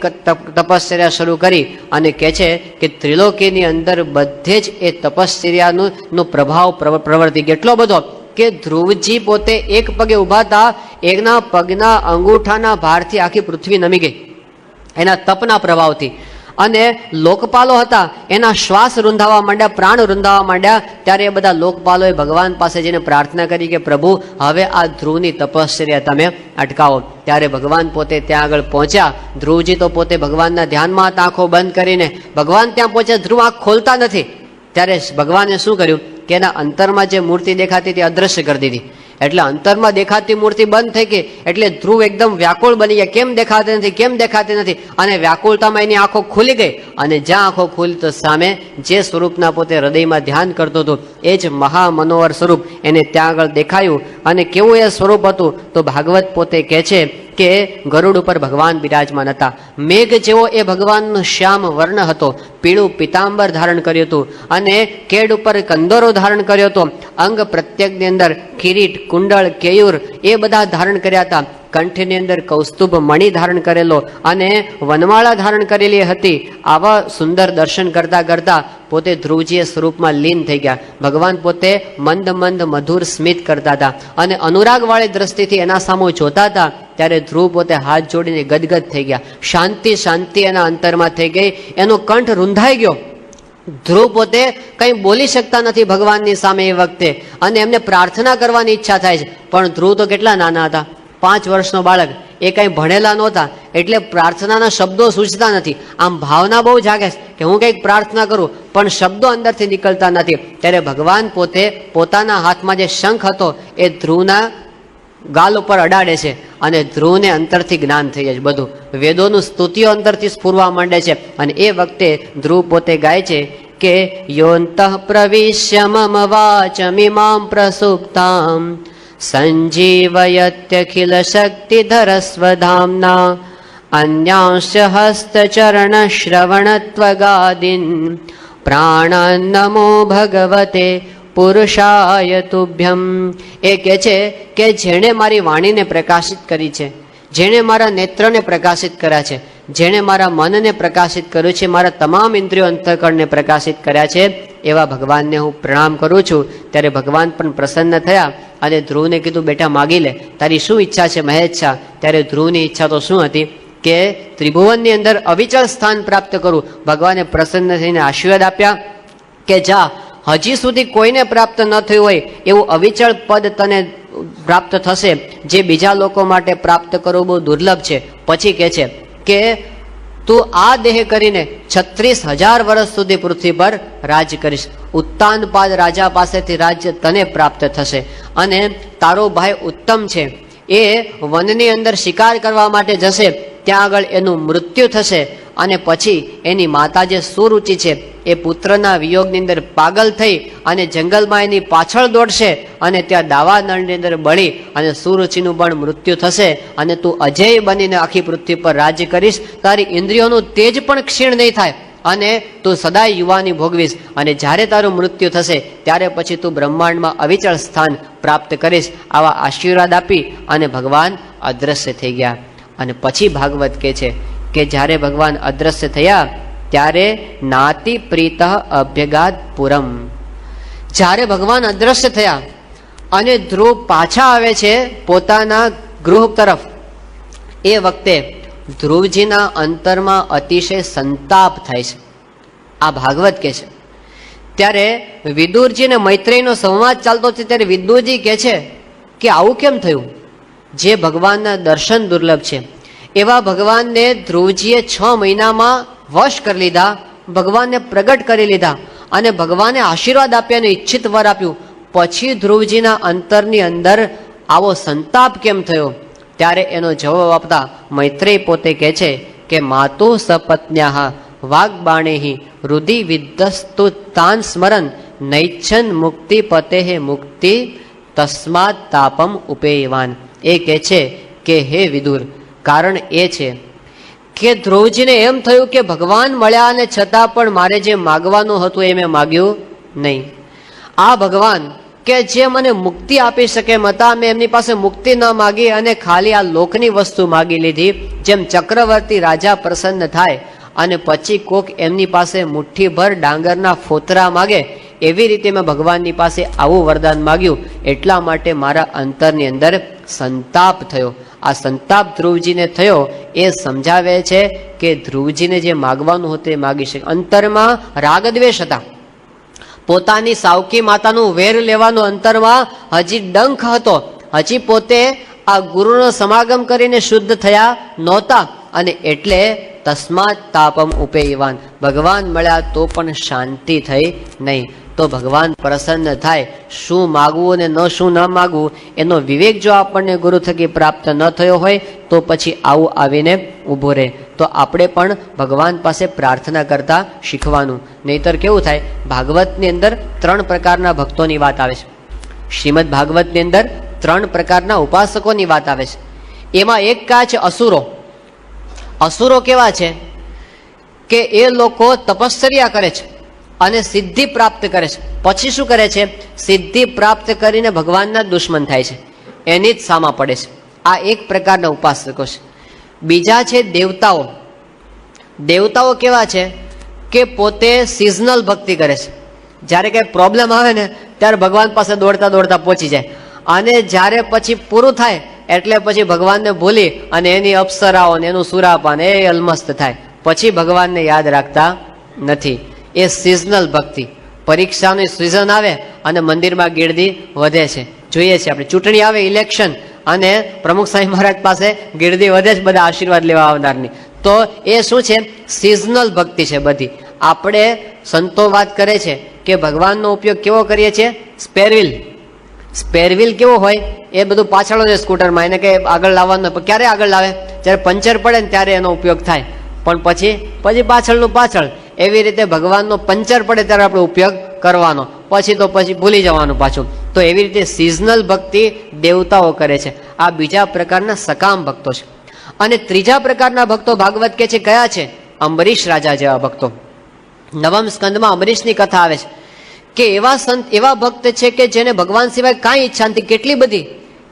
તપશ્ચર્યા શરૂ કરી અને કહે છે કે ત્રિલોકીની અંદર બધે જ એ તપશ્ચર્યાનો પ્રભાવ પ્રવર્તી કેટલો બધો કે ધ્રુવજી પોતે એક પગે ઉભા હતા, એકના પગના અંગૂઠાના ભારથી આખી પૃથ્વી નમી ગઈ એના તપના પ્રભાવથી. અને લોકપાલો હતા એના શ્વાસ રૂંધાવા માંડ્યા, પ્રાણ રૂંધાવા માંડ્યા. ત્યારે એ બધા લોકપાલોએ ભગવાન પાસે જઈને પ્રાર્થના કરી કે પ્રભુ હવે આ ધ્રુવની તપશ્ચર્યા તમે અટકાવો. ત્યારે ભગવાન પોતે ત્યાં આગળ પહોંચ્યા. ધ્રુવજી તો પોતે ભગવાનના ધ્યાનમાં હતા, આંખો બંધ કરીને. ભગવાન ત્યાં પહોંચ્યા, ધ્રુવ આંખ ખોલતા નથી. ત્યારે ભગવાને શું કર્યું કે એના અંતરમાં જે મૂર્તિ દેખાતી હતી અદ્રશ્ય કરી દીધી. એટલે અંતરમાં દેખાતી મૂર્તિ બંધ થઈ ગઈ. એટલે ધ્રુવ એકદમ વ્યાકુળ બની ગયા, કેમ દેખાતી નથી, કેમ દેખાતી નથી. અને વ્યાકુળતામાં એની આંખો ખુલી ગઈ. અને જ્યાં આંખો ખુલી તો સામે જે સ્વરૂપના પોતે હૃદયમાં ધ્યાન કરતો હતો એ જ મહામનોહર સ્વરૂપ એને ત્યાં આગળ દેખાયું. અને કેવું એ સ્વરૂપ હતું તો ભાગવત પોતે કહે છે કે ગરુડ ઉપર ભગવાન બિરાજમાન હતા. મેઘ જેવો એ ભગવાનનો શ્યામ વર્ણ હતો. પીળું પિતાંબર ધારણ કર્યું હતું અને કેડ ઉપર કંદોરો ધારણ કર્યો હતો. અંગ પ્રત્યેકની અંદર કિરીટ, કુંડળ, કેયુર એ બધા ધારણ કર્યા હતા. કંઠની અંદર કૌસ્તુભ મણિ ધારણ કરેલો અને વનમાળા ધારણ કરેલી હતી. આવા સુંદર દર્શન કરતા કરતા પોતે ધ્રુવજીએ સ્વરૂપમાં લીન થઈ ગયા. ભગવાન પોતે મંદ મંદ મધુર સ્મિત કરતા હતા અને અનુરાગવાળી દ્રષ્ટિથી એના સામે જોતા હતા. ત્યારે ધ્રુવ પોતે હાથ જોડીને ગદગદ થઈ ગયા. શાંતિ શાંતિ એના અંતરમાં થઈ ગઈ. એનો કંઠ રૂંધાઈ ગયો. ધ્રુવ પોતે કંઈ બોલી શકતા નથી ભગવાનની સામે એ વખતે. અને એમને પ્રાર્થના કરવાની ઈચ્છા થાય છે. પણ ધ્રુવ તો કેટલા નાના હતા, 5 વર્ષનો બાળક. એ કંઈ ભણેલા નહોતા એટલે પ્રાર્થનાના શબ્દો સૂચતા નથી. આમ ભાવના બહુ જાગે છે કે હું કંઈક પ્રાર્થના કરું પણ શબ્દો અંદરથી નીકળતા નથી. ત્યારે ભગવાન પોતે પોતાના હાથમાં જે શંખ હતો એ ધ્રુવના ગાલ ઉપર અડાડે છે અને ધ્રુવને અંતરથી જ્ઞાન થઈ જાય છે. બધું વેદોનું સ્તુતિઓ અંતરથી સ્ફુરવા માંડે છે. અને એ વખતે ધ્રુવ પોતે ગાય છે કે યોંતઃ પ્રવિશ્ય મમ વાચમિમામ પ્રસુપ્તામ સંજીવયત્યખિલ શક્તિધરસ્વધામ્ના અન્યાંશ હસ્તચરણ શ્રવણત્વગાદીન પ્રાણાન નમો ભગવતે પુરુષાય તુભ્યમ. એ કહે છે કે જેણે મારી વાણીને પ્રકાશિત કરી છે, જેણે મારા નેત્રને પ્રકાશિત કર્યા છે, જેણે મારા મનને પ્રકાશિત કર્યું છે, મારા તમામ ઇન્દ્રિયો અંતઃકરણને પ્રકાશિત કર્યા છે, એવા ભગવાનને હું પ્રણામ કરું છું. ત્યારે ભગવાન પણ પ્રસન્ન થયા અને ધ્રુવને કીધું, બેટા માગી લે, તારી શું ઈચ્છા છે મહેચ્છા? ત્યારે ધ્રુવની ઈચ્છા તો શું હતી કે ત્રિભુવનની અંદર અવિચળ સ્થાન પ્રાપ્ત કરું. ભગવાને પ્રસન્ન થઈને આશીર્વાદ આપ્યા કે જા, હજી સુધી કોઈને પ્રાપ્ત ન થયું હોય એવું અવિચળ પદ તને પ્રાપ્ત થશે, જે બીજા લોકો માટે પ્રાપ્ત કરવું બહુ દુર્લભ છે. પછી કહે છે કે તું આ દેહ કરીને 36,000 વર્ષ સુધી પૃથ્વી પર રાજ કરીશ. ઉત્તાનપાદ રાજા પાસેથી રાજ્ય તને પ્રાપ્ત થશે. અને તારો ભાઈ ઉત્તમ છે, એ વનની અંદર શિકાર કરવા માટે જશે, ત્યાં આગળ એનું મૃત્યુ થશે. અને પછી એની માતા જે સુરુચિ છે એ પુત્રના વિયોગની અંદર પાગલ થઈ અને જંગલમાં એની પાછળ દોડશે અને ત્યાં દાવાનળની અંદર બળી અને સુરુચિનું પણ મૃત્યુ થશે. અને તું અજેય બનીને આખી પૃથ્વી પર રાજ્ય કરીશ. તારી ઇન્દ્રિયોનું તેજ પણ ક્ષીણ નહીં થાય અને તું સદાય યુવાની ભોગવીશ. અને જ્યારે તારું મૃત્યુ થશે ત્યારે પછી તું બ્રહ્માંડમાં અવિચળ સ્થાન પ્રાપ્ત કરીશ. આવા આશીર્વાદ આપી અને ભગવાન અદ્રશ્ય થઈ ગયા. અને પછી ભાગવત કહે છે કે જ્યારે ભગવાન અદ્રશ્ય થયા ત્યારે નાતિ પ્રીત અભ્યગાત પુરમ. જ્યારે ભગવાન અદ્રશ્ય થયા અને ધ્રુવ પાછા આવે છે પોતાના ગૃહ તરફ, એ વખતે ધ્રુવજીના અંતરમાં અતિશય સંતાપ થાય છે. આ ભાગવત કહે છે. ત્યારે વિદુરજી અને મૈત્રેયનો સંવાદ ચાલતો છે ત્યારે વિદુરજી કહે છે કે આવું કેમ થયું? જે ભગવાનના દર્શન દુર્લભ છે એવા ભગવાનને ધ્રુવજીએ 6 મહિનામાં વશ કરી લીધા, ભગવાનને પ્રગટ કરી લીધા અને ભગવાને આશીર્વાદ આપ્યા અને ઈચ્છિત વર આપ્યું. પછી ધ્રુવજીના અંતરની અંદર આવો સંતાપ કેમ થયો? ત્યારે એનો જવાબ આપતા મૈત્રેય પોતે કહે છે કે માતો સપત્ન્યાહ વાગ્બાણેહિ રુધિ વિદ્ધસ્તુ તાન સ્મરન નૈચ્છન મુક્તિ પતેહ મુક્તિ તસ્માત તાપમ ઉપેયવાન. એ કહે છે કે હે વિદુર, કારણ એ છે કે ધ્રુવજીને એમ થયું કે ભગવાન મળ્યા અને છતાં પણ મારે જે માગવાનું હતું એ મેં માગ્યું નહીં. આ ભગવાન કે જે મને મુક્તિ આપી શકે મતા, મેં એમની પાસે મુક્તિ ન માગી અને ખાલી આ લોકની વસ્તુ માગી લીધી. જેમ ચક્રવર્તી રાજા પ્રસન્ન થાય અને પછી કોક એમની પાસે મુઠ્ઠીભર ડાંગરના ફોતરા માગે, એવી રીતે મેં ભગવાનની પાસે આવું વરદાન માગ્યું. એટલા માટે મારા અંતરની અંદર સંતાપ થયો. આ સંતાપ ધ્રુવજીને થયો એ સમજાવે છે કે ધ્રુવજીને જે માગવાનું હતું એ માગી શકે. અંતરમાં રાગદ્વેષ હતા, પોતાની સાવકી માતાનું વેર લેવાનો અંતરમાં હજી ડંખ હતો. હજી પોતે આ ગુરુનો સમાગમ કરીને શુદ્ધ થયા નહોતા અને એટલે તસ્માત તાપમ ઉપેયવાન. ભગવાન મળ્યા તો પણ શાંતિ થઈ નહીં. તો ભગવાન પ્રસન્ન થાય, શું માગવું અને શું ન માગવું એનો વિવેક જો આપણને ગુરુ થકી પ્રાપ્ત ન થયો હોય તો પછી આવું આવીને ઊભો રહે. તો આપણે પણ ભગવાન પાસે પ્રાર્થના કરતા શીખવાનું. નહીતર કેવું થાય, ભાગવતની અંદર 3 પ્રકારના ભક્તોની વાત આવે છે. શ્રીમદ ભાગવતની અંદર 3 પ્રકારના ઉપાસકોની વાત આવે છે. એમાં એક કા છે અસુરો. અસુરો કેવા છે કે એ લોકો તપશ્ચર્યા કરે છે અને સિદ્ધિ પ્રાપ્ત કરે છે. પછી શું કરે છે? સિદ્ધિ પ્રાપ્ત કરીને ભગવાનના દુશ્મન થાય છે, એની જ સામા પડે છે. આ એક પ્રકારના ઉપાસકો છે. બીજા છે દેવતાઓ. દેવતાઓ કેવા છે કે પોતે સિઝનલ ભક્તિ કરે છે. જ્યારે કંઈ પ્રોબ્લેમ આવે ને ત્યારે ભગવાન પાસે દોડતા દોડતા પહોંચી જાય અને જ્યારે પછી પૂરું થાય એટલે પછી ભગવાનને ભૂલી અને એની અપ્સરાઓ ને એનું સુરાપાન એ અલમસ્ત થાય, પછી ભગવાનને યાદ રાખતા નથી. એ સિઝનલ ભક્તિ. પરીક્ષાની સિઝન આવે અને મંદિરમાં ગીરદી વધે છે. જોઈએ છે આપણે, ચૂંટણી આવે, ઇલેક્શન, અને પ્રમુખ સ્વામી મહારાજ પાસે ગીરદી વધે છે બધા આશીર્વાદ લેવા આવનારની. તો એ શું છે? સિઝનલ ભક્તિ છે બધી. આપણે સંતો વાત કરે છે કે ભગવાનનો ઉપયોગ કેવો કરીએ છીએ? સ્પેરવ્હીલ. સ્પેરવ્હીલ કેવો હોય? એ બધું પાછળ હોય સ્કૂટરમાં, એને કંઈ આગળ લાવવાનું. ક્યારે આગળ લાવે? જ્યારે પંચર પડે ને ત્યારે એનો ઉપયોગ થાય, પણ પછી પાછળનું પાછળ. એવી રીતે ભગવાનનો પંચર પડે ત્યારે આપણે ઉપયોગ કરવાનો, પછી તો પછી ભૂલી જવાનું પાછું. તો એવી રીતે સિઝનલ ભક્તિ દેવતાઓ કરે છે. આ બીજા પ્રકારના સકામ ભક્તો છે. અને ત્રીજા પ્રકારના ભક્તો ભાગવત કે છે કયા છે? અંબરીશ રાજા જેવા ભક્તો. 9મ સ્કંદમાં અંબરીશની કથા આવે છે કે એવા સંત, એવા ભક્ત છે કે જેને ભગવાન સિવાય કાંઈ ઈચ્છા નથી. કેટલી બધી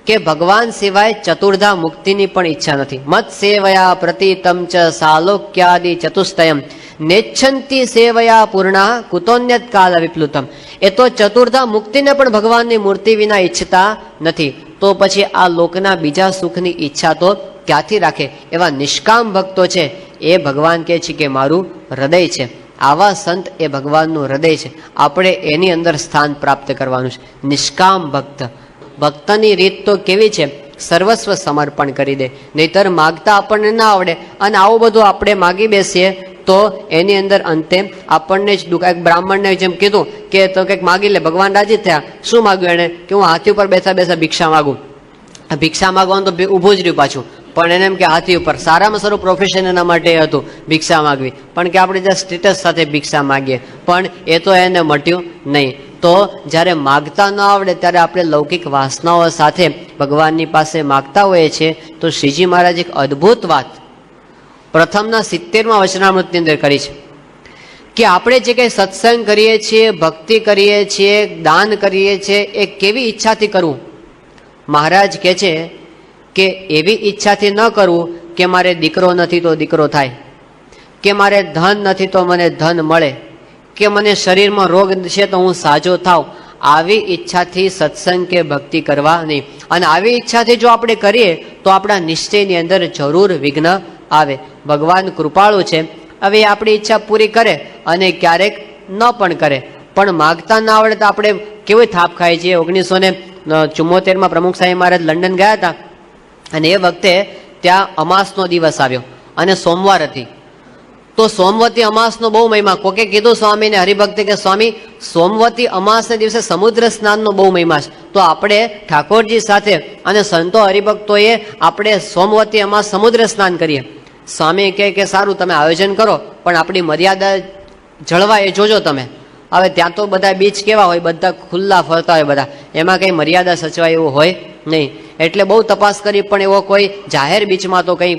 કે ભગવાન સિવાય ચતુર્ધા મુક્તિની પણ ઈચ્છા નથી. મત સેવયા પ્રતિતમ ચ સાલોક્યાદિ ચતુસ્તયમ નેચ્છંતી સેવયા પૂર્ણા કુતોન્યત કાલ વિપ્લુતમ. એ તો ચતુર્ધા મુક્તિને પણ ભગવાનની મૂર્તિ વિના ઈચ્છતા નથી, તો પછી આ લોકના બીજા સુખની ઈચ્છા તો ક્યાંથી રાખે? એવા નિષ્કામ ભક્તો છે એ ભગવાન કહે છે કે મારું હૃદય છે. આવા સંત એ ભગવાનનું હૃદય છે. આપણે એની અંદર સ્થાન પ્રાપ્ત કરવાનું છે. નિષ્કામ ભક્ત, ભક્તની રીત તો કેવી છે? સર્વસ્વ સમર્પણ કરી દે. નહીતર માગતા આપણને ના આવડે અને આવું બધું આપણે માગી બેસીએ તો એની અંદર અંતે આપણને જ દુઃખ. એક બ્રાહ્મણને જેમ કીધું કે તો કંઈક માગી લે, ભગવાન રાજી થયા. શું માગ્યું એને? કે હું હાથી ઉપર બેસા બેસા ભિક્ષા માગું. ભિક્ષા માગવાનું તો ઊભું જ રહ્યું પાછું, પણ એને એમ કે હાથી ઉપર. સારામાં સારું પ્રોફેશન એના માટે હતું ભિક્ષા માગવી, પણ કે આપણે જ્યાં સ્ટેટસ સાથે ભિક્ષા માગીએ, પણ એ તો એને મટ્યું નહીં. તો જ્યારે માગતા ન આવડે ત્યારે આપણે લૌકિક વાસનાઓ સાથે ભગવાનની પાસે માગતા હોઈએ છીએ. તો શ્રીજી મહારાજ એક અદ્ભુત વાત પ્રથમના 70મા વચનામૃતની અંદર કરી છે કે આપણે જે કંઈ સત્સંગ કરીએ છીએ, ભક્તિ કરીએ છીએ, દાન કરીએ છીએ, એ કેવી ઈચ્છાથી કરવું? મહારાજ કહે છે કે એવી ઈચ્છાથી ન કરવું કે મારે દીકરો નથી તો દીકરો થાય, કે મારે ધન નથી તો મને ધન મળે, કે મને શરીરમાં રોગ છે તો હું સાજો થાવ. આવી ઈચ્છાથી સત્સંગ કે ભક્તિ કરવા નહીં. અને આવી ઈચ્છાથી જો આપણે કરીએ તો આપણા નિશ્ચયની અંદર જરૂર વિઘ્ન આવે. ભગવાન કૃપાળુ છે. હવે આપણી ઈચ્છા પૂરી કરે અને ક્યારેક ન પણ કરે, પણ માગતા ના આવડે તો આપણે કેવી થાપ ખાય છે. 1974માં પ્રમુખ સાહેબ મહારાજ લંડન ગયા હતા અને એ વખતે ત્યાં અમાસનો દિવસ આવ્યો અને સોમવાર હતી. તો સોમવતી અમાસનો બહુ મહિમા. કોકે કીધું સ્વામીને, હરિભક્તે, કે સ્વામી સોમવતી અમાસને દિવસે સમુદ્ર સ્નાનનો બહુ મહિમા છે. તો આપણે ઠાકોરજી સાથે અને સંતો હરિભક્તોએ આપણે સોમવતી અમાસ સમુદ્ર સ્નાન કરીએ. સ્વામી કહે કે સારું, તમે આયોજન કરો, પણ આપણી મર્યાદા જળવાય એ જોજો તમે. હવે ત્યાં તો બધા બીચ કેવા હોય, બધા ખુલ્લા ફરતા હોય બધા, એમાં કંઈ મર્યાદા સચવાય એવું હોય નહીં. એટલે બહુ તપાસ કરી પણ એવો કોઈ જાહેર બીચમાં તો કંઈ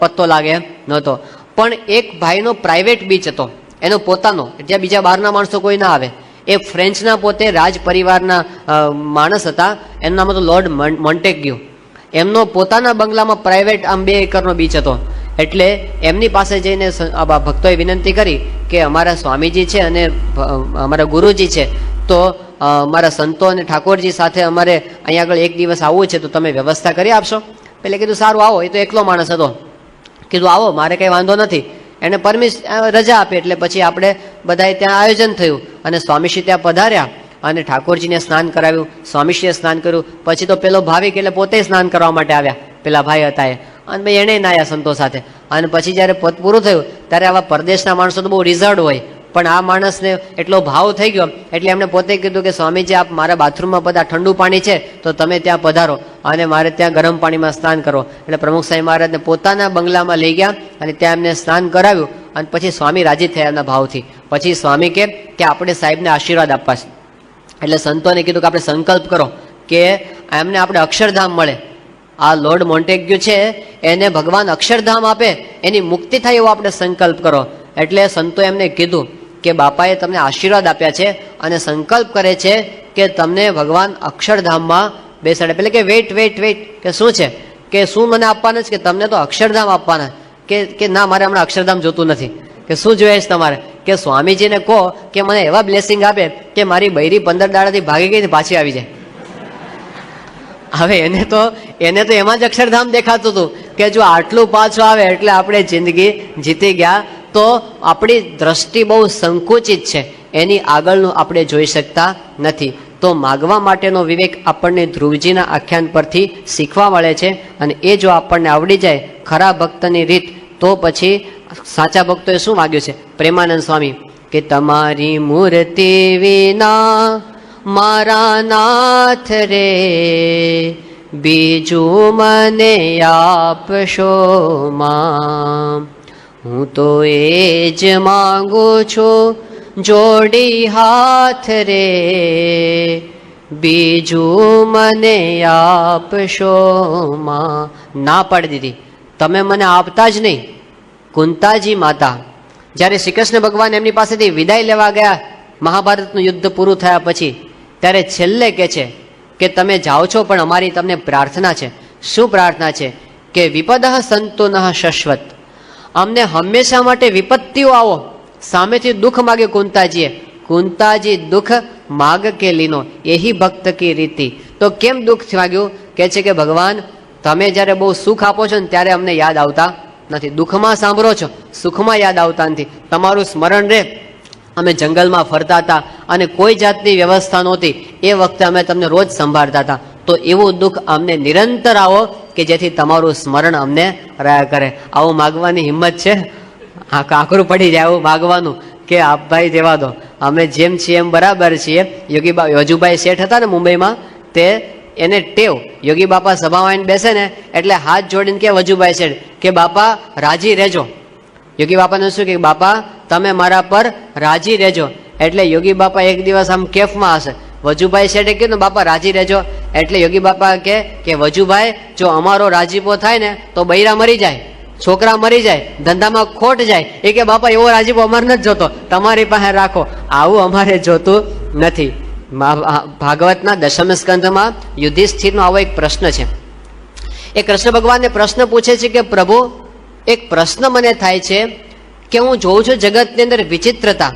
પત્તો લાગે નહોતો. પણ એક ભાઈનો પ્રાઇવેટ બીચ હતો, એનો પોતાનો, જ્યાં બીજા બહારના માણસો કોઈ ના આવે. એ ફ્રેન્ચના પોતે રાજ પરિવારના માણસ હતા. એનું નામ હતું લોર્ડ મોન્ટેગ્યુ. એમનો પોતાના બંગલામાં પ્રાઇવેટ આમ 2 એકરનો બીચ હતો. એટલે એમની પાસે જઈને ભક્તોએ વિનંતી કરી કે અમારા સ્વામીજી છે અને અમારા ગુરુજી છે, તો અમારા સંતો અને ઠાકોરજી સાથે અમારે અહીંયા આગળ એક દિવસ આવવું છે, તો તમે વ્યવસ્થા કરી આપશો? પેલે કીધું સારું આવો. એ તો એકલો માણસ હતો. કીધું આવો, મારે કંઈ વાંધો નથી. એને રજા આપી. એટલે પછી આપણે બધાએ ત્યાં આયોજન થયું અને સ્વામીશ્રી ત્યાં પધાર્યા અને ઠાકોરજીને સ્નાન કરાવ્યું, સ્વામીશ્રીએ સ્નાન કર્યું. પછી તો પેલો ભાવિક એટલે પોતે સ્નાન કરવા માટે આવ્યા, પેલા ભાઈ હતા એ, અને ભાઈ એણે નાયા સંતો સાથે. અને પછી જ્યારે પદ પૂરું થયું ત્યારે આવા પરદેશના માણસો તો બહુ રિઝર્વડ હોય, પણ આ માણસને એટલો ભાવ થઈ ગયો એટલે એમણે પોતે કીધું કે સ્વામીજી આપ મારા બાથરૂમમાં બધા ઠંડુ પાણી છે તો તમે ત્યાં પધારો અને મારે ત્યાં ગરમ પાણીમાં સ્નાન કરો. એટલે પ્રમુખ સાહેબ મહારાજને પોતાના બંગલામાં લઈ ગયા અને ત્યાં એમને સ્નાન કરાવ્યું. અને પછી સ્વામી રાજી થયા એમના ભાવથી. પછી સ્વામી કે આપણે સાહેબને આશીર્વાદ આપવા છે. એટલે સંતોને કીધું કે આપણે સંકલ્પ કરો કે એમને આપણે અક્ષરધામ મળે. આ લોર્ડ મોન્ટેગ્યુ છે એને ભગવાન અક્ષરધામ આપે, એની મુક્તિ થાય એવો આપણે સંકલ્પ કરો. એટલે સંતો એમને કીધું કે બાપાએ તમને આશીર્વાદ આપ્યા છે અને સંકલ્પ કરે છે કે તમને ભગવાન અક્ષરધામમાં બેસાડે. એટલે કે વેઇટ કે શું છે, કે શું મને આપવાના છે? કે તમને તો અક્ષરધામ આપવાના. કે ના, મારે હમણાં અક્ષરધામ જોતું નથી. કે શું જોઈએ છે તમારે? કે સ્વામીજીને કહો કે મને એવા બ્લેસિંગ આપે કે મારી બૈરી 15 દાડાથી ભાગી ગઈ પાછી આવી જાય. હવે એને તો એમાં જ અક્ષરધામ દેખાતું હતું કે જો આટલું પાછું આવે એટલે આપણે જિંદગી જીતી ગયા. તો આપણી દ્રષ્ટિ બહુ સંકુચિત છે, એની આગળનું આપણે જોઈ શકતા નથી. તો માગવા માટેનો વિવેક આપણને ધ્રુવજીના આખ્યાન પરથી શીખવા મળે છે. અને એ જો આપણને આવડી જાય ખરા ભક્તની રીત, તો પછી સાચા ભક્તોએ શું માગ્યું છે? પ્રેમાનંદ સ્વામી કે તમારી મૂર્તિ વિના મારા નાથ રે, બીજું મને આપશો માં. હું તો એ જ માંગુ છું જોડી હાથ રે, બીજું મને આપશો માં. ના પાડી દીધી, તમે મને આપતા જ નહીં. કુંતાજી માતા જ્યારે શ્રી કૃષ્ણ ભગવાન એમની પાસેથી વિદાય લેવા ગયા મહાભારતનું યુદ્ધ પૂરું થયા પછી, ત્યારે છેલ્લે કહે છે કે તમે જાઓ છો પણ અમારી તમને પ્રાર્થના છે. શું પ્રાર્થના છે? કે વિપદઃ સંતો નઃ શશ્વત, અમને હંમેશા માટે વિપત્તિઓ આવો. સામેથી દુઃખ માગે કુંતાજીએ. કુંતાજી દુઃખ માગ કે લીનો એહી ભક્ત કી રીતિ. તો કેમ દુઃખ માગ્યું? કે છે કે ભગવાન તમે જ્યારે બહુ સુખ આપો છો ને ત્યારે અમને યાદ આવતા નથી. દુઃખમાં સાંભળો છો, સુખમાં યાદ આવતા નથી. તમારું સ્મરણ રહે. અમે જંગલમાં ફરતા હતા અને કોઈ જાતની વ્યવસ્થા નહોતી, એ વખતે અમે તમને રોજ સંભાળતા હતા. તો એવું દુઃખ અમને નિરંતર આવો કે જેથી તમારું સ્મરણ અમને રહ્યા કરે. આવું માગવાની હિંમત છે? આ કાકરું પડી જાય આવું માગવાનું કે આપ ભાઈ દેવા દો, અમે જેમ છીએ એમ બરાબર છીએ. યોજુભાઈ શેઠ હતા ને મુંબઈમાં, તે એને ટેવ, યોગી બાપા સભામાં આવીને બેસે ને એટલે હાથ જોડીને કે વજુભાઈ શેઠ કે બાપા રાજી રહેજો. યોગી બાપાને શું કે બાપા તમે મારા પર રાજી રહેજો. એટલે યોગી બાપા એક દિવસ આમ કેફમાં હશે, વજુભાઈ શેઠે કીધું ને બાપા રાજી રહેજો. એટલે યોગી બાપા કે વજુભાઈ જો અમારો રાજીપો થાય ને તો બૈરા મરી જાય, છોકરા મરી જાય, ધંધામાં ખોટ જાય. એ કે બાપા એવો રાજીપો અમારે નથી જોતો, તમારી પાસે રાખો. આવું અમારે જોતું નથી. ભાગવતના દશમ સ્કંધમાં યુધિષ્ઠિરનો આવો એક પ્રશ્ન છે. એ કૃષ્ણ ભગવાનને પ્રશ્ન પૂછે છે કે પ્રભુ એક પ્રશ્ન મને થાય છે કે હું જોઉં છું જગતની અંદર વિચિત્રતા,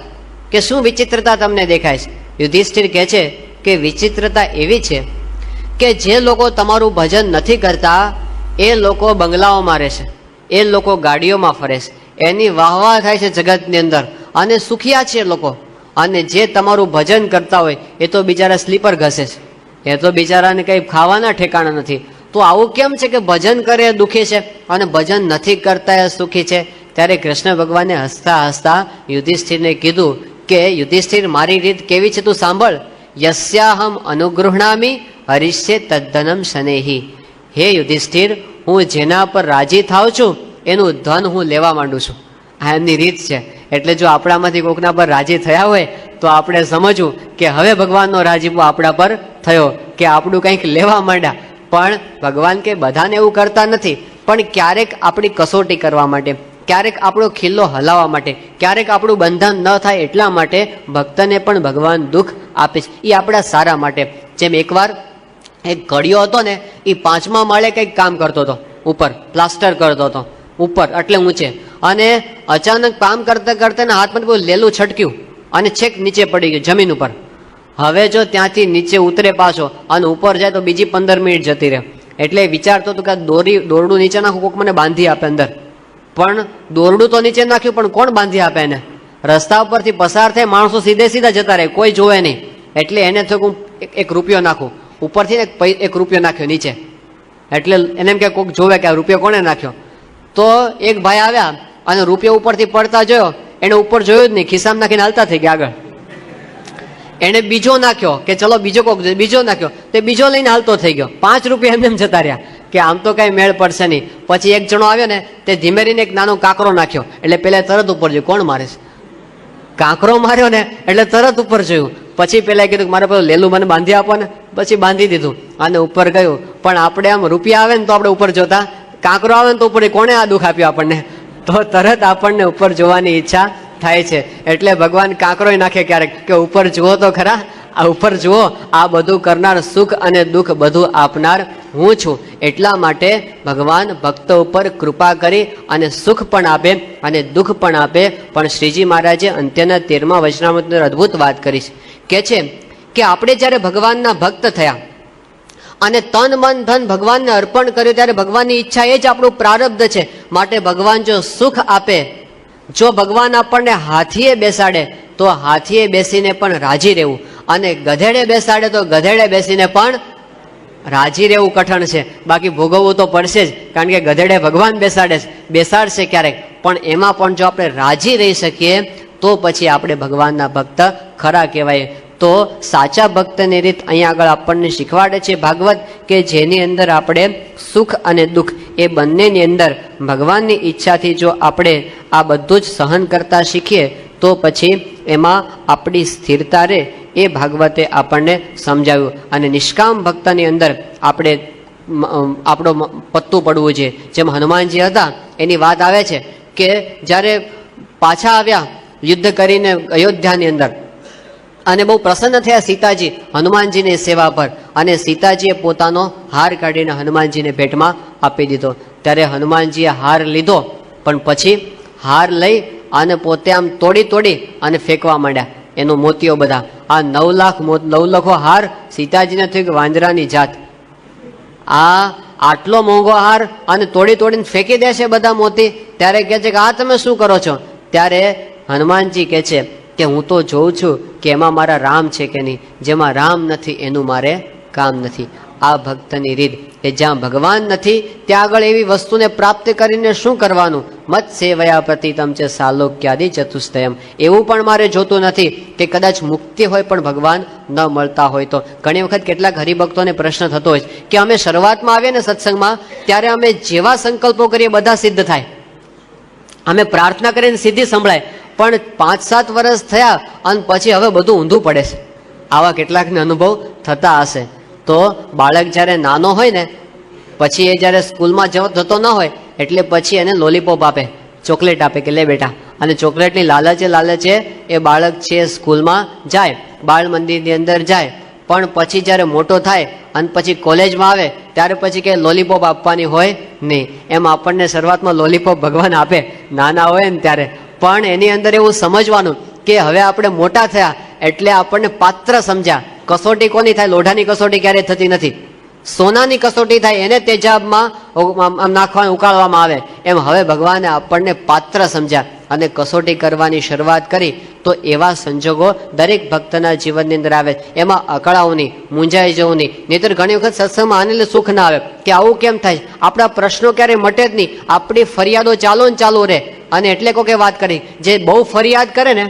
કે શું વિચિત્રતા તમને દેખાય છે? યુધિષ્ઠિર કહે છે કે વિચિત્રતા એવી છે કે જે લોકો તમારું ભજન નથી કરતા એ લોકો બંગલાઓમાં રહે છે, એ લોકો ગાડીઓમાં ફરે છે, એની વાહવાહ થાય છે જગતની અંદર અને સુખિયા છે લોકો. અને જે તમારું ભજન કરતા હોય એ તો બિચારા સ્લીપર ઘસે છે, એ તો બિચારાને કંઈ ખાવાના ઠેકાણા નથી. તો આવું કેમ છે કે ભજન કરે એ દુઃખી છે અને ભજન નથી કરતા એ સુખી છે? ત્યારે કૃષ્ણ ભગવાને હસતા હસતા યુધિષ્ઠિરને કીધું કે યુધિષ્ઠિર મારી રીત કેવી છે તું સાંભળ. યસ્યાહમ અનુગૃહણામી હરિષ્ય તદ્ધનમ શનેહી. હે યુધિષ્ઠિર, હું જેના પર રાજી થાઉં છું એનું ધન હું લેવા માંડું છું. આ એમની રીત છે. એટલે જો આપણામાંથી કોકના પર રાજી થયા હોય તો આપણે સમજવું કે હવે ભગવાનનો રાજીપો આપણા પર થયો, કે આપણું કંઈક લેવા માંડ્યા. પણ ભગવાન કે બધાને એવું કરતા નથી, પણ ક્યારેક આપણી કસોટી કરવા માટે, ક્યારેક આપણો ખિલ્લો હલાવવા માટે, ક્યારેક આપણું બંધન ન થાય એટલા માટે ભક્તને પણ ભગવાન દુઃખ આપે છે. એ આપણા સારા માટે. જેમ એકવાર એક ઘડિયો હતો ને, એ 5મા માળે કંઈક કામ કરતો હતો, ઉપર પ્લાસ્ટર કરતો હતો, ઉપર એટલે ઊંચે. અને અચાનક કામ કરતા કરતા હાથમાં બહુ લેલું છટક્યું અને છેક નીચે પડી ગયું જમીન ઉપર. હવે જો ત્યાંથી નીચે ઉતરે પાછો અને ઉપર જાય તો બીજી 15 મિનિટ જતી રહે. એટલે વિચારતો હતો કે દોરડું નીચે નાખું, કોક મને બાંધી આપે અંદર. પણ દોરડું તો નીચે નાખ્યું પણ કોણ બાંધી આપે એને? રસ્તા ઉપરથી પસાર થાય માણસો સીધે સીધા જતા રહે, કોઈ જોવે નહીં. એટલે એને થયું હું એક રૂપિયો નાખું. ઉપરથી ને એક રૂપિયો નાખ્યો નીચે. એટલે એને એમ કે કોઈક જોવે કે આ રૂપિયો કોણે નાખ્યો. તો એક ભાઈ આવ્યા અને રૂપિયો ઉપરથી પડતા જોયો, એને ઉપર જોયું જ નહીં, ખિસ્સામાં નાખીને હાલતા થઈ ગયા આગળ. એને બીજો નાખ્યો કે ચલો બીજો કોક, બીજો નાખ્યો, તે બીજો લઈને હાલતો થઈ ગયો. 5 રૂપિયા એમને જતા રહ્યા કે આમ તો કઈ મેળ પડશે નહીં. પછી એક જણો આવ્યો ને, તે ધીમે રહીને એક નાનો કાંકરો નાખ્યો. એટલે પેલા તરત ઉપર જોયું કોણ મારે છે. કાંકરો માર્યો ને એટલે તરત ઉપર જોયું. પછી પેલા કીધું મારે પેલું લેલું મને બાંધી આપો ને, પછી બાંધી દીધું અને ઉપર ગયું. પણ આપણે આમ રૂપિયા આવે ને તો આપણે ઉપર જોતા, કાંકરો આવે ને તો ઉપર કોણે આ દુઃખ આપ્યું આપણને, તો તરત આપણને ઉપર જોવાની ઈચ્છા થાય છે. એટલે ભગવાન કાંકરોય નાખે ક્યારેક કે ઉપર જુઓ તો ખરા, આ ઉપર જુઓ, આ બધું કરનાર, સુખ અને દુઃખ બધું આપનાર હું છું. એટલા માટે ભગવાન ભક્તો ઉપર કૃપા કરી અને સુખ પણ આપે અને દુઃખ પણ આપે. પણ શ્રીજી મહારાજે અંત્યના 13મા વચનામૃતની અદભુત વાત કરી છે, કે છે કે આપણે જ્યારે ભગવાનના ભક્ત થયા અને તન મન ધન ભગવાનને અર્પણ કર્યું ત્યારે ભગવાનની ઈચ્છા એ જ આપણું પ્રારબ્ધ છે. માટે ભગવાન જો સુખ આપે, જો ભગવાન આપણને હાથીએ બેસાડે તો હાથીએ બેસીને પણ રાજી રહેવું, અને ગધેડે બેસાડે તો ગધેડે બેસીને પણ રાજી રહેવું કઠણ છે. બાકી ભોગવવું તો પડશે જ, કારણ કે ગધેડે ભગવાન બેસાડશે ક્યારેક, પણ એમાં પણ જો આપણે રાજી રહી શકીએ તો પછી આપણે ભગવાનના ભક્ત ખરા કહેવાય. તો સાચા ભક્તની રીત અહીંયા આગળ આપણને શીખવાડે છે ભાગવત, કે જેની અંદર આપણે સુખ અને દુઃખ એ બંનેની અંદર ભગવાનની ઈચ્છાથી જો આપણે આ બધું જ સહન કરતા શીખીએ તો પછી એમાં આપણી સ્થિરતા રહે. એ ભાગવતે આપણને સમજાવ્યું. અને નિષ્કામ ભક્તની અંદર આપણે આપણો પત્તું પડવું છે. જેમ હનુમાનજી હતા એની વાત આવે છે કે જ્યારે પાછા આવ્યા યુદ્ધ કરીને અયોધ્યાની અંદર, અને બહુ પ્રસન્ન થયા સીતાજી હનુમાનજીની સેવા પર, અને સીતાજીએ પોતાનો હાર કાઢીને હનુમાનજીને ભેટમાં આપી દીધો. ત્યારે હનુમાનજીએ હાર લીધો, પણ પછી હાર લઈ અને પોતે આમ તોડી અને ફેંકવા માંડ્યા એનો મોતીઓ બધા. આ 9 લાખો હાર સીતાજીને થયું કે વાંદરાની જાત, આ આટલો મોંઘો હાર અને તોડીને ફેંકી દે છે બધા મોતી. ત્યારે કહે છે કે આ તમે શું કરો છો? ત્યારે હનુમાનજી કહે છે કે હું તો જોઉં છું કે એમાં મારા રામ છે કે નહીં, જેમાં રામ નથી એનું મારે કામ નથી. આ ભક્તની રીત કે જ્યાં ભગવાન નથી ત્યાં આગળ એવી વસ્તુને પ્રાપ્ત કરીને શું કરવાનું? મત સેવયા પ્રતિતમ છે સાલોક્યાદિ ચતુષ્ટયમ. એવું પણ મારે જોતું નથી કે કદાચ મુક્તિ હોય પણ ભગવાન ન મળતા હોય તો. ઘણી વખત કેટલાક હરિભક્તોને પ્રશ્ન થતો હોય કે અમે શરૂઆતમાં આવીએ ને સત્સંગમાં ત્યારે અમે જેવા સંકલ્પો કરીએ બધા સિદ્ધ થાય, અમે પ્રાર્થના કરીને સિદ્ધિ સંભળાય, પણ 5-7 વર્ષ થયા અને પછી હવે બધું ઊંધું પડે છે. આવા કેટલાકને અનુભવ થતા હશે. તો બાળક જ્યારે નાનો હોય ને પછી એ જ્યારે સ્કૂલમાં જતો ન હોય એટલે પછી એને લોલીપોપ આપે, ચોકલેટ આપે કે લે બેટા, અને ચોકલેટની લાલચે એ બાળક છે સ્કૂલમાં જાય, બાળ મંદિરની અંદર જાય. પણ પછી જ્યારે મોટો થાય અને પછી કોલેજમાં આવે ત્યારે પછી કે લોલીપોપ આપવાની હોય નહીં. એમ આપણને શરૂઆતમાં લોલીપોપ ભગવાન આપે નાના હોય ને ત્યારે, પણ એની અંદર એવું સમજવાનું કે હવે આપણે મોટા થયા એટલે આપણને પાત્ર સમજ્યા. કસોટી કોની થાય? લોઢાની કસોટી ક્યારેય થતી નથી, સોનાની કસોટી થાય, એને તેજાબમાં નાખવાનું ઉકાળવામાં આવે. એમ હવે ભગવાને આપણને પાત્ર સમજ્યા અને કસોટી કરવાની શરૂઆત કરી. તો એવા સંજોગો દરેક ભક્તના જીવનની અંદર આવે, એમાં અકળાવની, મૂંઝાઈ જવુંની. નહીંતર ઘણી વખત સત્સંગમાં આને સુખ ના આવે કે આવું કેમ થાય, આપણા પ્રશ્નો ક્યારેય મટે જ નહીં, આપણી ફરિયાદો ચાલુ રહે. અને એટલે કોકે વાત કરી, જે બહુ ફરિયાદ કરે ને,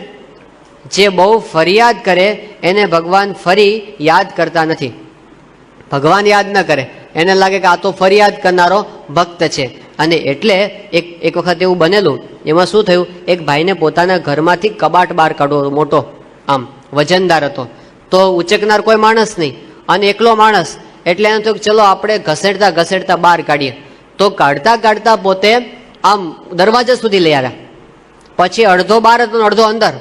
જે બહુ ફરિયાદ કરે એને ભગવાન ફરી યાદ કરતા નથી. ભગવાન યાદ ન કરે, એને લાગે કે આ તો ફરિયાદ કરનારો ભક્ત છે. અને એટલે એક વખત એવું બનેલું, એમાં શું થયું, એક ભાઈને પોતાના ઘરમાંથી કબાટ બહાર કાઢવો, મોટો આમ વજનદાર હતો, તો ઉચકનાર કોઈ માણસ નહીં અને એકલો માણસ. એટલે એમ થયું કે ચલો આપણે ઘસેડતા બહાર કાઢીએ. તો કાઢતા પોતે આમ દરવાજા સુધી લઈ આવ્યા. પછી અડધો બહાર હતો ને અડધો અંદર.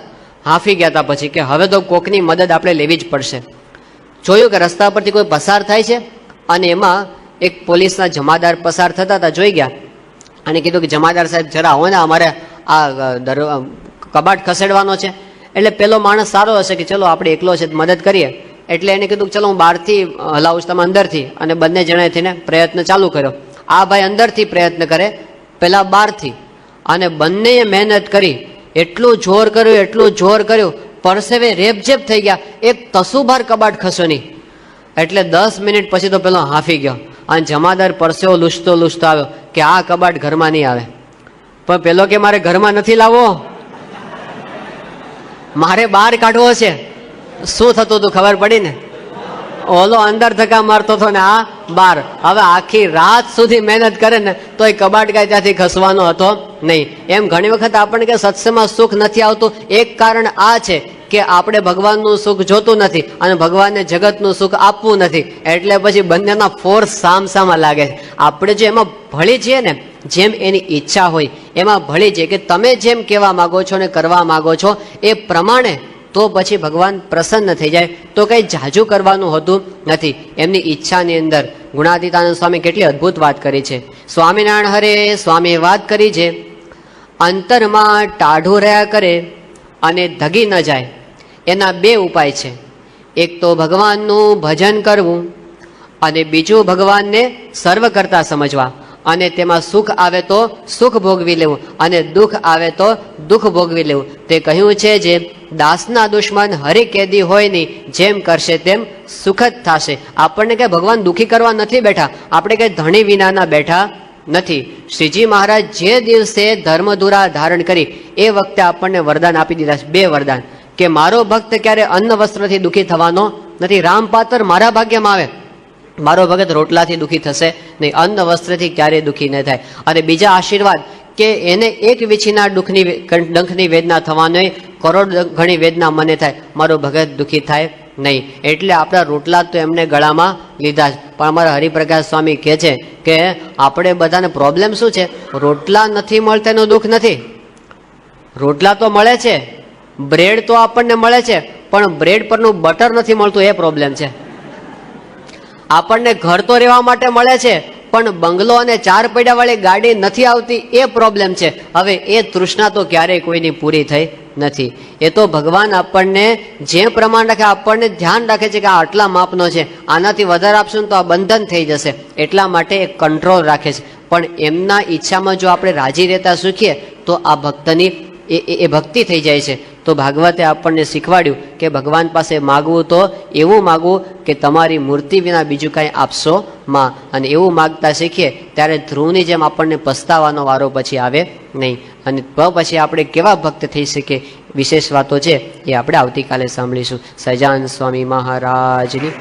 હાંફી ગયા હતા પછી કે હવે તો કોકની મદદ આપણે લેવી જ પડશે. જોયું કે રસ્તા પરથી કોઈ પસાર થાય છે અને એમાં એક પોલીસના જમાદાર પસાર થતા હતા, જોઈ ગયા અને કીધું કે જમાદાર સાહેબ જરા હોય ને, અમારે આ કબાટ ખસેડવાનો છે. એટલે પેલો માણસ સારો હશે કે ચલો આપણે એકલો છે મદદ કરીએ. એટલે એને કીધું કે ચલો હું બહારથી હલાવું તમે અંદરથી, અને બંને જણાએ થઈને પ્રયત્ન ચાલુ કર્યો. આ ભાઈ અંદરથી પ્રયત્ન કરે, પેલા બહારથી, અને બંનેએ મહેનત કરી. એટલું જોર કર્યું, પરસેવે રેપઝેપ થઈ ગયા, એક તસુભાર કબાટ ખસ્યો નહીં. એટલે 10 મિનિટ પછી તો પેલો હાંફી ગયો અને જમાદાર પરસેવો લૂછતો આવ્યો કે આ કબાટ ઘરમાં નહીં આવે. પણ પેલો કે મારે ઘરમાં નથી લાવવો, મારે બહાર કાઢવો છે. શું થતું હતું ખબર પડી ને, ઓલો અંદર ધક્કા મારતો હતો ને આ બહાર. હવે આખી રાત સુધી મહેનત કરે ને તો એ કબાટ કાંઈ ત્યાંથી ખસવાનો હતો નહીં. એમ ઘણી વખત આપણને કે સત્સંગમાં સુખ નથી આવતું, એક કારણ આ છે કે આપણે ભગવાનનું સુખ જોતું નથી અને ભગવાનને જગતનું સુખ આપવું નથી. એટલે પછી બંનેના ફોર્સ સામસામા લાગે છે. આપણે જો એમાં ભળી જઈએ ને, જેમ એની ઈચ્છા હોય એમાં ભળી જઈએ કે તમે જેમ કહેવા માગો છો ને કરવા માગો છો એ પ્રમાણે, તો પછી ભગવાન પ્રસન્ન થઈ જાય. તો કંઈ જાજુ કરવાનું હોતું નથી. એમની ઈચ્છાની અંદર ગુણાતીતાનંદ સ્વામી કેટલી અદ્ભુત વાત કરી છે. સ્વામિનારાયણ હરે સ્વામીએ વાત કરી છે, અંતરમાં ટાઢું રહ્યા કરે અને ધગી ન જાય એના 2 ઉપાય છે. એક તો ભગવાનનું ભજન કરવું અને બીજું ભગવાનને સર્વ કરતા સમજવા. અને તેમાં સુખ આવે તો સુખ ભોગવી લેવું અને દુઃખ આવે તો દુઃખ ભોગવી લેવું. તે કહ્યું છે જે દાસના દુશ્મન હરિ કેદી હોય નહીં, જેમ કરશે તેમ સુખ જ થશે. આપણને કઈ ભગવાન દુઃખી કરવા નથી બેઠા, આપણે કઈ ધણી વિનાના બેઠા નથી. શ્રીજી મહારાજ જે દિવસે ધર્મધુરા ધારણ કરી એ વખતે આપણને વરદાન આપી દીધા છે, 2 વરદાન, કે મારો ભક્ત ક્યારે અન્ન વસ્ત્રથી દુઃખી થવાનો નથી. રામપાત્ર મારા ભાગ્યમાં આવે, મારો ભગત રોટલાથી દુઃખી થશે નહીં, અન્ન વસ્ત્રથી ક્યારેય દુઃખી ન થાય. અને બીજા આશીર્વાદ કે એને એક વીછીના ડંખની વેદના થવાની, કરોડ ઘણી વેદના મને થાય, મારો ભગત દુઃખી થાય નહીં. એટલે આપણા રોટલા તો એમને ગળામાં લીધા જ. પણ અમારા હરિપ્રકાશ સ્વામી કહે છે કે આપણે બધાને પ્રોબ્લેમ શું છે, રોટલા નથી મળતા એનું દુઃખ નથી. રોટલા તો મળે છે, બ્રેડ તો આપણને મળે છે, પણ બ્રેડ પરનું બટર નથી મળતું એ પ્રોબ્લેમ છે. આપણને ઘર તો રહેવા માટે મળે છે પણ બંગલો અને 4 પૈડા વાળી ગાડી નથી આવતી એ પ્રોબ્લેમ છે. હવે એ તૃષ્ણા તો ક્યારેય કોઈની પૂરી થઈ નથી. એ તો ભગવાન આપણને જે પ્રમાણ રાખે, આપણને ધ્યાન રાખે છે કે આ આટલા માપનો છે, આનાથી વધારે આપશું તો આ બંધન થઈ જશે, એટલા માટે એ કંટ્રોલ રાખે છે. પણ એમના ઈચ્છામાં જો આપણે રાજી રહેતા શીખીએ તો આ ભક્તની એ ભક્તિ થઈ જાય છે. તો ભાગવતે આપણને શીખવાડ્યું કે ભગવાન પાસે માગવું તો એવું માગવું કે તમારી મૂર્તિ વિના બીજું કાંઈ આપશો માં. અને એવું માગતા શીખીએ ત્યારે ધ્રુવની જેમ આપણને પસ્તાવાનો વારો પછી આવે નહીં. અને પછી આપણે કેવા ભક્ત થઈ શકીએ, વિશેષ વાતો છે એ આપણે આવતીકાલે સાંભળીશું. સહજાનંદ સ્વામી મહારાજની